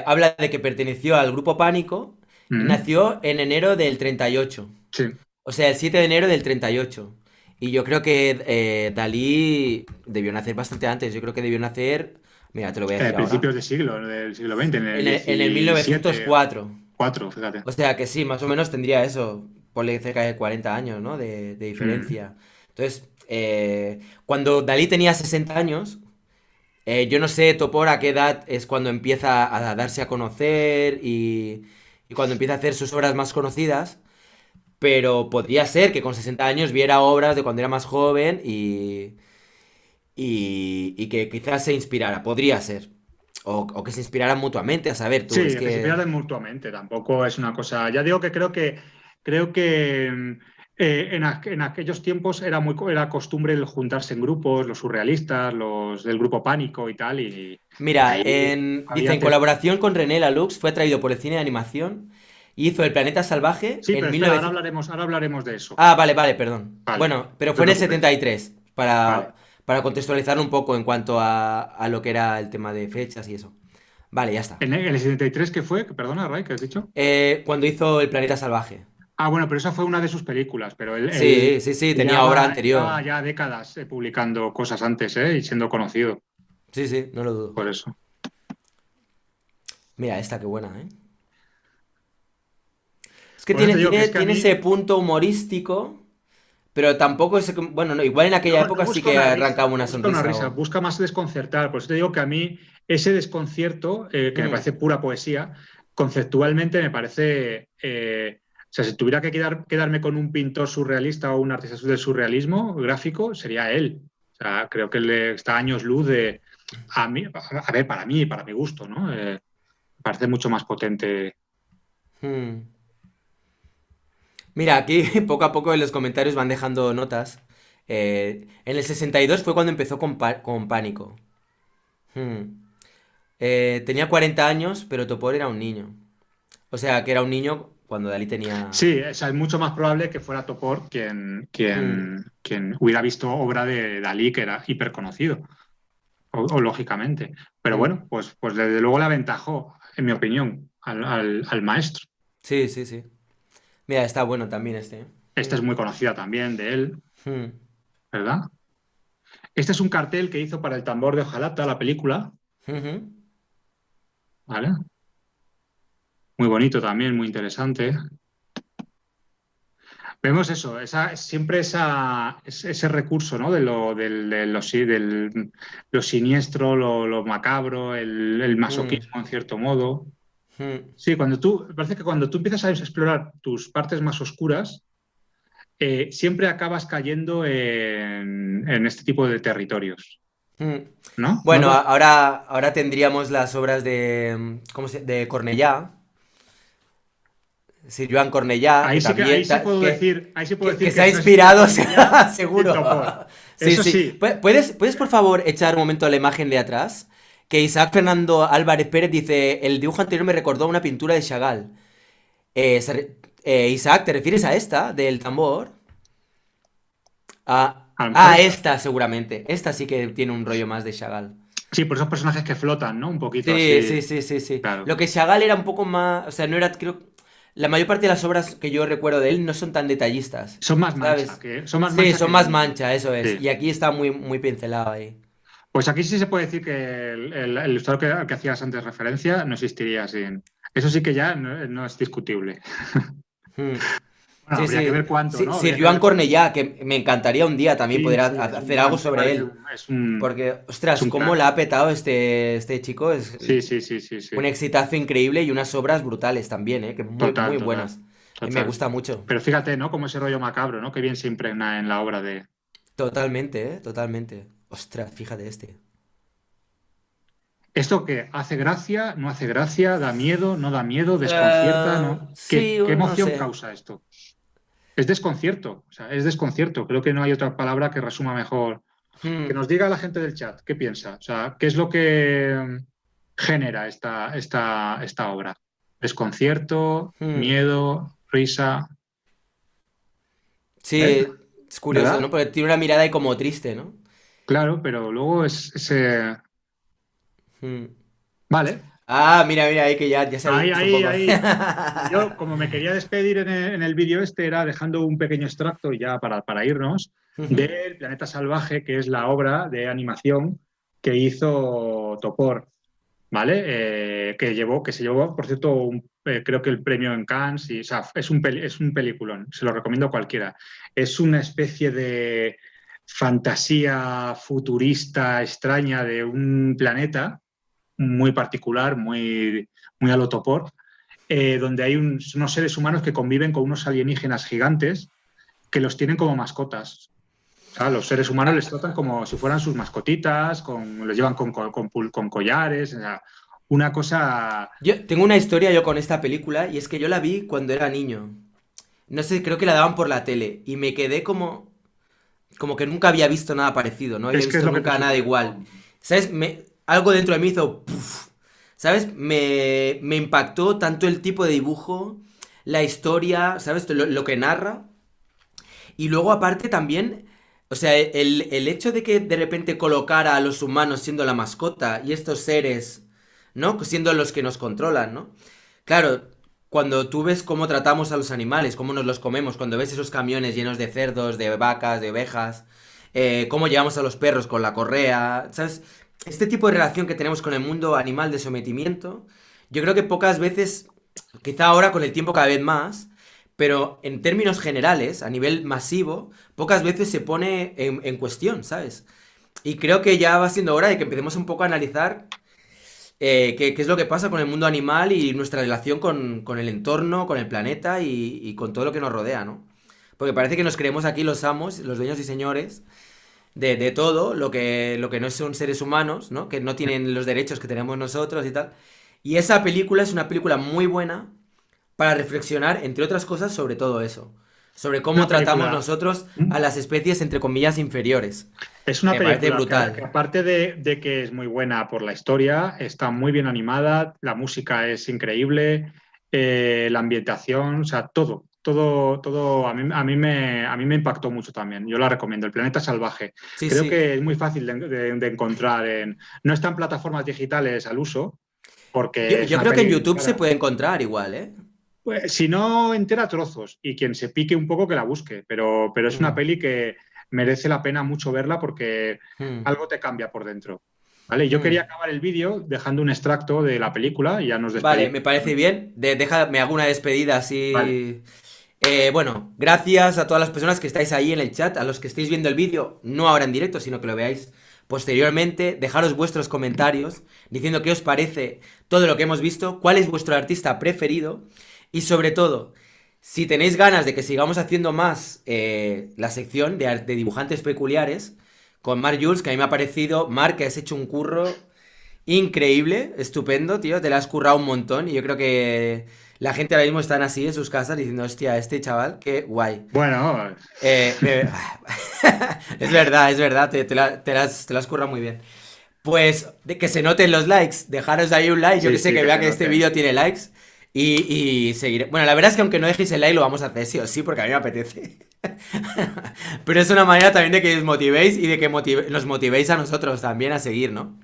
Habla de que perteneció al grupo Pánico y Mm, nació en enero del 38. sí, O sea, el 7 de enero del 38. Y yo creo que Dalí debió nacer bastante antes. Yo creo que debió nacer. Mira, te lo voy a decir ahora. principios del siglo XX, en el En el 17, 1904. 4, fíjate. O sea que sí, más o menos tendría eso. Ponle cerca de 40 años, ¿no? De Mm, diferencia. Entonces, cuando Dalí tenía 60 años, yo no sé, Topor, a qué edad es cuando empieza a darse a conocer y cuando empieza a hacer sus obras más conocidas. Pero podría ser que con 60 años viera obras de cuando era más joven y que quizás se inspirara. Podría ser. O que se inspiraran mutuamente, a saber tú, es sí, que se que... pierden mutuamente, tampoco es una cosa. Ya digo que creo que en aquellos tiempos era costumbre el juntarse en grupos, los surrealistas, los del grupo Pánico y tal, y Mira, ahí dice, había en colaboración con René Laloux, fue atraído por el cine de animación y hizo El Planeta Salvaje Sí, en pero espera, 1900... ahora hablaremos de eso. Ah, vale, vale, perdón. Vale, Bueno, pero no te fue en el preocupes. 73, Vale. para contextualizar un poco en cuanto a lo que era el tema de fechas y eso. Vale, ya está. En el 73, ¿qué fue? Perdona, Ray, ¿qué has dicho? Cuando hizo El Planeta Salvaje. Ah, bueno, pero esa fue una de sus películas, pero él Sí, sí, sí, tenía obra llevaba anterior. ya décadas publicando cosas antes, y siendo conocido, Sí, sí, no lo dudo. por eso. Mira, esta qué buena, ¿eh? Es que Por eso te digo que es que a tiene mí ese punto humorístico, pero tampoco es... Bueno, no, igual en aquella no, no época sí busca que una risa, arrancaba no una busca una sonrisa risa, o... busca más desconcertar. Por eso te digo que a mí ese desconcierto, que me Mm, parece pura poesía, conceptualmente me parece... o sea, si tuviera que quedarme con un pintor surrealista o un artista del surrealismo gráfico, sería él. O sea, creo que le está a años luz de... A mí, a ver, para mí, para mi gusto, ¿no? Me parece mucho más potente. mm. Mira, aquí poco a poco en los comentarios van dejando notas. En el 62 fue cuando empezó con Pánico. Mm. Tenía 40 años, pero Topor era un niño. O sea, que era un niño cuando Dalí tenía... Sí, o sea, es mucho más probable que fuera Topor Mm, quien hubiera visto obra de Dalí, que era hiper conocido. O lógicamente. Pero mm. bueno, pues desde luego le aventajó, en mi opinión, al maestro. Sí, sí, sí. Mira, está bueno también este. Esta es ¿Eh? muy conocida también de él, Mm, mm. ¿verdad? Este es un cartel que hizo para El tambor de Ojalata, la película, Ujú, ¿vale? Muy bonito también, muy interesante. Vemos eso, siempre ese recurso, ¿no? Lo siniestro, lo macabro, el mm, masoquismo, en cierto modo. mm, Sí, parece que cuando tú empiezas a explorar tus partes más oscuras, siempre acabas cayendo en este tipo de territorios, mm. ¿no? ¿No Bueno, te- ahora tendríamos las obras de, de Cornellá, Sir Joan Cornellá, que Ahí también, sí puedo decir, ahí sí puedo decir que que se ha es una especie de inspirado, Cornellá sin seguro. topor. Sí, Eso sí. sí, ¿Puedes por favor echar un momento la imagen de atrás? Que Isaac Fernando Álvarez Pérez dice, el dibujo anterior me recordó a una pintura de Chagall. Isaac, ¿te refieres a esta, del tambor? a lo mejor está. Esta seguramente. Esta sí que tiene un rollo más de Chagall. Sí, por esos personajes que flotan, ¿no? Un poquito Sí, así, sí, sí, sí, sí. claro. Lo que Chagall era un poco más, o sea, no era, creo, la mayor parte de las obras que yo recuerdo de él no son tan detallistas, ¿sabes? Son más Sí, mancha son que más limpio. mancha, eso es. Sí. Y aquí está muy, muy pincelado ahí. Pues aquí sí se puede decir que el ilustrador al que hacías antes referencia no existiría sin. Eso sí que ya no es discutible. Hmm. Bueno, Sí, habría que sí. ver cuánto, ¿no? Sir Habría que Joan ver cuánto. Cornellá, que me encantaría un día también Sí, poder sí, hacer algo me sobre parece él. Porque, es ostras, un cómo crack. la ha petado este chico. Es Sí, sí, sí, sí, un sí. exitazo increíble y unas obras brutales también, ¿eh? Que muy, Total, muy total, buenas. Y me total. gusta mucho. Pero fíjate, ¿no? Como ese rollo macabro, ¿no? Que bien se impregna en la obra de. Totalmente, ¿eh? Totalmente. Ostras, fíjate este. ¿Esto qué? ¿Hace gracia? ¿No hace gracia? ¿Da miedo? ¿No da miedo? ¿Desconcierta? ¿No? Sí, Qué no emoción sé. causa esto? Es desconcierto, o sea, es desconcierto. Creo que no hay otra palabra que resuma mejor. Que Hmm, nos diga la gente del chat qué piensa, o sea, qué es lo que genera esta obra. Desconcierto, hmm. miedo, risa, ¿ves? Sí, es curioso, ¿no? ¿Verdad? Porque tiene una mirada ahí como triste, ¿no? Claro, pero luego es ese. Hmm. Vale, Mira, mira, ahí que ya se ha ahí, visto un ahí, poco. ahí. Y yo, como me quería despedir en el vídeo este, era dejando un pequeño extracto ya para irnos Ujú. del Planeta Salvaje, que es la obra de animación que hizo Topor. ¿Vale? Que se llevó, por cierto, creo que el premio en Cannes, y, o sea, es un peliculón, se lo recomiendo a cualquiera. Es una especie de fantasía futurista extraña de un planeta muy particular, muy a lo Topor, donde hay unos seres humanos que conviven con unos alienígenas gigantes que los tienen como mascotas. O sea, los seres humanos les tratan como si fueran sus mascotitas, los llevan con collares, o sea, una cosa. Yo tengo una historia yo con esta película y es que yo la vi cuando era niño. No sé, creo que la daban por la tele y me quedé como que nunca había visto nada parecido, no había Es que es visto lo que te nunca nada sucede, igual. ¿no? ¿Sabes? Algo dentro de mí hizo puf, ¿sabes? Me impactó tanto el tipo de dibujo, la historia, ¿sabes? Lo que narra. Y luego aparte también, o sea, el hecho de que de repente colocara a los humanos siendo la mascota y estos seres, ¿no? Siendo los que nos controlan, ¿no? Claro, cuando tú ves cómo tratamos a los animales, cómo nos los comemos, cuando ves esos camiones llenos de cerdos, de vacas, de ovejas, cómo llevamos a los perros con la correa, ¿sabes? Este tipo de relación que tenemos con el mundo animal de sometimiento, yo creo que pocas veces, quizá ahora con el tiempo cada vez más, pero en términos generales, a nivel masivo, pocas veces se pone en cuestión, ¿sabes? Y creo que ya va siendo hora de que empecemos un poco a analizar qué es lo que pasa con el mundo animal y nuestra relación con el entorno, con el planeta y con todo lo que nos rodea, ¿no? Porque parece que nos creemos aquí los amos, los dueños y señores de todo lo que no son seres humanos, ¿no? Que no tienen los derechos que tenemos nosotros y tal. Y esa película es una película muy buena para reflexionar, entre otras cosas, sobre todo eso. Sobre cómo Una tratamos película. nosotros a las especies, entre comillas, inferiores. Es una Me parece película que brutal. aparte de que es muy buena por la historia, está muy bien animada, la música es increíble, la ambientación, o sea, todo a mí me impactó mucho también. Yo la recomiendo, El Planeta Salvaje. Sí, Creo sí. que es muy fácil de encontrar no está en plataformas digitales al uso, Yo, porque es yo una creo que en peli YouTube se cara. puede encontrar igual, ¿eh? Pues, si no entera trozos y quien se pique un poco que la busque, pero es una Mm. peli que merece la pena mucho verla porque Hmm, algo te cambia por dentro. ¿Vale? Yo quería hmm. acabar el vídeo dejando un extracto de la película y ya nos Vale, despedimos. me parece bien. Me hago una despedida Vale. así. Bueno, gracias a todas las personas que estáis ahí en el chat, a los que estéis viendo el vídeo, no ahora en directo, sino que lo veáis posteriormente. Dejaros vuestros comentarios diciendo qué os parece todo lo que hemos visto, cuál es vuestro artista preferido y sobre todo, si tenéis ganas de que sigamos haciendo más la sección de dibujantes peculiares con Mark Jules, que a mí me ha parecido, Mark, que has hecho un curro increíble, estupendo, tío. Te la has currado un montón. Y yo creo que la gente ahora mismo están así en sus casas diciendo, hostia, este chaval, qué guay. Bueno, Eh, me- es verdad, te la has currado muy bien. Pues de que se noten los likes, dejaros ahí un like, yo sí, que sé, sí, que que vea se que este note. vídeo tiene likes y seguiré. Bueno, la verdad es que aunque no dejéis el like lo vamos a hacer sí o sí, porque a mí me apetece. Pero es una manera también de que os motivéis y de que nos motivéis a nosotros también a seguir, ¿no?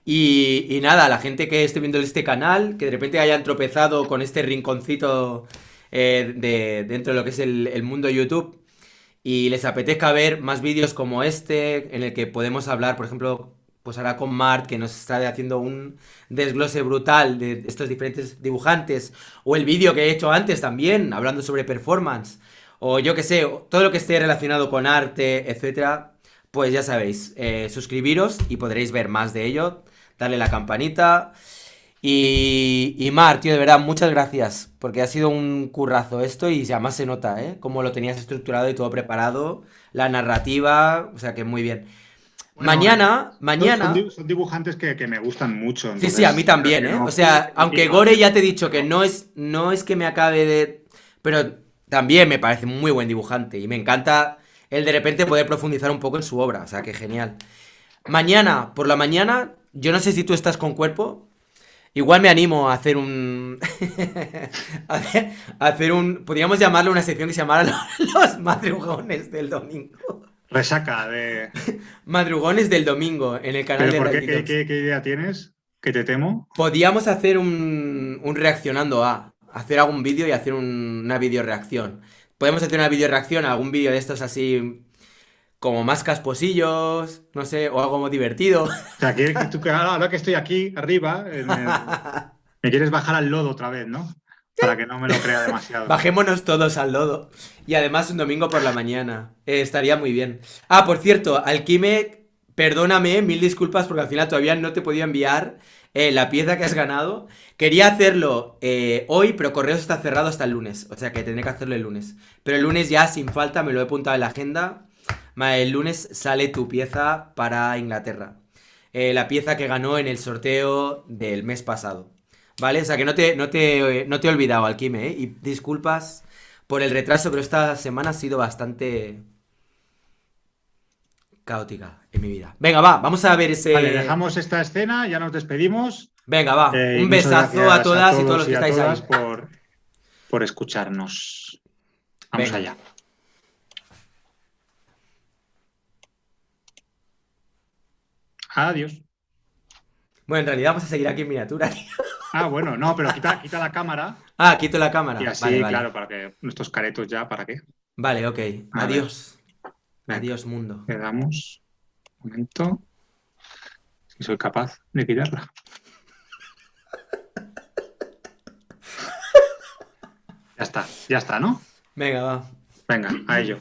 Y nada, la gente que esté viendo este canal, que de repente hayan tropezado con este rinconcito dentro de lo que es el mundo YouTube y les apetezca ver más vídeos como este, en el que podemos hablar, por ejemplo, pues ahora con Mart, que nos está haciendo un desglose brutal de estos diferentes dibujantes, o el vídeo que he hecho antes también, hablando sobre performance, o yo que sé, todo lo que esté relacionado con arte, etcétera, pues ya sabéis, suscribiros y podréis ver más de ello, darle la campanita. Y Mar, tío, de verdad, muchas gracias, porque ha sido un currazo esto y además se nota, ¿eh? Cómo lo tenías estructurado y todo preparado, la narrativa, o sea que muy bien. Bueno, Mañana, son dibujantes que me gustan mucho, sí, sí, a entonces mí espero también, que ¿eh? O no sea, pisen mi aunque piedra, Gore ya te he dicho que pero no es que me acabe de... Pero también me parece muy buen dibujante y me encanta el de repente poder profundizar un poco en su obra, o sea que genial. Mañana, por la mañana, yo no sé si tú estás con cuerpo, igual me animo a hacer un. Podríamos llamarlo una sección que se llamara los madrugones del domingo. resaca de... Madrugones del domingo en el canal ¿Pero de por qué? Righty Dogs. ¿Qué idea tienes? ¿Que te temo? Podíamos hacer un reaccionando a. Hacer algún vídeo y hacer una video reacción. Podemos hacer una video reacción a algún vídeo de estos así. Como más casposillos, no sé, o algo muy divertido. O sea, que tú que ahora que estoy aquí arriba, me quieres bajar al lodo otra vez, ¿no? Para que no me lo crea demasiado. Bajémonos todos al lodo. Y además un domingo por la mañana. Estaría muy bien. Ah, por cierto, Alquime, perdóname, mil disculpas porque al final todavía no te podía enviar la pieza que has ganado. Quería hacerlo hoy, pero Correos está cerrado hasta el lunes. O sea que tendré que hacerlo el lunes. Pero el lunes ya sin falta, me lo he apuntado en la agenda. El lunes sale tu pieza para Inglaterra. La pieza que ganó en el sorteo del mes pasado. ¿Vale? O sea que no te he olvidado, Alquime, ¿eh? Y disculpas por el retraso, pero esta semana ha sido bastante caótica en mi vida. Venga, va, vamos a ver Vale, ese... dejamos esta escena, ya nos despedimos. Venga, va. Y Un muchas besazo a gracias a todas y todos los todos que y a estáis todas ahí. por escucharnos. Vamos Venga. allá. Adiós. Bueno, en realidad vamos a seguir aquí en miniatura, tío. Ah, bueno, no, pero quita la cámara Ah, quito la y cámara. Vale, así, vale. claro, para que nuestros caretos ya, ¿para qué? Vale, ok. A ver, Adiós. venga, Adiós, mundo. le damos un momento, si soy capaz de quitarla. Ya está, ¿no? Venga, va. Venga, a ello.